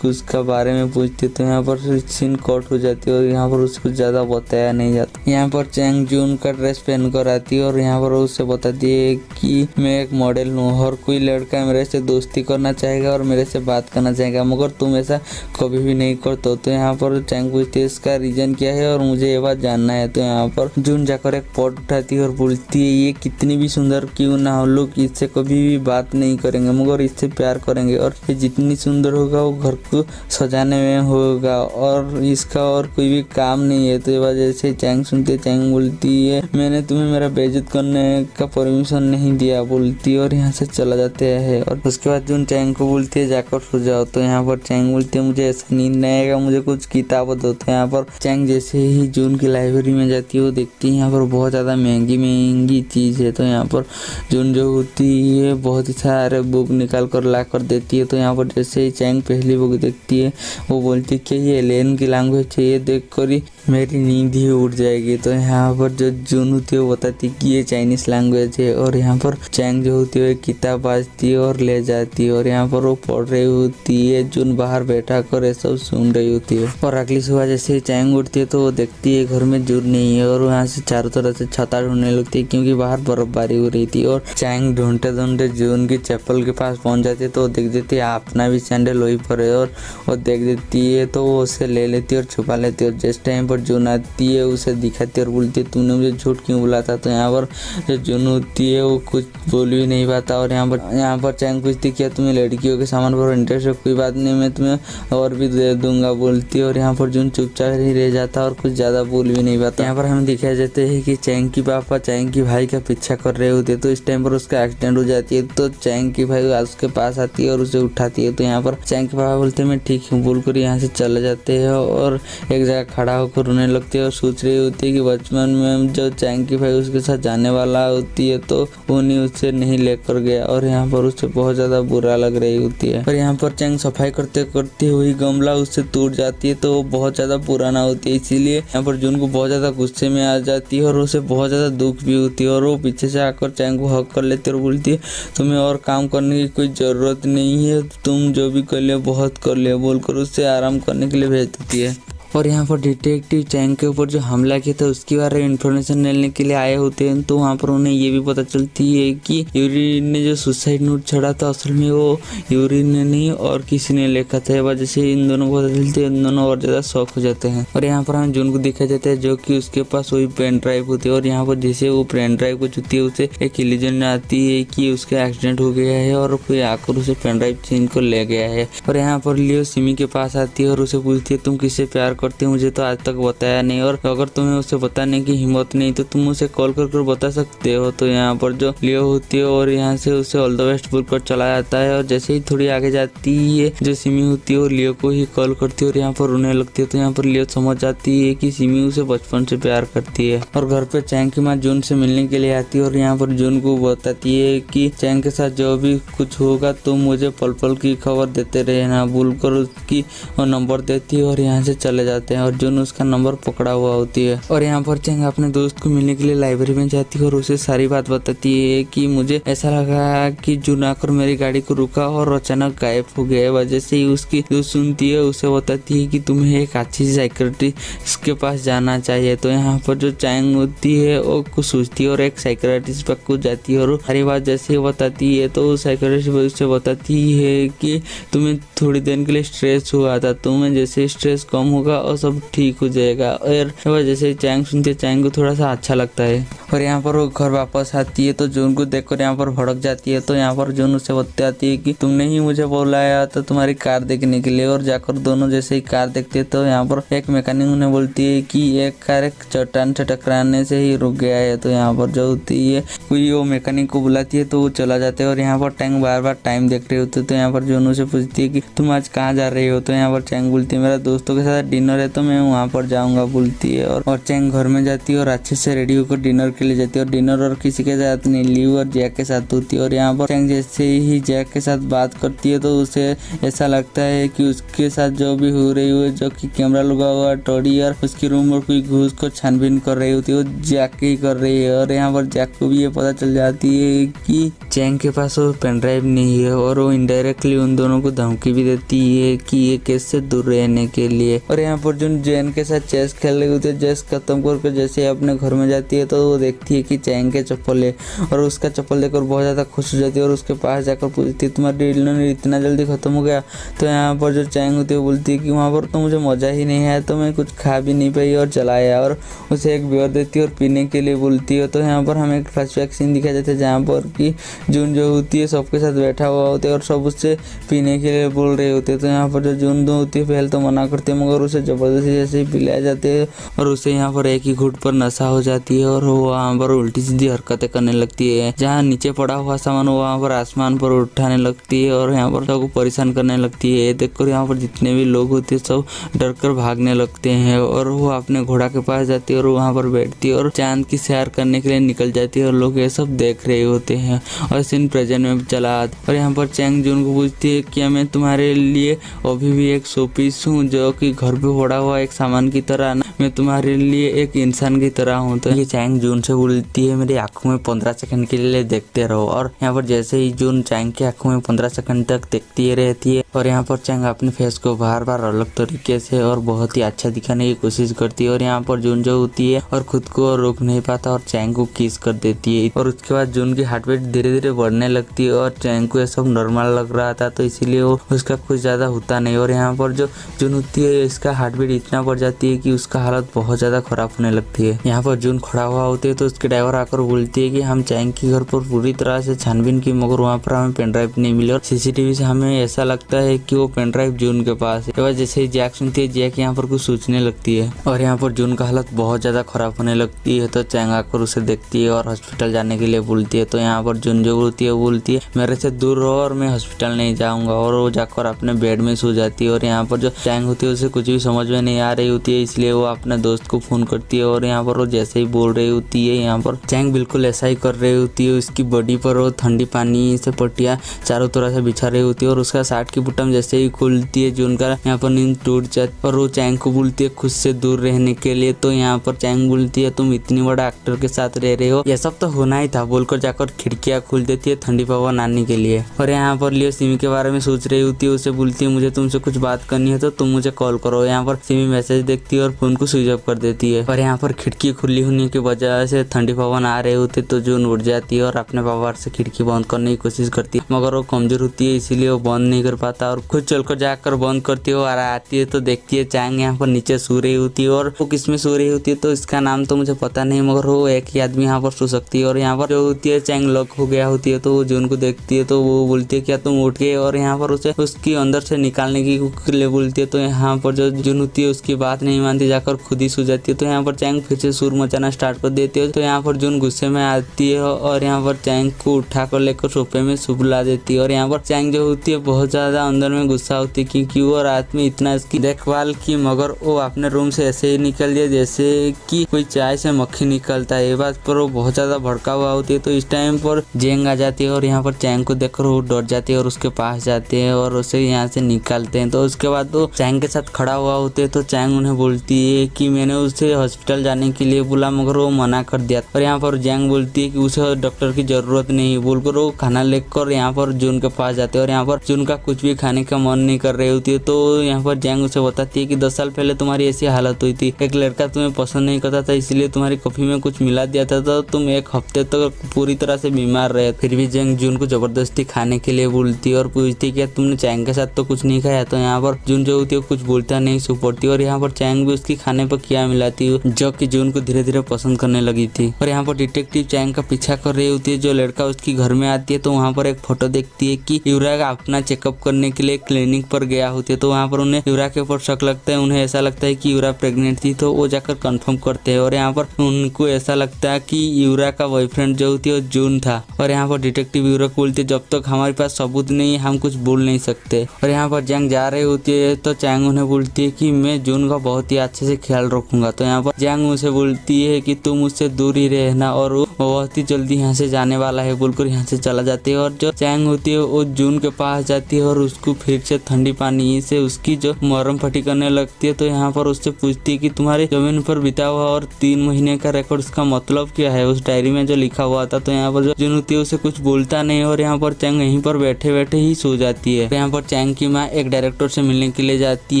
उसका बारे में पूछती तो यहाँ पर सीन कट हो जाती है और यहाँ पर उसको ज्यादा बताया नहीं जाता। यहाँ पर चैंग जून का ड्रेस पहन कर आती है और यहाँ पर उससे बताती है कि मैं एक मॉडल हूँ और कोई लड़का मेरे से दोस्ती करना चाहेगा और मेरे से बात करना चाहेगा मगर तुम ऐसा कभी भी नहीं करते। तो यहाँ पर चैंग पूछती है इसका रीजन क्या है और मुझे ये बात जानना है। तो यहाँ पर जून जाकर एक पॉट उठाती है और बोलती है ये कितनी भी सुंदर क्यों ना हो लोग इससे कभी भी बात नहीं करेंगे मगर इससे प्यार करेंगे और ये जितनी सुंदर होगा वो घर को सजाने में होगा और इसका और कोई भी काम नहीं है। तो ये वजह से चैंग सुनती है, चैंग बोलती है मैंने तुम्हें मेरा बेइज्जत करने का परमिशन नहीं दिया बोलती है और यहाँ से चला जाते हैं। और उसके बाद जून चैंग को बोलती है जाकर सो जाओ। तो यहाँ पर चैंग बोलती है मुझे ऐसा नींद नहीं आएगा, मुझे कुछ किताब दो। तो यहाँ पर चैंग जैसे ही जून की लाइब्रेरी में जाती है वो देखती है यहाँ पर बहुत ज्यादा महंगी चीज है। तो यहाँ पर जून जो होती है बहुत ही सारे बुक निकाल कर ला कर देती है। तो यहाँ पर जैसे ही चैंग पहली बुक देखती है वो बोलती है कि ये एलियन की लैंग्वेज है, ये देख कर ही मेरी नींद ही उड़ जाएगी। तो यहाँ पर जो जून होती है वो बताती है कि ये चाइनीज लैंग्वेज है और यहाँ पर चैंग जो होती है किताब बाजती है और ले जाती है और यहाँ पर वो पढ़ रही होती है। जून बाहर बैठा कर ये सब सुन रही होती है और अगली सुबह जैसे ही चैंग उठती है तो वो देखती है घर में जून नहीं है और यहाँ से चारों तरफ से छाता ढूंढने लगती है क्योंकि बाहर बर्फबारी हो रही थी। और चैंग ढूंढते ढूंढते जून की चप्पल के पास पहुंच जाती है तो वो देख देती है अपना भी सैंडल वही पर है और वो देख देती है तो वो उसे ले लेती है और छुपा लेती है और जिस टाइम पर जून आती है उसे दिखाती है और बोलती है तूने मुझे झूठ क्यों बोला था। तो यहाँ पर जो जून होती है वो कुछ बोल भी नहीं पाता और यहाँ पर चैंग पूछती क्या तुम्हें लड़कियों के सामान पर इंटरेस्ट है, कोई बात नहीं मैं तुम्हें और भी दे दूंगा बोलती है। और यहाँ पर जून चुपचाप ही रह जाता और कुछ ज्यादा बोल भी नहीं पाता। यहाँ पर हमें दिखाया जाता है कि चैंग की पापा चैंग की भाई का पीछा कर रहे होते तो इस टाइम पर उसका एक्सीडेंट हो जाती है तो चैंग की भाई उसके पास आती है और उसे उठाती है। तो यहाँ पर चैंग के पापा बोलते हैं मैं ठीक हूँ बोलकर यहाँ से चले जाते हैं और एक जगह खड़ा होकर रोने लगते हैं और सोच रही होती है कि बचपन में जो चैंग की भाई उसके साथ जाने वाला होती है तो उन्हीं उससे नहीं लेकर गया और यहाँ पर उससे बहुत ज्यादा बुरा लग रही होती है। और यहाँ पर चैंग सफाई करते करते हुई गमला उससे टूट जाती है तो वो बहुत ज्यादा पुराना होती है, इसीलिए यहाँ पर जून को बहुत ज्यादा गुस्से में आ जाती है और उसे बहुत ज्यादा दुख भी होती है और वो पीछे से आकर चैंग को हक कर लेती है और बोलती है तुम्हें और काम करने की कोई जरूरत नहीं है, तुम जो भी कर लियो बहुत कर लियो बोलकर उससे आराम करने के लिए भेज देती है। और यहाँ पर डिटेक्टिव चैंग के ऊपर जो हमला किया था उसके बारे में इन्फॉर्मेशन लेने के लिए आए होते हैं। तो वहाँ पर उन्हें ये भी पता चलती है कि यूरी ने जो सुसाइड नोट छोड़ा था असल में वो यूरी ने नहीं और किसी ने लिखा था। वजह से इन दोनों को पता चलती है, इन दोनों और ज्यादा शॉक हो जाते हैं। और यहाँ पर हमें जून को दिखाया जाता है जो कि उसके पास वही पेन ड्राइव होती है और यहाँ पर जैसे वो पेन ड्राइव को छूती है उसे एक इल्यूजन आती है कि उसका एक्सीडेंट हो गया है और फिर आकर उसे पेन ड्राइव छीन को ले गया है। और यहाँ पर लियो सिमी के पास आती है और उसे पूछती है तुम किससे प्यार करते हो, मुझे तो आज तक बताया नहीं, और अगर तुम्हें उसे बताने की हिम्मत नहीं तो तुम उसे कॉल कर बता सकते हो। तो यहाँ पर जो लियो होती है और यहाँ से उसे ऑल द बेस्ट बोलकर चला जाता है। और जैसे ही थोड़ी आगे जाती है जो सिमी होती है वो लियो को ही कॉल करती है और यहाँ पर रोने लगती है। तो यहाँ पर लियो समझ जाती है कि सिमी उसे बचपन से प्यार करती है। और घर पे चैंग की माँ जून से मिलने के लिए आती है और यहाँ पर जून को बताती है कि चैंग के साथ जो भी कुछ होगा तुम मुझे पल पल की खबर देते रहना बोलकर उसकी नंबर देती है और यहाँ से चले जाते हैं। और जून उसका नंबर पकड़ा हुआ होती है। और यहाँ पर चैंग अपने दोस्त को मिलने के लिए लाइब्रेरी में जाती है और उसे सारी बात बताती है कि मुझे ऐसा लगा कि जून आकर मेरी गाड़ी को रुका और अचानक गायब हो गया। वजह से ही उसकी जो सुनती है उसे बताती है कि तुम्हें एक अच्छी साइकियाट्रिस्ट के पास जाना चाहिए। तो यहाँ पर जो चैंग होती है वो कुछ सोचती है और एक साइकियाट्रिस्ट पर कुछ जाती है और सारी बात जैसे बताती है तो साइकियाट्रिस्ट उसे बताती है कि तुम्हें थोड़ी देर के लिए स्ट्रेस हुआ था, तुम्हें जैसे स्ट्रेस कम होगा और सब ठीक हो जाएगा। और जैसे चैंग सुनती है चैंग को थोड़ा सा अच्छा लगता है। और यहाँ पर वो घर वापस आती है तो जून को देखकर यहाँ पर भड़क जाती है। तो यहाँ पर जून उसे बताती है कि तुमने ही मुझे बुलाया था तुम्हारी कार देखने के लिए। और जाकर दोनों जैसे ही कार देखते हैं तो यहाँ पर एक मैकेनिक उन्हें बोलती है कि एक कार एक चट्टान से टकराने से ही रुक गया है। तो यहाँ पर जो होती है कोई वो मैकेनिक को बुलाती है तो वो चला जाता है। और यहाँ पर टैंग बार बार टाइम देख रहे होते। तो यहाँ पर जून से पूछती है कि तुम आज कहाँ जा रही हो। तो यहाँ पर चैंग बोलती है मेरा दोस्तों के साथ डिनर है तो मैं वहाँ पर जाऊँगा बोलती है। और चैंग घर में जाती है और अच्छे से रेडी होकर डिनर के लिए जाती है। और डिनर और किसी के साथ नहीं, लिव और जैक के साथ होती है। और यहाँ पर चैंग जैसे ही जैक के साथ बात करती है तो उसे ऐसा लगता है कि उसके साथ जो भी हो रही हो, जो कि कैमरा लगा हुआ टोडी और उसकी रूम और कोई घूस को छानबीन कर रही होती है वो जैक ही कर रही है। और यहाँ पर जैक को भी ये पता चल जाती है कि चैंग के पास वो पेन ड्राइव नहीं है और वो इनडायरेक्टली उन दोनों को धमकी भी देती है कि ये केस से दूर रहने के लिए। और यहाँ पर जो जैन के साथ चेस खेल रही होती है, चेस खत्म करके जैसे अपने घर में जाती है तो वो देखती है कि चैंग के चप्पल है और उसका चप्पल देखकर बहुत ज़्यादा खुश हो जाती है और उसके पास जाकर पूछती है तुम्हारी डिनर इतना जल्दी खत्म हो गया। तो यहाँ पर जो चैंग होती है वो बोलती है कि वहाँ पर तो मुझे मज़ा ही नहीं आया तो मैं कुछ खा भी नहीं पाई और चला आया। और उसे एक बियर देती है और पीने के लिए बोलती है। तो यहाँ पर हमें एक फ्लैशबैक सीन दिखाया जाता है जहाँ पर कि जून जो होती है सबके साथ बैठा हुआ होता है और सब उससे पीने के लिए बोल रहे होते हैं। तो यहाँ पर जो जून दो होती है पहले तो मना करती है मगर उसे ज़बरदस्ती जैसे ही पिलाए जाते हैं और उसे यहाँ पर एक ही घूंट पर नशा हो जाती है और वो वहाँ पर उल्टी सीधी हरकतें करने लगती है। जहाँ नीचे पड़ा हुआ सामान वहाँ पर आसमान पर उठाने लगती है और यहाँ पर सबको परेशान करने लगती है। देखकर यहाँ पर जितने भी लोग होते हैं सब डर कर भागने लगते हैं और वो अपने घोड़ा के पास जाती है और वहाँ पर बैठती है और चांद की सैर करने के लिए निकल जाती है और लोग ये सब देख रहे होते हैं। और सीन प्रेजेंट में चला और यहाँ पर चैंग जून को पूछती है कि मैं तुम्हारे लिए अभी भी एक शोपीस हूँ जो कि घर पे पड़ा हुआ एक सामान की तरह, मैं तुम्हारे लिए एक इंसान की तरह हूँ। तो ये चैंग जून से बोलती है मेरी आंखों में 15 सेकंड के लिए देखते रहो। और यहाँ पर जैसे ही जून चैंग की आंखों में 15 सेकंड तक देखती रहती है और यहाँ पर चैंग अपने फेस को बार बार अलग तरीके से और बहुत ही अच्छा दिखाने की कोशिश करती है। और यहाँ पर जून जो होती है और खुद को रोक नहीं पाता और चैंग को किस कर देती है। और उसके बाद जून की हार्ट बीट धीरे धीरे बढ़ने लगती है और चैंग को ये सब नॉर्मल लग रहा था तो इसीलिए वो उसका कुछ ज्यादा होता नहीं। और यहाँ पर जो जून होती है इसका हार्ट बीट इतना बढ़ जाती है कि उसका हालत बहुत ज्यादा खराब होने लगती है। यहाँ पर जून खड़ा हुआ होती है तो उसके ड्राइवर आकर बोलती है कि हम चैंग के घर पर पूरी तरह से छानबीन की मगर वहाँ पर हमें पेन ड्राइव नहीं मिली और सीसीटीवी से हमें ऐसा लगता है कि वो पेन ड्राइव जून के पास है। जैसे ही जैक सुनती है जैक यहाँ पर कुछ सोचने लगती है और यहाँ पर जून का हालत बहुत ज्यादा खराब होने लगती है। तो चैंग आकर उसे देखती है और हॉस्पिटल जाने के लिए बोलती है। तो यहाँ पर जून जो बोलती है मेरे से दूर रहो और मैं हॉस्पिटल नहीं जाऊंगा। और वो जाकर अपने बेड में सो जाती है। और यहाँ पर जो चैंग होती है उसे कुछ भी समझ में नहीं आ रही होती है इसलिए वो अपने दोस्त को फोन करती है। और यहाँ पर वो जैसे ही बोल रही होती है यहाँ पर चैंग बिल्कुल ऐसा ही कर रही होती है। उसकी बॉडी पर वो ठंडी पानी से पट्टियाँ चारों तरह से बिछा रही होती है और उसका शर्ट की बटन जैसे ही खुलती है जून का यहाँ पर नींद टूट जाती और वो चैंग को बोलती है खुद से दूर रहने के लिए। तो यहाँ पर चैंग बोलती है तुम इतनी बड़ा एक्टर के साथ रह रहे हो, ये सब तो होना ही था बोलकर जाकर खिड़कियां खोल देती है ठंडी पवन आने के लिए। और यहाँ पर लियो सिमी के बारे में सोच रही होती है, उसे बोलती है मुझे तुमसे कुछ बात करनी है तो तुम मुझे कॉल करो। यहाँ पर सिमी मैसेज देखती है और फोन को स्विच ऑफ कर देती है। और यहाँ पर खिड़की खुली होने की वजह से ठंडी पवन आ रहे होते तो जून उठ जाती है और अपने पापा से खिड़की बंद करने की कोशिश करती है, मगर वो कमजोर होती है इसीलिए वो बंद नहीं कर पाता और खुद चलकर जाकर बंद करती है। और आती है तो देखती है चैंग यहाँ पर नीचे सो रही होती है और वो किसमें सो रही होती है तो इसका नाम तो मुझे पता नहीं, मगर वो एक ही आदमी यहाँ पर सो सकती है। और यहाँ पर जो होती है चैंग लॉक हो गया होती है तो वो जून को देखती है तो वो बोलती है क्या तुम उठ गए, और यहाँ पर उसे उसकी अंदर से निकालने की लिए बोलती है। तो यहाँ पर जो जून होती है उसकी बात नहीं मानती, जाकर खुद ही सो जाती है। तो यहाँ पर चैंग फिर से सुर मचाना स्टार्ट कर देती है। तो यहाँ पर जून गुस्से में आती है और यहाँ पर चैंग को उठा कर लेकर सोफे में सुला देती है। और यहाँ पर चैंग जो होती है बहुत ज्यादा अंदर में गुस्सा होती है क्योंकि वो रात में इतना इसकी देखभाल की, मगर वो अपने रूम से ऐसे ही निकल दिया जैसे कि कोई चाय से मक्खी निकलता है। ये बात पर वो बहुत ज्यादा भड़का हुआ होती है। तो इस टाइम पर जेंग आ जाती है और यहाँ पर चैंग को देखकर वो डर जाती है और उसके पास जाते हैं और उसे यहाँ से निकालते हैं। तो उसके बाद वो चैंग के साथ खड़ा हुआ होते हैं तो चैंग उन्हें बोलती है कि मैंने उसे हॉस्पिटल जाने के लिए बोला मगर वो मना कर दिया। और यहाँ पर जैंग बोलती है कि उसे डॉक्टर की जरूरत नहीं बोलकर वो खाना लेकर यहाँ पर जून के पास जाते हैं और यहाँ पर जून का कुछ भी खाने का मन नहीं कर रही होती है। तो यहाँ पर जैंग उसे बताती है कि 10 साल पहले तुम्हारी ऐसी हालत हुई थी, एक लड़का तुम्हें पसंद नहीं करता था इसलिए तुम्हारी कॉफी में कुछ मिला दिया था तो तुम एक हफ्ते तक तो पूरी तरह से बीमार रहे। फिर भी जैंग जून को जबरदस्ती खाने के लिए बोलती है और पूछती है कि तुमने चैंग के साथ तो कुछ नहीं खाया। तो यहाँ पर जून जो होती है कुछ बोलता नहीं, चुप पड़ती है। और यहाँ पर चैंग भी उसकी खाने पर क्या मिलाती है जो कि जून को धीरे धीरे पसंद करने लगी थी। और यहाँ पर डिटेक्टिव चैंग का पीछा कर रही होती है। जो लड़का उसकी घर में आती है तो वहाँ पर एक फोटो देखती है कि यूरा अपना चेकअप करने के लिए क्लिनिक पर गया होती है। तो वहाँ पर उन्हें यूरा के ऊपर शक लगता है, उन्हें ऐसा लगता है कि यूरा प्रेग्नेंट थी तो वो जाकर कंफर्म करते हैं। और यहाँ पर उनको ऐसा लगता है कि यूरा का बॉयफ्रेंड जो होती है वो जून था। और यहाँ पर डिटेक्टिव यूरा को बोलते जब तक हमारे पास सबूत नहीं हम कुछ बोल नहीं सकते। और यहाँ पर जैंग जा रही होती है तो चैंग उन्हें बोलती है कि मैं जून का बहुत ही अच्छे से ख्याल रखूंगा। तो यहाँ पर जैंग उसे बोलती है कि तुम उससे दूर ही रहना और वो बहुत ही जल्दी यहाँ से जाने वाला है बोलकर यहाँ से चला जाती है। और जो चैंग होती है वो जून के पास जाती है और उसको फिर से ठंडी पानी से उसकी जो मरहम पट्टी करने लगती है। तो यहाँ पर उससे पूछती है कि तुम्हारे जमीन पर बिता हुआ और 3 महीने का रिकॉर्ड उसका मतलब क्या है उस डायरी में जो लिखा हुआ था। तो यहाँ पर जो जून होती है उसे कुछ बोलता नहीं और यहाँ पर चैंग यहीं पर बैठे बैठे ही सो जाती है। यहाँ पर चैंग की माँ एक डायरेक्टर से मिलने के लिए जाती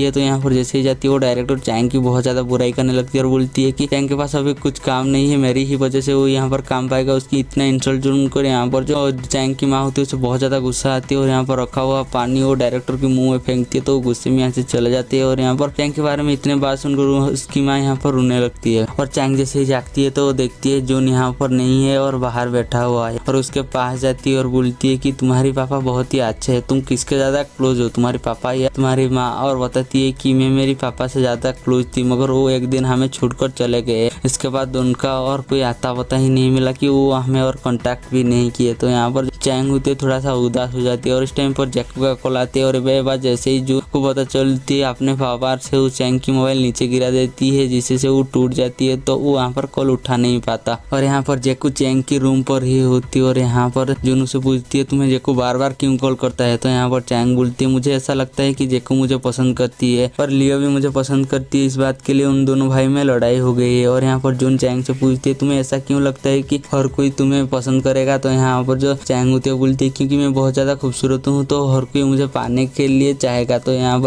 है। तो यहाँ पर जैसे ही जाती है वो डायरेक्टर चैंग की बहुत ज्यादा बुराई करने लगती है और बोलती है कि चैंग के पास अभी कुछ काम नहीं है, मेरी ही वजह से वो यहाँ पर काम पाएगा। उसकी इतना इंसल्ट उनको यहाँ पर जो चैंग की माँ होती है उसे बहुत ज्यादा गुस्सा आती है और यहाँ पर रखा हुआ पानी वो डायरेक्टर के मुंह में फेंकती है तो वो गुस्से में यहाँ से चले जाती है। और यहाँ पर चैंग के बारे में इतने बात सुनकर उसकी माँ यहाँ पर रोने लगती है। और चैंग जैसे ही जागती है तो वो देखती है जून यहाँ पर नहीं है और बाहर बैठा हुआ है और उसके पास जाती है और बोलती है कि तुम्हारी पापा बहुत ही अच्छे है, तुम किसके ज्यादा क्लोज हो, तुम्हारे पापा या तुम्हारी माँ। और बताती है कि मैं मेरी पापा से ज्यादा क्लोज थी मगर वो एक दिन हमें छोड़कर चले गए, इसके बाद उनका और कोई आता पता ही नहीं मिला कि वो हमें और कांटेक्ट भी नहीं किए। तो यहाँ पर चैंग होती है थोड़ा सा उदास हो जाती है और इस टाइम पर जैकू का कॉल आती है और वह बात जैसे ही जून को पता चलती है अपने पापा से वो चैंग की मोबाइल नीचे गिरा देती है जिससे से वो टूट जाती है तो वो यहाँ पर कॉल उठा नहीं पाता। और यहाँ पर जैकू चैंग की रूम पर ही होती है और यहाँ पर जून से पूछती है तुम्हें जैकू बार बार क्यों कॉल करता है। तो यहाँ पर चैंग बोलती है मुझे ऐसा लगता है कि जैकू मुझे पसंद करती है और लियो भी मुझे पसंद करती है, इस बात के लिए उन दोनों भाई में लड़ाई हो गई है। और यहाँ पर जून चैंग से पूछती है तुम्हें ऐसा क्यों लगता है कि हर कोई तुम्हें पसंद करेगा। तो यहाँ पर जो चैंग होती है बोलती है क्योंकि मैं बहुत ज्यादा खूबसूरत हूँ तो हर कोई मुझे पाने के लिए चाहेगा। तो यहाँ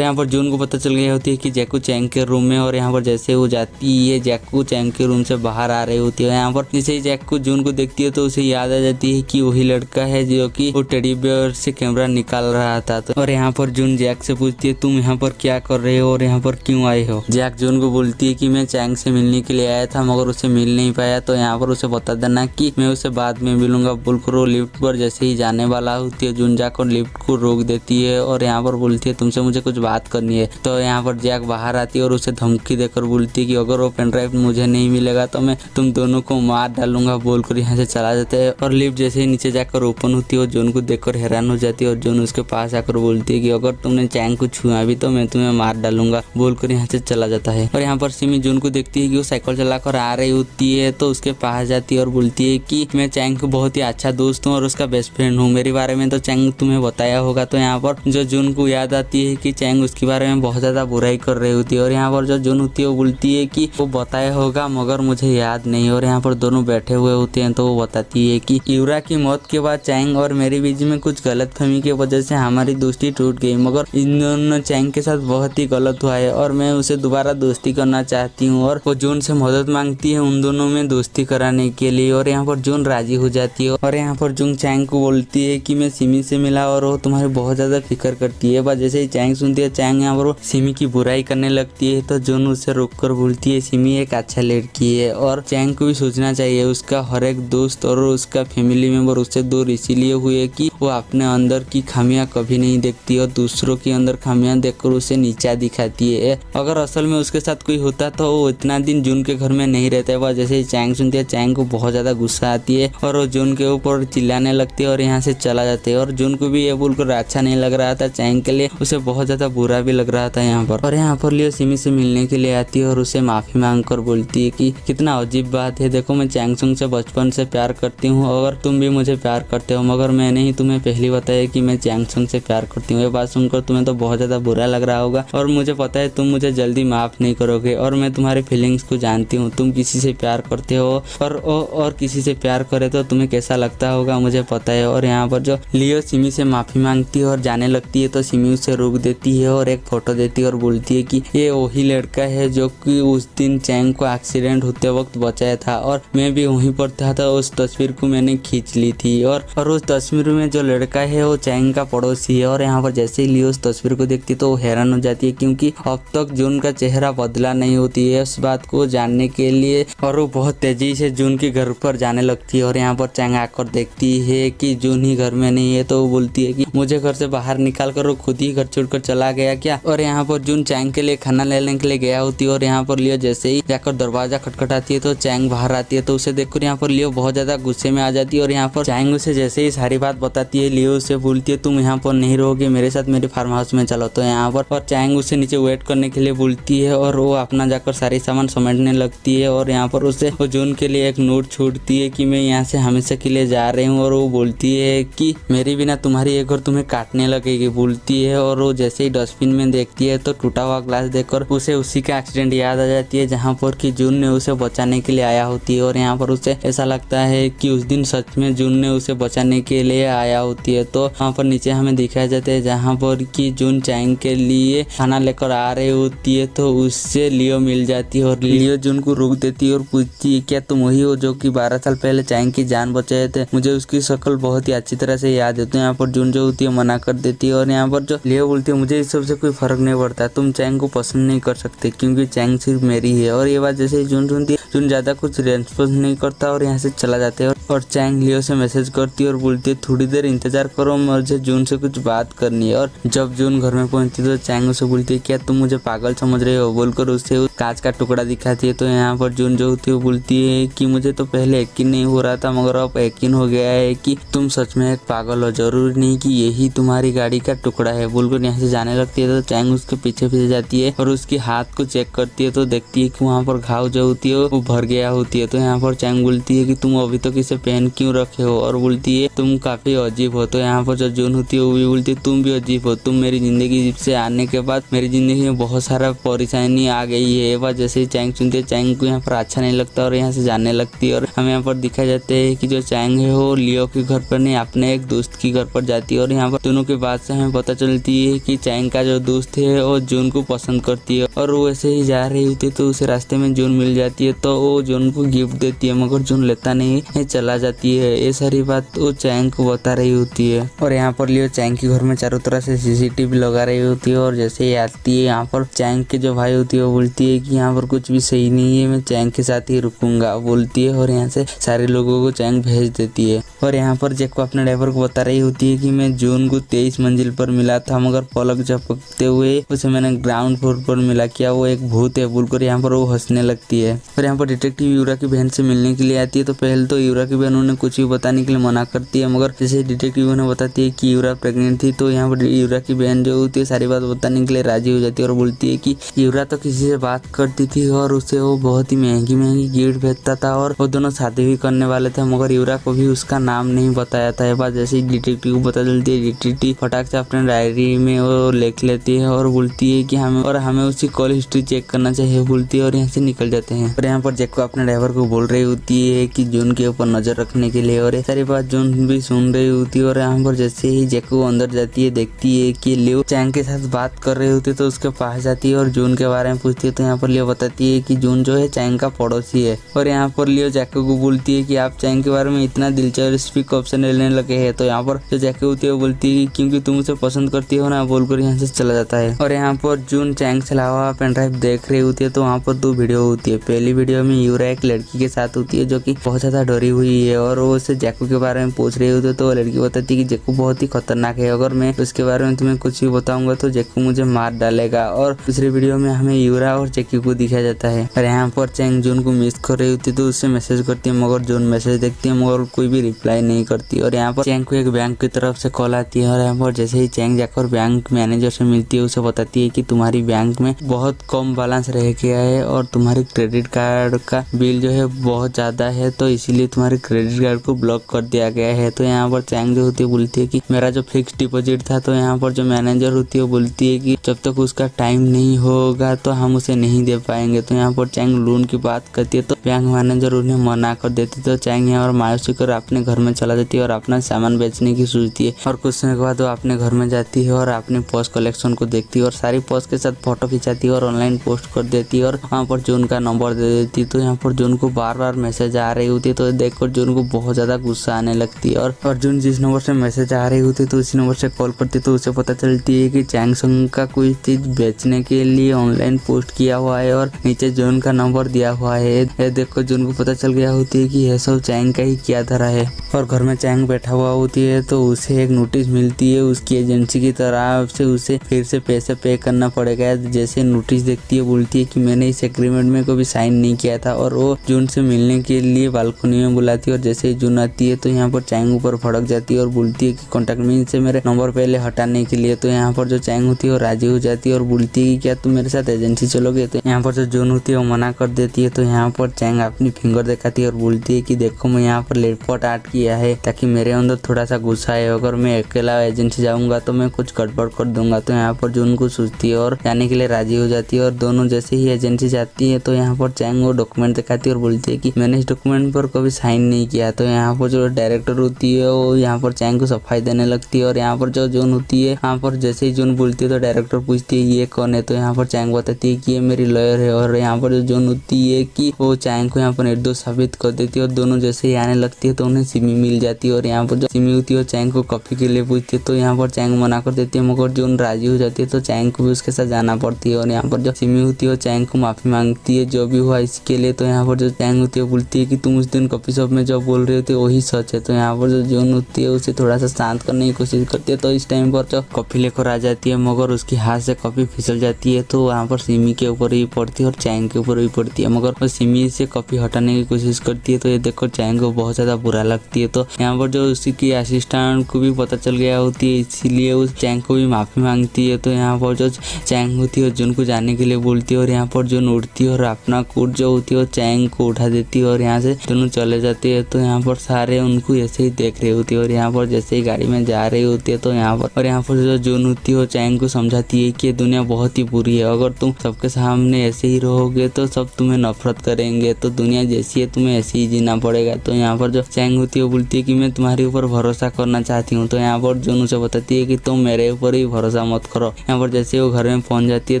पर जून को पता चल गई होती है कि जैकू चैंग के रूम में। और यहाँ पर जैसे वो जाती है जैकू चैंग के रूम से बाहर आ रही होती है। यहाँ पर जैसे ही जैकू जून को देखती है तो उसे याद आ जाती है कि वही लड़का है जो कि वो टेडी बेयर से कैमरा निकाल रहा था। तो और यहाँ पर जून जैक से पूछती है तुम यहाँ पर क्या कर रहे हो और यहाँ पर क्यों आए हो। जैक जून को बोलती है कि मैं चैंग से मिलने के लिए आया था मगर उसे मिल नहीं पाया। तो यहाँ पर उसे बता देना कि मैं उसे बाद में मिलूंगा बोलकर वो लिफ्ट पर जैसे ही जाने वाला होती है जून जाकर लिफ्ट को रोक देती है और यहाँ पर बोलती है तुमसे मुझे कुछ बात करनी है। तो यहाँ पर जैक बाहर आती है और उसे धमकी देकर बोलती है कि अगर वो पेन ड्राइव मुझे नहीं मिलेगा तो मैं तुम दोनों को मार डालूंगा बोलकर यहाँ से चला जाता है। और लिफ्ट जैसे ही नीचे जाकर ओपन होती है और जून को देखकर हैरान हो जाती है और जून उसके पास आकर बोलती है कि अगर तुमने चैंग को छुआ भी तो मैं तुम्हें मार डालूंगा बोलकर यहाँ से चला जाता है। और यहाँ पर सिमी जून को देखती है कि वो साइकिल चलाकर आ रही होती है तो उसके पास जाती है और बोलती है कि मैं चैंग को बहुत ही अच्छा दोस्त हूँ और उसका बेस्ट फ्रेंड हूँ। मेरे बारे में तो चैंग तुम्हें बताया होगा। तो यहाँ पर जो जून को याद आती है कि चैंग उसके बारे में बहुत ज़्यादा बुराई कर रही होती है और यहाँ पर जो जून होती है वो बोलती है कि वो बताया होगा मगर मुझे याद नहीं। और यहाँ पर दोनों बैठे हुए होते हैं तो वो बताती है कि यूरा की मौत के बाद चैंग और मेरे बीच में कुछ गलतफहमी की वजह से हमारी दोस्ती टूट गई, मगर इन दोनों चैंग के साथ बहुत ही गलत हुआ है और मैं उसे दोबारा दोस्ती करना चाहती हूँ। और वो जून से मदद मांगती है उन दोनों में दोस्ती कराने के लिए और यहाँ पर जून राजी हो जाती है। और यहाँ पर जून चैंग को बोलती है कि मैं सिमी से मिला और वो तुम्हारी बहुत ज्यादा फिक्र करती है। बस जैसे ही चैंग सुनती है चैंग यहाँ पर सिमी की बुराई करने लगती है तो जून उसे रोककर बोलती है सिमी एक अच्छा लड़की है और चैंग को भी सोचना चाहिए। उसका हर एक दोस्त और उसका फैमिली मेंबर उससे दूर इसीलिए हुए कि वो अपने अंदर की खामियां कभी नहीं देखती और दूसरों के अंदर खामियां देखकर उसे नीचा दिखाती है। अगर असल में उसके साथ कोई होता तो वो इतना दिन जून के घर में नहीं रहता है। वह जैसे ही चैंग सुनती है चैंग को बहुत ज्यादा गुस्सा आती है और वो जून के ऊपर चिल्लाने लगती है और यहाँ से चला जाते हैं। और जून को भी ये बोलकर अच्छा नहीं लग रहा था चैंग के लिए, उसे बहुत ज्यादा बुरा भी लग रहा था यहाँ पर। और यहाँ पर लियो सिमी से मिलने के लिए आती है और उसे माफी मांग कर बोलती है कि कितना अजीब बात है, देखो मैं चैंगसुंग से बचपन से प्यार करती हूँ और तुम भी मुझे प्यार करते हो, मगर मैंने ही तुम्हें पहली बताया कि मैं चैंगसुंग से प्यार करती हूँ। ये बात सुनकर तुम्हें तो बहुत ज्यादा बुरा लग रहा होगा और मुझे पता है तुम मुझे जल्दी माफ नहीं करोगे और मैं तुम्हारे फीलिंग्स को जानती हूँ। तुम किसी से प्यार करते हो और किसी से प्यार करे तो तुम्हें कैसा लगता होगा मुझे पता है। और यहाँ पर जो लियो सिमी से माफी मांगती है और जाने लगती है तो सिमी उसे रोक देती है और एक फोटो देती है और बोलती है कि ये वही लड़का है जो कि उस दिन चैंग को एक्सीडेंट होते वक्त बचाया था और मैं भी वहीं पर था तो उस तस्वीर को मैंने खींच ली थी। और उस तस्वीर में जो लड़का है वो चैंग का पड़ोसी है। और यहाँ पर जैसे ही लियो उस तस्वीर को देखती है तो वो हैरान हो जाती है क्योंकि अब तक जून का चेहरा बदला नहीं होती है उस बात को जानने के लिए। और वो बहुत तेजी से जून के घर पर जाने लगती है और यहाँ पर चैंग आकर देखती है कि जून ही घर में नहीं है तो वो बोलती है कि मुझे घर से बाहर निकाल कर वो खुद ही घर छोड़कर चला गया क्या। और यहाँ पर जून चैंग के लिए खाना लेने के लिए गया होती है और यहाँ पर लियो जैसे ही जाकर दरवाजा खटखटाती है तो चैंग बाहर आती है तो उसे देखकर यहाँ पर लियो बहुत ज्यादा गुस्से में आ जाती है। और यहाँ पर चैंग उसे जैसे ही सारी बात बताती है लियो उसे बोलती है तुम यहाँ पर नहीं रहोगे, मेरे साथ मेरे फार्म हाउस में चलो। तो यहाँ पर और चैंग उसे नीचे वेट करने के लिए बोलती है और वो अपना जाकर सारी सामान समेटने लगती है। और यहाँ पर उसे जून के लिए एक नोट छोड़ती है कि मैं यहाँ से हमेशा के लिए जा रही हूँ और वो बोलती है कि मेरे बिना तुम्हारी एक घर तुम्हें काटने लगेगी बोलती है। और वो जैसे ही डस्टबिन में देखती है तो टूटा हुआ ग्लास देखकर उसे उसी का एक्सीडेंट याद आ जाती है जहाँ पर कि जून ने उसे बचाने के लिए आया होती है। और यहाँ पर उसे ऐसा लगता है कि उस दिन सच में जून ने उसे बचाने के लिए आया होती है। तो वहाँ पर नीचे हमें दिखाया जाता है जहाँ पर कि जून चैंग के लिए खाना लेकर आ रही होती है तो उससे लियो मिल जाती है और लियो जून को रोक देती है और पूछती है क्या तुम वही हो जो कि 12 साल पहले चैंग की जान बचाए थे, मुझे उसकी शक्ल बहुत ही अच्छी तरह से याद है। तो यहाँ पर जून जो होती है मना कर देती है और यहाँ पर जो लियो बोलती है मुझे इस सबसे कोई फर्क नहीं पड़ता, तुम चैंग को पसंद नहीं कर सकते क्योंकि चैंग सिर्फ मेरी है। और ये बात जैसे ही जून सुनती है जून ज्यादा कुछ रेस्पॉन्स नहीं करता और यहाँ से चला जाता है। और चैंग लियो से मैसेज करती है और बोलती है थोड़ी देर इंतजार करो, मुझे जून से कुछ बात करनी है। और जब जून घर में पहुंचती है तो चैंग उसे बोलती है क्या तुम मुझे पागल समझ रहे हो बोलकर उसे कांच का टुकड़ा दिखाती है। तो यहाँ पर जून जो होती है वो बोलती है कि मुझे तो पहले यकीन नहीं हो रहा था मगर अब यकीन हो गया है कि तुम सच में एक पागल हो, जरूरी नहीं कि यही तुम्हारी गाड़ी का टुकड़ा है बोलकर यहाँ से जाने लगती है। तो चैंग उसके पीछे पीछे जाती है और उसके हाथ को चेक करती है तो देखती है कि वहाँ पर घाव जो होती है वो भर गया होती है। तो यहाँ पर चैंग बोलती है कि तुम अभी तक इसे पहन क्यों रखे हो और बोलती है तुम काफी अजीब हो। तो यहाँ पर जो जून होती है वो भी बोलती है तुम भी अजीब हो, तुम मेरी जिंदगी से आने के बाद मेरी जिंदगी में बहुत सारा परेशानी आ गई है। ये बात जैसे ही चैंग सुनती है चैंग को यहाँ पर अच्छा नहीं लगता और यहाँ से जाने लगती है। और हमें यहाँ पर दिखाया जाता है कि जो चैंग है वो लियो के घर पर नहीं अपने एक दोस्त के घर पर जाती है। और यहाँ पर दोनों के बाद से हमें पता चलती है कि चैंग का जो दोस्त है वो जून को पसंद करती है और वो ऐसे ही जा रही होती है तो उसे रास्ते में जून मिल जाती है तो वो जून को गिफ्ट देती है मगर जून लेता नहीं है, चला जाती है। ये सारी बात वो चैंग को बता रही होती है। और यहाँ पर लियो चैंग के घर में चारों तरह से सीसीटीवी लगा रही होती है और जैसे ही आती है यहाँ पर चैंग के जो भाई होती है वो बोलती है कि यहाँ पर कुछ भी सही नहीं है, मैं चैंग के साथ ही रुकूंगा बोलती है और यहाँ से सारे लोगों को चैंग भेज देती है। और यहाँ पर जैक को अपने ड्राइवर को बता रही होती है कि मैं जून को 23 मंजिल पर मिला था मगर पलक झपकते हुए उसे मैंने ग्राउंड फ्लोर पर मिला, क्या वो एक भूत है बोलकर यहाँ पर वो हंसने लगती है। और यहाँ पर डिटेक्टिव यूरा की बहन से मिलने के लिए आती है तो पहले तो यूरा की बहन उन्हें कुछ भी बताने के लिए मना करती है मगर जैसे डिटेक्टिव उन्हें बताती है कि यूरा प्रेग्नेंट थी तो यहाँ पर यूरा की बहन जो होती है सारी बात बताने के लिए राजी हो जाती है और बोलती है कि यूरा तो किसी से बात करती थी और उसे वो बहुत ही महंगी गिफ्ट भेजता था और वो दोनों शादी भी करने वाले थे मगर यूरा को भी उसका नाम नहीं बताया था। ये बात जैसे ही डिटेक्टिव को पता चलती है, डिटेक्टिव फटाक से अपने डायरी में वो लिख लेती है और बोलती है कि हमें उसकी कॉल हिस्ट्री चेक करना चाहिए बोलती है और यहाँ से निकल जाते हैं। और यहाँ पर जैको अपने ड्राइवर को बोल रही होती है कि जून के ऊपर नजर रखने के लिए, और ये सारी बात जून भी सुन रही होती है। और यहाँ पर जैसे ही जैको अंदर जाती है, देखती है कि लियो चैंग के साथ बात कर रही होती है, तो उसके पास जाती है और जून के बारे में पूछती है। तो यहाँ पर लियो बताती है कि जून जो है चैंग का पड़ोसी है। और यहाँ पर लियो जैको को बोलती है कि आप चैंग के बारे में इतना दिलचस्पी कब से लेने लगे हैं। तो यहाँ पर जो जैको होती है वो बोलती है क्योंकि तुम उसे पसंद करती हो ना, बोलकर यहाँ से चला जाता है। और यहाँ पर जून चैंग से अलावा पेन ड्राइव देख रही होती है, तो वहाँ पर 2 वीडियो होती है। पहली वीडियो में यूरा एक लड़की के साथ होती है जो कि बहुत ज्यादा डरी हुई है और वो उसे जैको के बारे में पूछ रही होती है। तो लड़की बताती है कि जैको बहुत ही खतरनाक है, अगर मैं उसके बारे में तुम्हें कुछ भी बताऊंगा तो जैको मुझे मार डालेगा। और दूसरी वीडियो में हमें यूरा और जैकी को दिखाया जाता है। और यहाँ पर चैंग जून को मिस कर रही होती है, तो उससे मैसेज करती है, मगर जून मैसेज देखती है मगर कोई भी रिप्लाई नहीं करती। और यहाँ पर चैंग को एक बैंक की तरफ से कॉल आती है। और यहाँ पर जैसे ही चैंग जाकर बैंक मैनेजर से मिलती है, उसे बताती है कि तुम्हारी बैंक में बहुत कम बैलेंस रह गया है और तुम्हारी क्रेडिट कार्ड का बिल जो है बहुत ज्यादा है, तो इसीलिए तुम्हारे क्रेडिट कार्ड को ब्लॉक कर दिया गया है। तो यहाँ पर चैंग जो होती है बोलती है कि मेरा जो फिक्स डिपॉजिट था। तो यहाँ पर जो मैनेजर होती है वो बोलती है कि जब तक उसका टाइम नहीं होगा तो हम उसे नहीं दे पाएंगे। तो यहाँ पर चैंग लोन की बात करती है, तो बैंक मैनेजर उन्हें मना कर देती है। तो चैंग यहाँ पर मायूसी कर अपने घर में चला जाती है और अपना सामान बेचने की सोचती है। और कुछ समय के बाद वो अपने घर में जाती है और अपने पोस्ट कलेक्शन को देखती है और सारी पोस्ट के साथ फोटो खिंचाती है और ऑनलाइन पोस्ट कर देती है और वहाँ पर जून का नंबर दे देती है। तो यहाँ पर जून को बार बार मैसेज आ रही होती है, तो देखकर जून को बहुत ज्यादा गुस्सा आने लगती है। और जून जिस नंबर से मैसेज आ रही होती है तो उसी नंबर से कॉल करती है। तो उसे पता चलती है कि चैंग संग का कोई चीज बेचने के लिए ऑनलाइन पोस्ट किया हुआ है और नीचे जून का नंबर दिया हुआ है। ये देखकर जून को पता चल गया होती है कि यह सब चैंग का ही किया धरा है। और घर में चैंग बैठा हुआ होती है, तो उसे एक नोटिस मिलती है उसकी एजेंसी की तरफ से, उसे फिर से पैसे पे करना पड़ेगा। जैसे नोटिस देखती है बोलती है कि मैंने इस एग्रीमेंट में कभी साइन नहीं किया था। और वो जून से मिलने के लिए बालकनी में बुलाती है। और जैसे ही जून आती है तो यहाँ पर चैंग ऊपर भड़क जाती है और बोलती है कि कॉन्टेक्ट मी से मेरे नंबर पहले हटाने के लिए। तो यहाँ पर जो चैंग होती है वो राजी हो जाती है और बोलती है कि क्या तुम मेरे साथ एजेंसी चलोगे। तो यहाँ पर जो जून होती है वो मना कर देती है। तो यहाँ पर चैंग अपनी फिंगर दिखाती है और बोलती है कि देखो मैं यहाँ पर लेटपॉट आर्ट किया है ताकि मेरे अंदर थोड़ा सा गुस्सा है, अगर मैं अकेला एजेंसी जाऊंगा तो मैं कुछ गड़बड़ कर दूंगा। तो यहाँ पर जून को सोचती है और जाने के लिए राजी हो जाती है। और दोनों जैसे ही एजेंसी जाती है तो यहाँ पर चैंग वो डॉक्यूमेंट दिखाती है और बोलती है कि मैंने इस डॉक्यूमेंट पर कभी साइन नहीं किया। तो यहाँ पर जो डायरेक्टर होती है वो यहाँ पर चैंग को सफाई देने लगती है। और यहाँ पर जो जून होती है, यहाँ पर जैसे ही जून बोलती है तो डायरेक्टर पूछती है ये कौन है। तो यहाँ पर चैंग बताती है कि ये मेरी लॉयर है। और यहाँ पर जो जून होती है कि वो चैंग को यहाँ पर निर्दोष साबित कर देती है। और दोनों जैसे ही आने लगती है तो उन्हें सिमी मिल जाती है। और यहाँ पर जो सिमी होती है चैंग को कॉफी के लिए पूछती है। तो यहाँ पर चैंग मना कर देती है, मगर जून राजी हो जाती है तो चैंग को भी उसके साथ जाना पड़ती है। और यहाँ पर जो सिमी होती है चैंग को माफी मांगती है जो भी हुआ इसके लिए। तो यहाँ पर जो चैंग होती है बोलती है कि तुम उस दिन कॉफी शॉप में जो बोल रहे थे वही सच है। तो यहाँ पर जो जून होती है उसे थोड़ा सा शांत करने की कोशिश करती है। तो इस टाइम पर जो कॉफी लेकर आ जाती है, मगर उसके हाथ से कॉफी फिसल जाती है। तो वहाँ पर सिमी के ऊपर ही पड़ती है और चैंग के ऊपर भी पड़ती है, मगर वो सिमी से कॉफी हटाने की कोशिश करती है। तो ये देखकर चैंग को बहुत ज्यादा बुरा लगती है। तो यहाँ पर जो उसी की असिस्टेंट को भी पता चल गया होती है, इसीलिए उस चैंग को भी माफी मांगती है। तो यहाँ पर जो चैंग होती है जून को जाने के लिए बोलती है। और यहाँ पर जून उठती है और अपना कोट जो होती है वो चैंग को उठा देती है और यहाँ से दोनों चले जाते हैं। तो यहाँ पर सारे उनको ऐसे ही देख रहे होती है। और यहाँ पर जैसे ही गाड़ी में जा रही होती है तो यहाँ पर जो जून होती है वो चैंग को समझाती है कि दुनिया बहुत ही बुरी है, अगर तुम सबके सामने ऐसे ही रहोगे तो सब तुम्हें नफरत करेंगे, तो दुनिया जैसी है तुम्हें ऐसे ही जीना पड़ेगा। तो यहाँ पर जो चैंग होती है वो बोलती है कि मैं तुम्हारे ऊपर भरोसा करना चाहती हूँ। तो यहाँ पर जून उसे बताती है कि तुम मेरे ऊपर ही भरोसा मत करो। यहाँ पर जैसे वो घर में पहुंच जाती है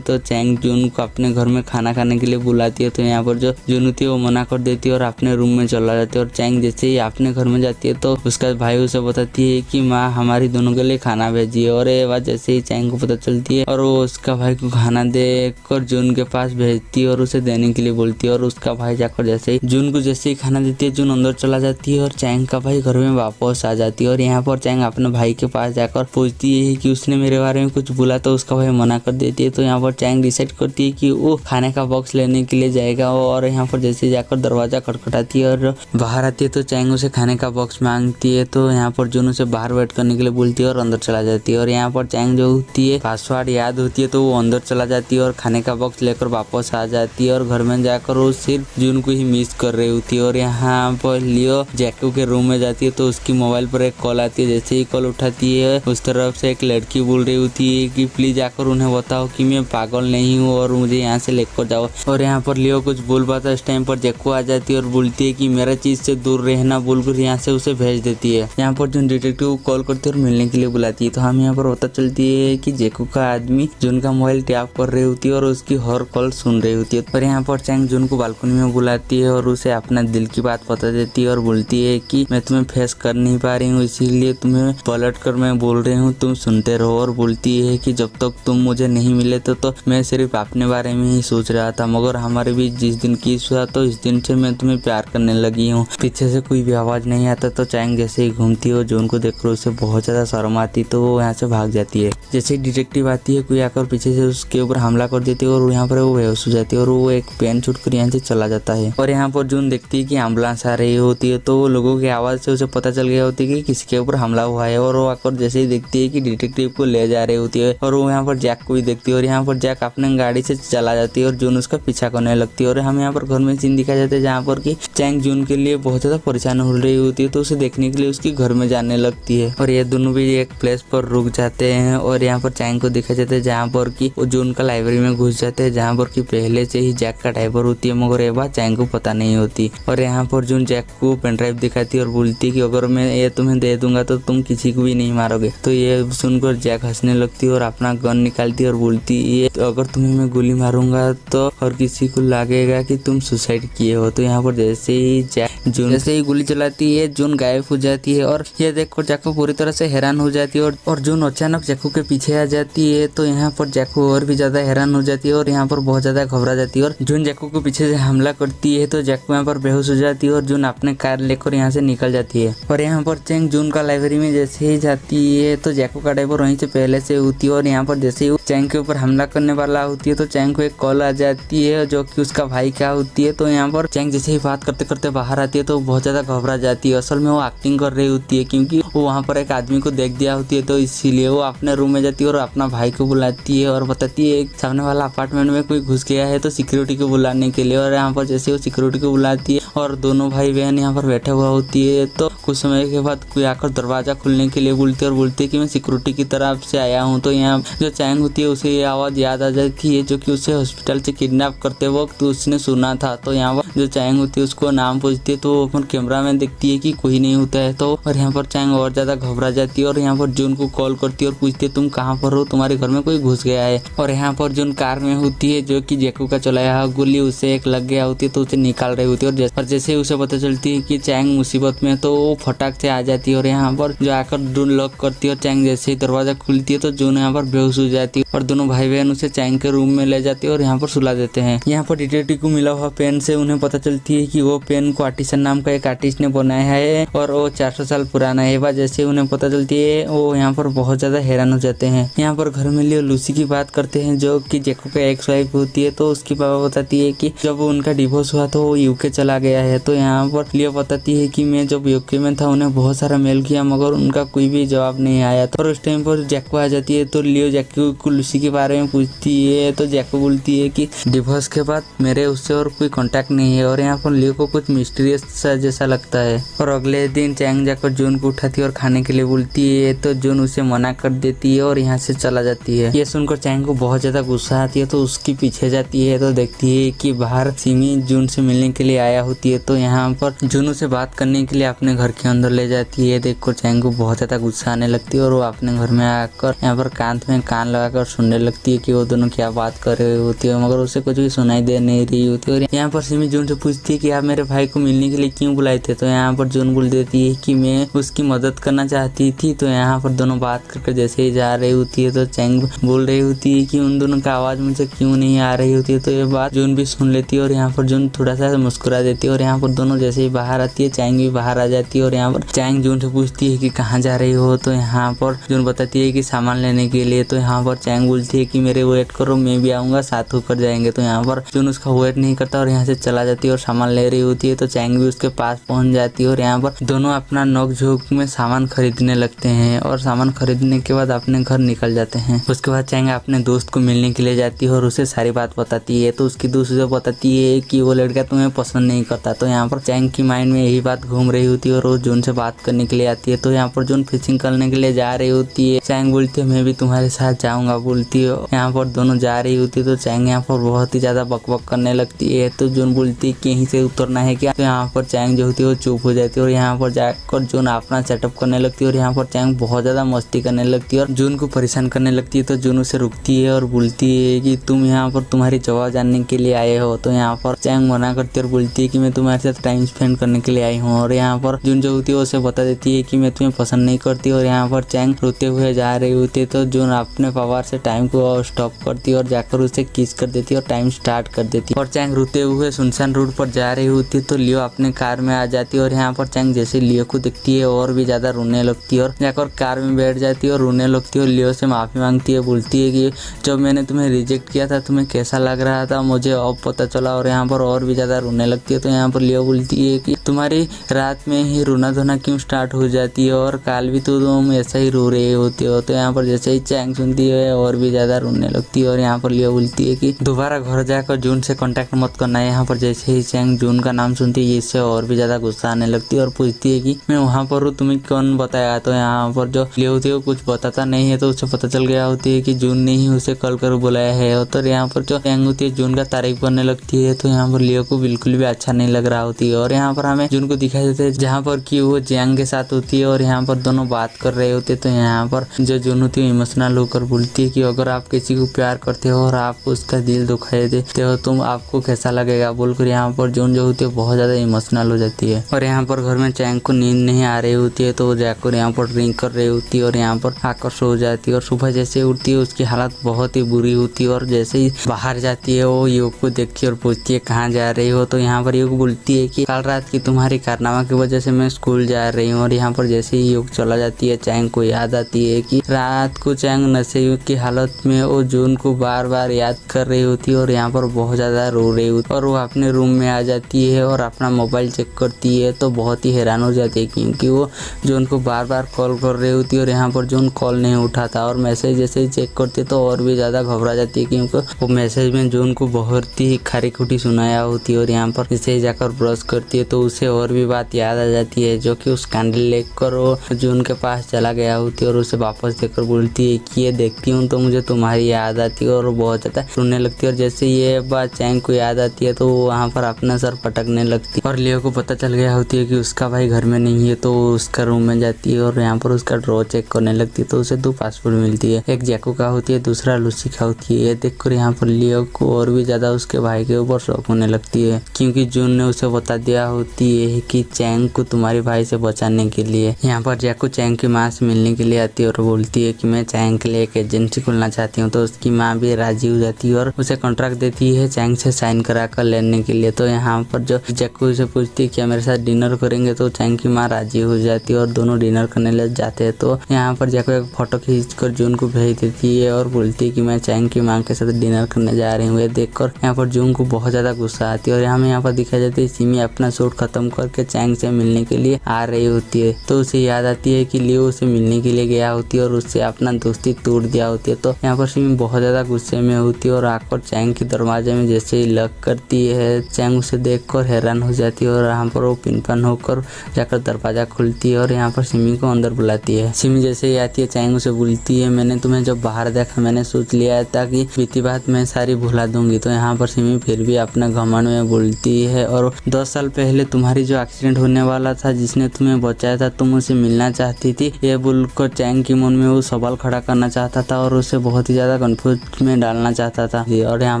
तो चैंग जून को अपने घर में खाना खाने के लिए बुलाती है। तो यहाँ पर जो जून होती है वो मना कर देती है और अपने रूम में चला जाती है। और चैंग जैसे ही अपने घर में जाती है तो उसका भाई उसे बताती है कि माँ हमारी दोनों के लिए खाना भेजी है। और ये बात जैसे ही चैंग को पता चलती है और वो उसका भाई को खाना देकर जून के पास भेजती है और उसे देने के लिए बोलती है। और उसका भाई जाकर जैसे ही जून को जैसे ही खाना देती है, जून अंदर चला जाती है और चैंग का भाई घर में वापस आ जाती है। और यहाँ पर चैंग अपने भाई के पास जाकर पूछती है कि उसने मेरे बारे में कुछ बोला, तो उसका भाई मना कर देती है। तो यहाँ पर चैंग डिसाइड करती है कि वो खाने का बॉक्स लेने के लिए जाएगा। और यहाँ पर जैसे जाकर दरवाजा खटखटाती है और बाहर आती है तो चैंग उसे खाने का बॉक्स मांगती है। तो यहाँ पर जून उसे बाहर वेट करने के लिए बोलती है और अंदर चला जाती है। और यहाँ पर चैंग जो होती है पासवर्ड याद होती है तो वो अंदर चला जाती है और खाने का बॉक्स लेकर वापस आ जाती है। और घर में जाकर वो सिर्फ जून को ही मिस कर रही होती है। और यहाँ पर लियो जैको के रूम रूम में जाती है तो उसकी मोबाइल पर एक कॉल आती है। जैसे ही कॉल उठाती है उस तरफ से एक लड़की बोल रही होती है कि प्लीज आकर उन्हें बताओ कि मैं पागल नहीं हूँ और मुझे यहाँ से लेकर जाओ। और यहाँ पर लियो कुछ बोल पाता है। इस टाइम पर जैको आ जाती है और बोलती है कि मेरा चीज से दूर रहना बोलकर यहाँ से उसे भेज देती है। यहाँ पर जो डिटेक्टिव को कॉल करती है और मिलने के लिए बुलाती है। तो हम यहाँ पर पता चलती है कि जैको का आदमी जून का मोबाइल टैप कर रही होती है और उसकी हर कॉल सुन रही होती है। और यहाँ पर चैंग जून को बालकनी में बुलाती है और उसे अपना दिल की बात बता देती है और बोलती है कि मैं तुम्हें फेस कर नहीं पा रही हूँ, इसीलिए तुम्हें पलट कर मैं बोल रही हूँ, तुम सुनते रहो। और बोलती है कि जब तक तुम मुझे नहीं मिले तो मैं सिर्फ अपने बारे में ही सोच रहा था, मगर हमारे बीच जिस दिन किस हुआ तो इस दिन से मैं तुम्हें प्यार करने लगी हूँ। पीछे से कोई भी आवाज नहीं आता तो चैंग जैसे ही घूमती है और जून को देखकर उसे बहुत ज्यादा शर्म आती तो वो यहाँ से भाग जाती है। जैसे ही डिटेक्टिव आती है कोई आकर पीछे से उसके ऊपर हमला कर देती है और यहाँ पर वो बेहोश हो जाती है और वो एक पेन छूटकर यहाँ से चला जाता है। और यहाँ पर जून देखती है कि एम्बुलेंस आ रही होती है तो लोगों की आवाज से उसे पता चल गया होती है कि किसी के ऊपर हमला हुआ है। और वो आकर जैसे ही देखती है कि डिटेक्टिव को ले जा रही होती है और वो यहाँ पर जैक को भी देखती है और यहाँ पर जैक अपने गाड़ी से चला जाती है और जून उसका पीछा करने लगती है। और हम यहाँ पर घर में सीन दिखाया जाता है जहाँ पर कि चैंग जून के लिए बहुत ज्यादा परेशान हो रही होती है तो उसे देखने के लिए उसके घर में जाने लगती है। और ये दोनों भी एक प्लेस पर रुक जाते हैं और यहाँ पर चैंग को दिखाया जाता है जहाँ पर कि वो जून का लाइब्रेरी में घुस जाते हैं जहाँ पर कि पहले से ही जैक का ड्राइवर होती है, मगर ये बात चैंग को पता नहीं होती। और यहाँ पर जून जैक को पेन ड्राइव दिखाती है और बोलती है कि अगर मैं ये तुम्हें दे दूंगा तो तुम किसी को भी नहीं मारोगे। तो ये सुनकर जैक हंसने लगती है और अपना गन निकालती है और बोलती है अगर तुम्हें मैं गोली मारूंगा तो हर किसी को लगेगा कि तुम सुसाइड किए हो। तो यहाँ पर जैसे ही जून जैसे ही गोली चलाती है जून गायब हो जाती है और यह देखकर जैको पूरी तरह से हैरान हो जाती है और जून अचानक जैको के पीछे आ जाती है। तो यहाँ पर जैको और भी ज्यादा हैरान हो जाती है और यहाँ पर बहुत ज्यादा घबरा जाती है और जून जैको को पीछे से हमला करती है तो जैको यहाँ पर बेहोश हो जाती है और जून अपने कार लेकर यहाँ से निकल जाती है। और यहाँ पर चैंग जून का लाइब्रेरी में जैसे ही जाती है तो जैको का ड्राइवर वहीं से पहले से होती है और यहाँ पर जैसे ही चैंग के ऊपर हमला करने वाला होती है तो चैंग को एक कॉल आ जाती है जो कि उसका भाई क्या होती है। तो यहाँ पर चैंग जैसे ही बात करते करते बाहर आती है तो बहुत ज्यादा घबरा जाती है। असल में वो एक्टिंग कर रही होती है क्योंकि वो वहाँ पर एक आदमी को देख दिया होती है तो इसीलिए वो अपने रूम में जाती है और अपना भाई को बुलाती है और बताती है सामने वाला अपार्टमेंट में कोई घुस गया है तो सिक्योरिटी को बुलाने के लिए। और यहाँ पर जैसे वो सिक्योरिटी को बुलाती है और दोनों भाई बहन यहाँ पर बैठे हुआ होती है तो कुछ समय के बाद कोई आकर दरवाजा खोलने के लिए बोलती है और बोलती है कि मैं सिक्योरिटी की तरफ से आया हूँ। तो यहाँ जो चैंग होती है उसे ये आवाज याद आ जाती है जो कि उसे हॉस्पिटल से किडनैप करते वक्त उसने सुना था। तो यहाँ पर जो चैंग होती है उसको नाम पूछती है तो वो अपन कैमरा में देखती है कि कोई नहीं होता है। तो और यहाँ पर चैंग और ज्यादा घबरा जाती है और यहाँ पर जून को कॉल करती है और पूछती है तुम कहाँ पर हो, तुम्हारे घर में कोई घुस गया है। और यहाँ पर जून कार में होती है जो कि जैको का चलाया गोली उसे एक लग गया होती है तो उसे निकाल रही होती है। और जैसे ही उसे पता चलती है कि चैंग मुसीबत में तो वो फटाक से आ जाती है और यहाँ पर जो आकर जून लॉक करती है और चैंग जैसे ही दरवाजा खुलती है तो जून यहाँ पर बेहोश हो जाती है और दोनों भाई बहन उसे चैंग के रूम में ले जाते हैं और यहाँ पर सुला देते हैं। यहाँ पर डिटेक्टिव को मिला हुआ पेन से उन्हें पता चलती है कि वो पेन को आर्टिसन नाम का एक आर्टिस्ट ने बनाया है और वो 400 साल पुराना है। वह जैसे उन्हें पता चलती है वो यहाँ पर बहुत ज्यादा हैरान हो जाते हैं। यहाँ पर घर में लियो लूसी की बात करते हैं जो कि जैको का एक्स वाइफ होती है। तो उसकी पापा बताती है कि जब उनका डिवोर्स हुआ तो वो यूके चला गया है। तो यहाँ पर लियो बताती है कि मैं जब यूके में था उन्हें बहुत सारा मेल किया मगर उनका कोई भी जवाब नहीं आया। तो उस टाइम पर जैको आ जाती है तो लियो जैको को लूसी के बारे में पूछती है तो जैको बोलती है कि डिवोर्स के बाद मेरे उससे और कोई कांटेक्ट नहीं है। और यहाँ पर लियो को कुछ मिस्टीरियस सा जैसा लगता है। और अगले दिन चैंग जाकर जून को उठाती है और खाने के लिए बोलती है तो जून उसे मना कर देती है और यहाँ से चला जाती है। ये सुनकर चैंग को बहुत ज्यादा गुस्सा आती है तो उसके पीछे जाती है तो देखती है कि बाहर सिमी जून से मिलने के लिए आया होती है। तो यहाँ पर जून उसे बात करने के लिए अपने घर के अंदर ले जाती है। देखकर चैंग को बहुत ज्यादा गुस्सा आने लगती है और वो अपने घर में आकर यहाँ पर कान में कान लगाकर सुनने लगती है कि वो दोनों क्या बात कर रही होती है मगर उसे कुछ भी सुनाई दे नहीं रही होती। और यहाँ पर सिमी जून से पूछती है कि आप मेरे भाई को मिलने के लिए क्यों बुलाए थे। तो यहाँ पर जून बोल देती है कि मैं उसकी मदद करना चाहती थी। तो यहाँ पर दोनों बात करके जैसे ही जा रही होती है तो चैंग बोल रही होती है कि उन दोनों का आवाज मुझे क्यों नहीं आ रही होती है। तो ये बात जून भी सुन लेती है और यहाँ पर जून थोड़ा सा मुस्कुरा देती है। और यहाँ पर दोनों जैसे ही बाहर आती है चैंग भी बाहर आ जाती है और यहाँ पर चैंग जून से पूछती है कि कहाँ जा रही हो। तो यहाँ पर जून बताती है कि सामान लेने के लिए। तो यहाँ पर चैंग बोलती है कि मेरे वेट करो मैं भी आऊंगा साथ होकर जाएंगे। तो यहाँ पर जून उसका वेट नहीं करता और यहाँ से चला जाती है और सामान ले रही होती है। तो चैंग भी उसके पास पहुंच जाती है और यहाँ पर दोनों अपना नोक झोंक में सामान खरीदने लगते हैं और सामान खरीदने के बाद अपने घर निकल जाते हैं। उसके बाद चैंग अपने दोस्त को मिलने के लिए जाती है और उसे सारी बात बताती है। तो उसकी दोस्त उसे बताती है कि वो लड़का तुम्हें पसंद नहीं करता। तो यहाँ पर चैंग की माइंड में यही बात घूम रही होती है और वो जून से बात करने के लिए आती है। तो यहाँ पर जून फिशिंग करने के लिए जा रही होती है। चैंग बोलती है मैं भी तुम्हारे साथ जाऊंगा बोलती है। यहाँ पर दोनों जा रही होती है तो चैंग यहाँ पर बहुत ही ज्यादा बकबक करने लगती है। तो जून बोलती है कि यहीं से उतरना है क्या। तो यहाँ पर चैंग जो होती है वो चुप हो जाती है और यहाँ पर जाकर जून अपना सेटअप करने लगती है और यहाँ पर चैंग बहुत ज्यादा मस्ती करने लगती है और जून को परेशान करने लगती है। तो जून उसे रुकती है और बोलती है कि तुम यहाँ पर तुम्हारी जवाब जानने के लिए आए हो। तो यहाँ पर चैंग मना करती है और बोलती है कि मैं तुम्हारे साथ टाइम स्पेंड करने के लिए आई हूँ। और यहाँ पर जून जो होती है उसे बता देती है कि मैं तुम्हें पसंद नहीं करती। और यहाँ पर चैंग रोते हुए जा रही होती है। तो जून अपने पावर से टाइम को स्टॉप करती है और जाकर उसे किस कर देती है और टाइम स्टार्ट कर देती है। और चैंग रोते हुए सुनसान रोड पर जा रही होती है। तो लियो अपने कार में आ जाती है और यहाँ पर चैंग जैसे लियो को दिखती है और भी ज्यादा रोने लगती है और जाकर कार में बैठ जाती है और रोने लगती है और लियो से माफी मांगती है। बोलती है कि जब मैंने तुम्हें रिजेक्ट किया था तुम्हें कैसा लग रहा था मुझे अब पता चला। और यहाँ पर और भी ज्यादा रोने लगती है। तो यहाँ पर लियो बोलती है कि तुम्हारी रात में ही रोना धोना क्यों स्टार्ट हो जाती है और काल भी तो तुम ऐसा ही रो रहे होते हो। तो यहाँ पर जैसे ही चैंग सुनती है और भी ज्यादा रोने लगती है और यहाँ पर लियो बोलती है कि दोबारा घर जाकर जून से कांटेक्ट मत करना है। यहाँ पर जैसे ही चैंग जून का नाम सुनती है इससे और भी ज्यादा गुस्सा आने लगती है और पूछती है कि मैं वहाँ पर हूँ तुम्हें कौन बताया। तो यहाँ पर जो लियो होती है वो कुछ बताता नहीं है। तो उसे पता चल गया होती है कि जून ने ही उसे कॉल कर बुलाया है। तो यहाँ पर जो चैंग होती है जून का तारीफ करने लगती है। तो यहाँ पर लियो को बिल्कुल भी अच्छा नहीं लग रहा होती है। और यहाँ पर हमें जून को दिखाई देते हैं जहाँ पर कि वो जैंग के साथ होती है और यहाँ पर दोनों बात कर रहे होते। तो यहाँ पर जो जून होती है इमोशनल होकर बोलती है कि अगर आप किसी को प्यार करते हो और आप उसका दिल दुखाए देते हो तो आपको कैसा लगेगा बोलकर यहाँ पर जून जो होती है बहुत ज्यादा इमोशनल हो जाती है। और यहाँ पर घर में चैंग को नींद नहीं आ रही होती है। तो वो जाकर यहाँ पर ड्रिंक कर रही होती है और यहाँ पर आकर सो जाती है। और सुबह जैसे उठती है उसकी हालत बहुत ही बुरी होती है। और जैसे ही बाहर जाती है वो युग को देखती है और पूछती है कहाँ जा रही हो। तो यहाँ पर युग बोलती है कि कल रात की तुम्हारी कारनामा की वजह से मैं स्कूल जा रही हूँ। और यहाँ पर जैसे ही युग चला जाती है चैंग को याद आती है कि रात को चैंग नशे की हालत में वो जून को बार बार याद कर रही होती है और यहाँ पर बहुत ज्यादा रो रही होती है। और वो अपने रूम में आ जाती है और अपना मोबाइल चेक करती है तो बहुत ही हैरान हो जाती है क्योंकि वो जून को बार बार कॉल कर रही होती है और यहाँ पर जून कॉल नहीं उठाता। और मैसेज जैसे ही चेक करती है तो और भी ज्यादा घबरा जाती है क्योंकि वो मैसेज में जून को बहुत ही खरी खुटी सुनाया होती है। और यहाँ पर जैसे जाकर ब्रश करती है तो उसे और भी बात याद आ जाती है जो कि उस कैंडल लेकर वो जून के पास चला गया होती है और उसे वापस देकर बोलती है कि ये देखती हूँ तो मुझे तुम्हारी याद आती है और बहुत ज्यादा रोने लगती है। और जैसे ये बात चैंग को याद आती है तो वो वहाँ पर अपना सर पटकने लगती है। और लियो को पता चल गया होती है कि उसका भाई घर में नहीं है तो वो उसका रूम में जाती है और यहाँ पर उसका ड्रॉ चेक करने लगती है। तो उसे 2 पासपोर्ट मिलती है, एक जैको का होती है दूसरा लूसी का होती है। ये देखकर यहाँ पर लियो को और भी ज्यादा उसके भाई के ऊपर शौक होने लगती है क्योंकि जून ने उसे बता दिया होती है कि चैंग को तुम्हारे भाई से बचाने के लिए। यहाँ पर जैको चैंग की माँ से मिलने के लिए आती है और बोलती है कि मैं चैंग के लिए एक एजेंसी खोलना चाहती हूँ। तो उसकी माँ भी राजी हो जाती है और उसे कॉन्ट्रैक्ट देती है चैंग से साइन करा कर लेने के लिए। तो यहाँ पर जो जैको उसे पूछती है क्या मेरे साथ डिनर करेंगे तो चैंग की माँ राजी हो जाती है और दोनों डिनर करने लग जाते हैं। तो यहाँ पर जैको एक फोटो खींच कर जून को भेज देती है और बोलती है कि मैं चैंग की माँ के साथ डिनर करने जा रही हूँ। ये देखकर यहाँ पर जून को बहुत ज्यादा गुस्सा आती है। और हमें यहाँ पर दिखाई जाती है सिमी अपना शूट खत्म करके चैंग से मिलने के लिए आ रही होती है। तो उसे याद आती है कि लियो उसे मिलने के लिए गया होती है और उससे अपना दोस्ती तोड़ दिया होती है। तो यहाँ पर सिमी बहुत ज्यादा गुस्से में होती है और आकर चैंग के दरवाजे में जैसे ही लॉक करती है चैंग उसे देखकर हैरान हो जाती है और यहाँ पर वो पिनपन होकर जाकर दरवाजा खुलती है और यहाँ पर सिमी को अंदर बुलाती है। सिमी जैसे ही आती है चैंग उसे बोलती है मैंने तुम्हें जब बाहर देखा मैंने सोच लिया था कि बीती बात मैं सारी भुला दूंगी। तो यहाँ पर सिमी फिर भी अपना घमंड में बोलती है और 10 साल पहले तुम्हारी जो एक्सीडेंट होने वाला था जिसने तुम्हें बचाया था तुम उसे मिलना चाहती थी। ये बोलकर चैंग के मन में वो सवाल खड़ा करना चाहता था और उसे बहुत ही ज्यादा कंफ्यूज में डालना चाहता था। और यहाँ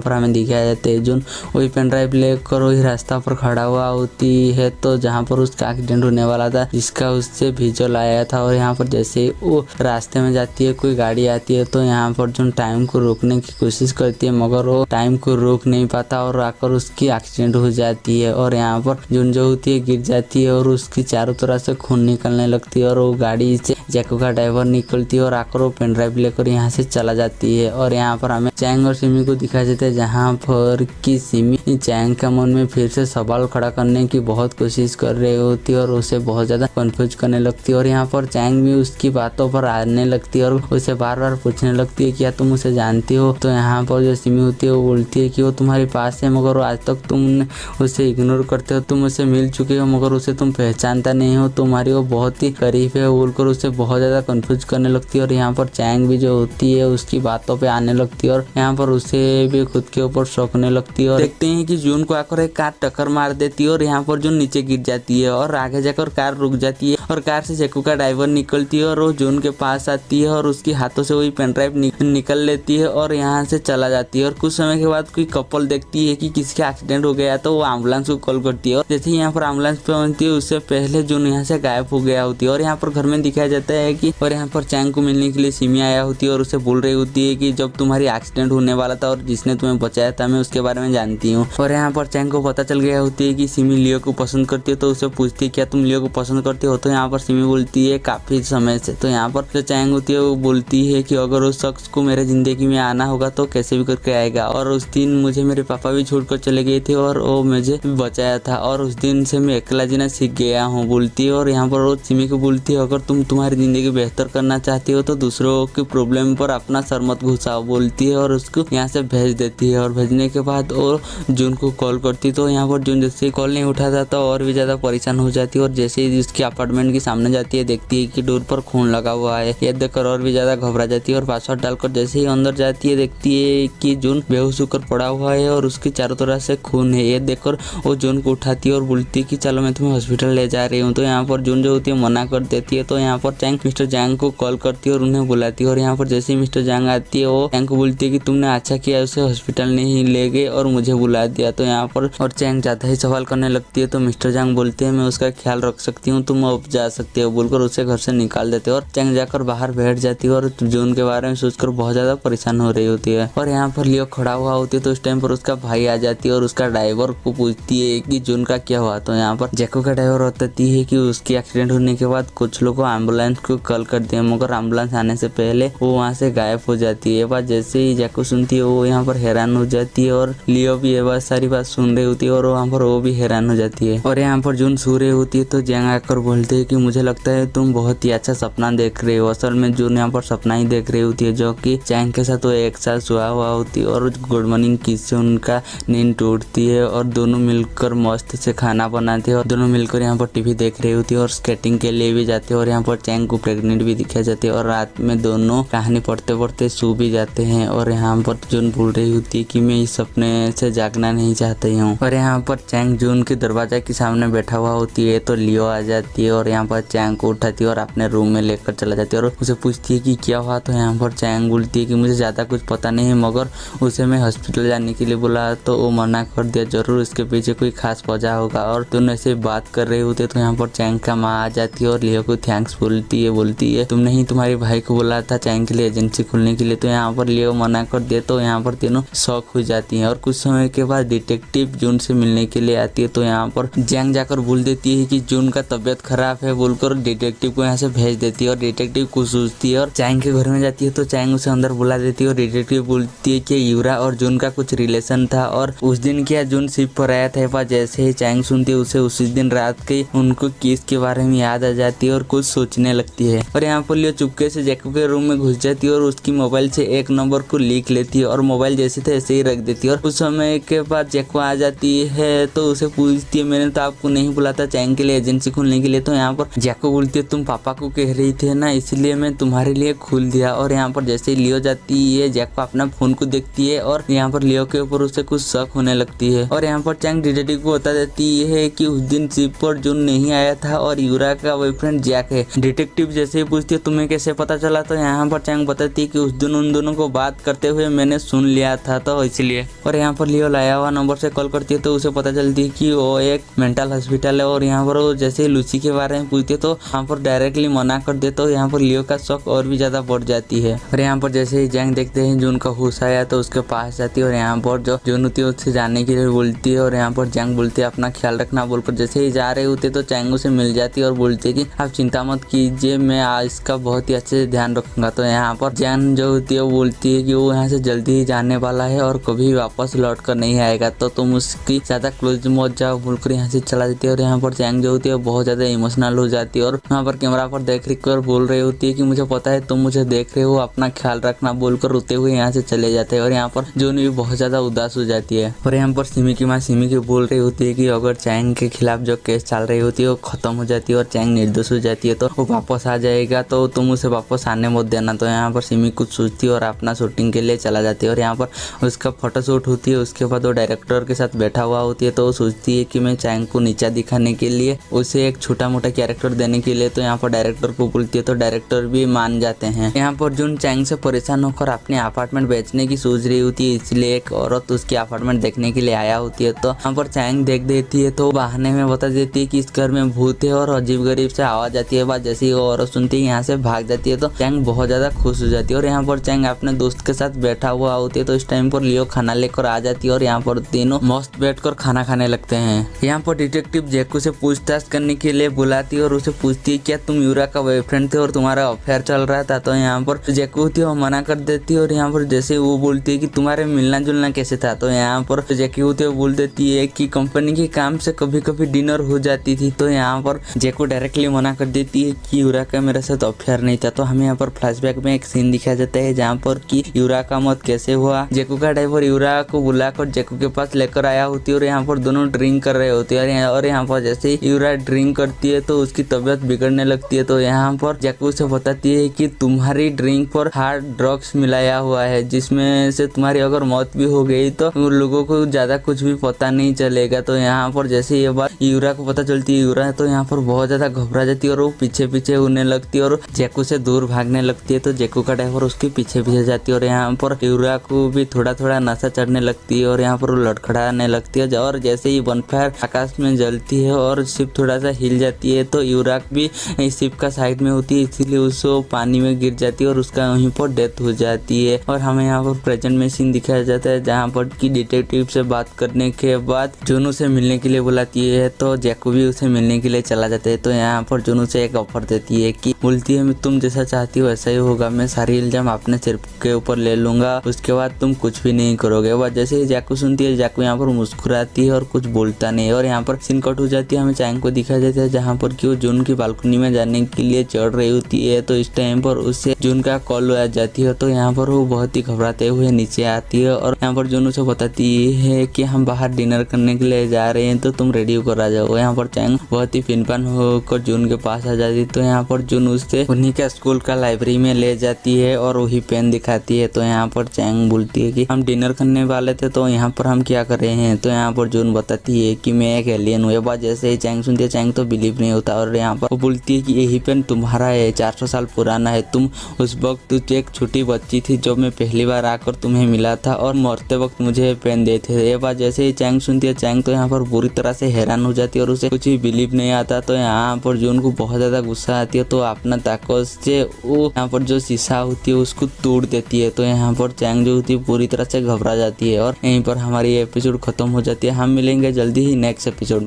पर हमें दिखाया जाता है जून वही पेन ड्राइव लेकर वही रास्ता पर खड़ा हुआ होती है तो जहाँ पर उसका एक्सीडेंट होने वाला था जिसका उससे विजुअल आया था। और यहाँ पर जैसे वो रास्ते में जाती है कोई गाड़ी आती है तो यहाँ पर जून टाइम को रोकने की कोशिश करती है मगर वो टाइम को रोक नहीं पाता और आकर उसकी एक्सीडेंट हो जाती है। और यहाँ पर जून जो होती है गिर जाती है और उसकी चारों तरफ से खून निकलने लगती है और वो गाड़ी से जैको का ड्राइवर निकलती है और आकर वो पेन ड्राइव लेकर यहाँ से चला जाती है। और यहाँ पर हमें चैंग और सिमी को दिखाया जाता है जहाँ पर कि सिमी चैंग का मन में फिर से सवाल खड़ा करने की बहुत कोशिश कर रही होती है और उसे बहुत ज्यादा कंफ्यूज करने लगती है। और यहाँ पर चैंग भी उसकी बातों पर आने लगती है और उसे बार बार पूछने लगती है क्या तुम उसे जानती हो। तो यहाँ पर जो सिमी होती है वो बोलती है कि वो तुम्हारे पास है मगर आज तक तुम उसे इग्नोर करते हो, तुम उसे मिल चुके हो मगर उसे तुम पहचानता नहीं हो, तुम्हारी वो बहुत ही करीब है बोलकर उसे बहुत ज्यादा कंफ्यूज करने लगती है। और यहाँ पर चैंग भी जो होती है उसकी बातों पे आने लगती है और यहाँ पर उसे भी खुद के ऊपर शौक होने लगती है। और देखते हैं कि जून को आकर एक कार टक्कर मार देती है और यहाँ पर जून नीचे गिर जाती है और आगे जाकर कार रुक जाती है और कार से जैको का ड्राइवर निकलती है और वो जून के पास आती है और उसके हाथों से वही पेन ड्राइव निकल लेती है और यहाँ से चला जाती है। और कुछ समय के बाद कोई कपल देखती है कि किसी का एक्सीडेंट हो गया तो वो एम्बुलेंस को कॉल करती है और जैसे ही यहाँ पर एम्बुलेंस पहुंचती है उससे पहले जून यहाँ से गायब हो गया होती है। और यहाँ पर घर में दिखाया जाता है कि और यहाँ पर चैंग को मिलने के लिए सिमी आया होती है और उसे बोल रही होती है कि जब तुम्हारी एक्सीडेंट होने वाला था और जिसने तुम्हें बचाया था मैं उसके बारे में जानती हूँ। और यहाँ पर चैंग को पता चल गया होती है कि सिमी लियो को पसंद करती है तो उसे पूछती है क्या तुम लियो को पसंद करती हो। तो यहाँ पर सिमी बोलती है काफी समय से। तो यहाँ पर जो चैंग होती है वो बोलती है कि अगर उस शख्स को मेरे जिंदगी में आना होगा तो कैसे भी करके आएगा और उस दिन मुझे मेरे पापा भी छोड़कर चले गए थे और वो मुझे बचाया था और उस दिन से मैं अकेला जीना सीख गया हूँ बोलती है। और यहाँ पर वो सिमी को बोलती है अगर तुम तुम्हारी जिंदगी बेहतर करना चाहती हो तो दूसरों की प्रॉब्लम पर अपना सर मत घुसाओ बोलती है और उसको यहाँ से भेज देती है। और भेजने के बाद वो जून को कॉल करती तो यहाँ पर जून जैसे कॉल नहीं उठाता तो और भी ज्यादा परेशान हो जाती है और जैसे ही उसके अपार्टमेंट के सामने जाती है देखती है कि डोर पर खून लगा हुआ है। यह देखकर और भी ज्यादा घबरा जाती है और पासवर्ड डालकर जैसे ही अंदर जाती है देखती है कि जून बेहोश होकर पड़ा हुआ है और उसके चारों तरफ से खून है। ये देखकर वो जून को उठाती है और बोलती है कि चलो मैं तुम्हें हॉस्पिटल ले जा रही हूँ। तो यहाँ पर जून जो होती है मना कर देती है। तो यहाँ पर चैंग मिस्टर जैंग को कॉल करती है और उन्हें बुलाती है और यहाँ पर जैसे ही मिस्टर जैंग आती है वो चैंग को बोलती है कि तुमने अच्छा किया उसे हॉस्पिटल नहीं ले गए और मुझे बुला दिया। तो यहाँ पर और चैंग ज्यादा ही सवाल करने लगती है तो मिस्टर जैंग बोलते हैं मैं उसका ख्याल रख सकती हूँ, तुम अब जा सकते हो बोलकर उसे घर से निकाल देते हैं। और चैंग जाकर बाहर बैठ जाती है और जून के बारे में सोचकर बहुत ज्यादा परेशान हो रही होती है। और यहाँ पर लियो खड़ा हुआ होती है तो उस टाइम पर उसका भाई आ जाती है और उसका ड्राइवर को पूछती है कि जून का क्या हुआ। तो यहाँ पर जैको का ड्राइवर बताती है कि उसकी एक्सीडेंट होने के बाद कुछ लोग एम्बुलेंस को कॉल करते हैं मगर एम्बुलेंस आने से पहले वो वहाँ से गायब हो जाती है। ये बात जैसे ही जैको सुनती है वो यहाँ पर हैरान हो जाती है और लियो भी ये बात सारी बात सुन रही होती है और वहाँ पर वो भी हैरान हो जाती है। और यहाँ पर जून सो रही होती है तो जैंग आकर बोलते है कि मुझे लगता है तुम बहुत ही अच्छा सपना देख रहे हो। असल में जून यहाँ पर सपना ही देख रही होती है जो कि चैंग के साथ वो एक साथ सोया हुआ होती है और गुड मॉर्निंग किस से उनका नींद टूटती है और दोनों मिलकर मस्त से खाना बनाते हैं और दोनों मिलकर यहाँ पर टीवी देख रही होती है और स्केटिंग के लिए भी जाते हैं। और यहाँ पर चैंग को प्रेग्नेंट भी दिखाई जाती है और रात में दोनों कहानी पढ़ते पढ़ते सो भी जाते हैं। और यहाँ पर जून बोल रही होती है कि मैं इस सपने से जागना नहीं चाहती हूँ। और यहाँ पर चैंग जून के दरवाजा के सामने बैठा हुआ होती है तो लियो आ जाती है और यहाँ पर चैंग को उठाती है और अपने रूम में लेकर चला जाती है और उसे पूछती है कि क्या हुआ। तो यहाँ पर चैंग बोलती है कि मुझे ज्यादा कुछ पता नहीं है मगर उसे मैं हॉस्पिटल जाने के लिए बोला तो वो मना कर दिया, जरूर इसके पीछे कोई खास वजह होगा। और दोनों ऐसे बात कर रहे होते तो यहाँ पर चैंग का माँ आ जाती है और लियो को थैंक्स बोलती है तुमने ही तुम्हारे भाई को बोला था चैंग के लिए एजेंसी खोलने के लिए। तो यहाँ पर लियो मना कर दिया तो यहाँ पर तीनों शॉक हो जाती हैं। और कुछ समय के बाद डिटेक्टिव जून से मिलने के लिए आती है तो यहाँ पर चैंग जाकर बोल देती है कि जून का तबियत खराब है बोलकर डिटेक्टिव को यहाँ से भेज देती है। और डिटेक्टिव को सोचती है और चैंग के घर में जाती है तो चैंग उसे अंदर बुला देती है और डिटेक्टिव बोलती है कि यूरा और जून का कुछ रिलेशन था और उस दिन क्या जून शिप पर आया था। जैसे ही चैंग सुनती है उसे उसी दिन रात के उनको केस के बारे में याद आ जाती है और कुछ सोचने लगती है। और यहाँ पर लियो चुपके से जैको के रूम में घुस जाती है और उसकी मोबाइल से एक नंबर को लिख लेती है और मोबाइल जैसे थे ऐसे ही रख देती है। और कुछ समय के बाद जैको आ जाती है तो उसे पूछती है मैंने तो आपको नहीं बुला था चैंग के लिए एजेंसी खोलने के लिए। तो यहाँ पर जैको बोलती है तुम पापा को कह रही थे ना इसलिए मैं तुम्हारे लिए खोल दिया। और यहाँ पर जैसे ही लियो जाती है जैको अपना फोन को देखती है और यहाँ पर लियो के ऊपर उसे कुछ शक होने लगती है। और यहाँ पर चैंग डिटेक्टिव को बता देती है कि उस दिन शिप पर जून नहीं आया था और यूरा का बॉयफ्रेंड जैक है। डिटेक्टिव जैसे ही पूछती है तुम्हें कैसे पता चला। तो यहाँ पर चैंग बताती है कि उस दिन उन दोनों को बात करते हुए मैंने सुन लिया था तो इसलिए। और यहाँ पर लियो लाया हुआ नंबर से कॉल करती है तो उसे पता चलती है कि वो एक मेंटल हॉस्पिटल है। और यहाँ पर वो जैसे लूसी के बारे में पूछती है तो यहाँ पर डायरेक्टली मना कर दे तो यहाँ पर लियो का शौक और भी ज्यादा बढ़ जाती है। और यहाँ पर जैसे ही जैंग देखते हैं जून का होश आया तो उसके पास जाती है और यहाँ पर जो जून होती है उससे जाने के लिए बोलती है। और यहाँ पर जैंग बोलती है अपना ख्याल रखना बोलकर जैसे ही जा रहे होते तो चैंग उसे मिल जाती है और बोलती है कि आप चिंता मत कीजिए मैं आज इसका बहुत ही अच्छे से ध्यान रखूंगा। तो यहाँ पर जैंग जो होती है वो बोलती है कि वो यहाँ से जल्दी ही जाने वाला है और कभी वापस लौट कर नहीं आएगा तो तुम उसकी ज्यादा क्लोज मत जाओ बोलकर यहाँ से चला देती है। और यहाँ पर चैंग जो होती है बहुत ज्यादा इमोशनल इमोशनल हो जाती है और वहाँ पर कैमरा पर देख कर बोल रही होती है कि मुझे पता है तुम मुझे देख रहे हो, अपना ख्याल रखना बोलकर रोते हुए यहाँ से चले जाते हैं। और यहाँ पर जून भी बहुत ज्यादा उदास हो जाती है। और यहाँ पर सिमी की माँ सिमी की बोल रही होती है कि अगर चैंग के खिलाफ जो केस चल रही होती है वो खत्म हो जाती है और चैंग निर्दोष हो जाती है तो वो वापस आ जाएगा, तो तुम उसे वापस आने मत देना। तो यहाँ पर सिमी कुछ सोचती है और अपना शूटिंग के लिए चला जाती है। और यहाँ पर उसका फोटोशूट होती है। उसके बाद वो डायरेक्टर के साथ बैठा हुआ होती है तो वो सोचती है कि मैं चैंग को नीचा दिखाने के लिए उसे एक छोटा मोटा कैरेक्टर देने के लिए तो यहाँ पर डायरेक्टर को बोलती है तो डायरेक्टर भी मान जाते हैं। यहाँ पर जून चैंग से परेशान होकर अपने अपार्टमेंट बेचने की सोच रही होती है, इसलिए एक औरत उसकी अपार्टमेंट देखने के लिए आया होती है। तो यहाँ पर चैंग देख देती है तो बहाने में बता देती है कि इस घर में भूत है और अजीब गरीब से आवाज आती है। बात जैसे ही वो औरत सुनती है यहाँ से भाग जाती है तो चैंग बहुत ज्यादा खुश हो जाती है। और यहाँ पर चैंग अपने दोस्त के साथ बैठा हुआ होती है तो इस टाइम पर लियो खाना लेकर आ जाती है और यहाँ पर तीनों मस्त बैठकर खाना खाने लगते हैं। यहाँ पर डिटेक्टिव जैकू से पूछताछ करने के लिए बुलाती है और उसे पूछती है क्या तुम यूरा का बॉयफ्रेंड थे और तुम्हारा अफेयर चल रहा था। तो यहाँ पर जैकू होती है वो मना कर देती है। और यहाँ पर जैसे वो बोलती है कि तुम्हारे मिलना जुलना कैसे था, तो यहाँ पर जैकू होती है वो बोल देती है कि कंपनी के काम से कभी कभी डिनर हो जाती थी। तो यहाँ पर जैकू डायरेक्टली मना कर देती है कि यूरा का मेरे साथ अफेयर नहीं था। तो हमें यहाँ पर फ्लैशबैक में एक सीन दिखाया जाता है जहाँ पर कि यूरा का मौत कैसे हुआ। जैकू का ड्राइवर यूरा को बुलाकर जैकू के पास लेकर आया होती है और यहाँ पर दोनों ड्रिंक कर रहे होते हैं। और यहाँ पर जैसे ही यूरा ड्रिंक करती है तो उसकी तबीयत बिगड़ने लगती है। तो यहाँ पर जैकू से बताती है कि तुम्हारी ड्रिंक पर हार्ड ड्रग्स मिलाया हुआ है जिसमें से तुम्हारी अगर मौत भी हो गई तो लोगों को ज्यादा कुछ भी पता नहीं चलेगा। तो यहाँ पर जैसे ये बात यूरा को पता चलती है यूरा तो यहाँ पर बहुत ज्यादा घबरा जाती है और वो पीछे पीछे उड़ने लगती है और जैकू से दूर भागने लगती है। तो जैकू का ड्राइवर उसके पीछे पीछे जाती है और यहाँ पर यूरा को भी थोड़ा थोड़ा नशा चढ़ने लगती है और यहाँ पर वो लड़खड़ाने लगती है। और जैसे ही बनफायर आकाश में जलती है और शिप थोड़ा सा हिल जाती है तो यूरा भी शिप का साइड में होती है, इसीलिए उसको पानी में गिर जाती है और उसका वहीं पर डेथ हो जाती है। और हमें यहाँ पर प्रेजेंट में सीन दिखाया जाता है जहाँ पर कि डिटेक्टिव से बात करने के बाद जुनू से मिलने के लिए बुलाती है तो जैकू भी उसे मिलने के लिए चला जाता है। तो यहाँ पर जुनू से एक ऑफर देती है कि बोलती है तुम जैसा चाहती हो वैसा ही होगा, मैं सारी इल्जाम अपने सिर के ऊपर ले लूंगा, उसके बाद तुम कुछ भी नहीं करोगे। वह जैसे ही जैकू सुनती है जैकू यहाँ पर मुस्कुराती है और कुछ बोलता नहीं। और यहाँ पर सीन कट हो जाती है। हमें चैंग को दिखाया जाता है जहाँ पर कि वो जून की बालकनी में जाने के लिए चढ़ रही होती है। तो इस टाइम पर उससे जून का कॉल आ जाती है तो यहाँ पर वो बहुत ही घबराते हुए नीचे आती है और यहाँ पर जून उसे बताती है कि हम बाहर डिनर करने के लिए जा रहे हैं तो तुम रेडी होकर आ जाओ। यहाँ पर चैंग बहुत ही फिनपन होकर जून के पास आ जाती है। तो यहाँ पर जून उससे उन्हीं का स्कूल का लाइब्रेरी में ले जाती है और वही पेन दिखाती है। तो यहाँ पर चैंग बोलती है कि हम डिनर करने वाले थे तो यहाँ पर हम क्या कर रहे हैं। तो यहाँ पर जून बताती है कि मैं एक एलियन हूँ। ये बात जैसे ही चैंग सुनती है चैंग तो बिलीव नहीं होता और यहाँ पर वो बोलती है कि यही पेन तुम्हारा है, 400 साल पुराना है, तुम उस वक्त एक छोटी बच्ची थी जब मैं पहली बार आकर तुम्हें मिला था और मरते वक्त मुझे पेन देते थे। ये बात जैसे ही चैंग सुनती है चैंग तो यहाँ पर बुरी तरह से हैरान हो जाती है और उसे कुछ भी बिलीव नहीं आता। तो यहाँ पर जून को बहुत ज्यादा गुस्सा आती है तो अपना ताकत से वो यहाँ पर जो शीशा होती है उसको तोड़ देती है। तो यहाँ पर चैंग जो होती है पूरी तरह से घबरा जाती है और यहीं पर हमारी एपिसोड खत्म हो जाती है। हम मिलेंगे जल्दी ही नेक्स्ट एपिसोड।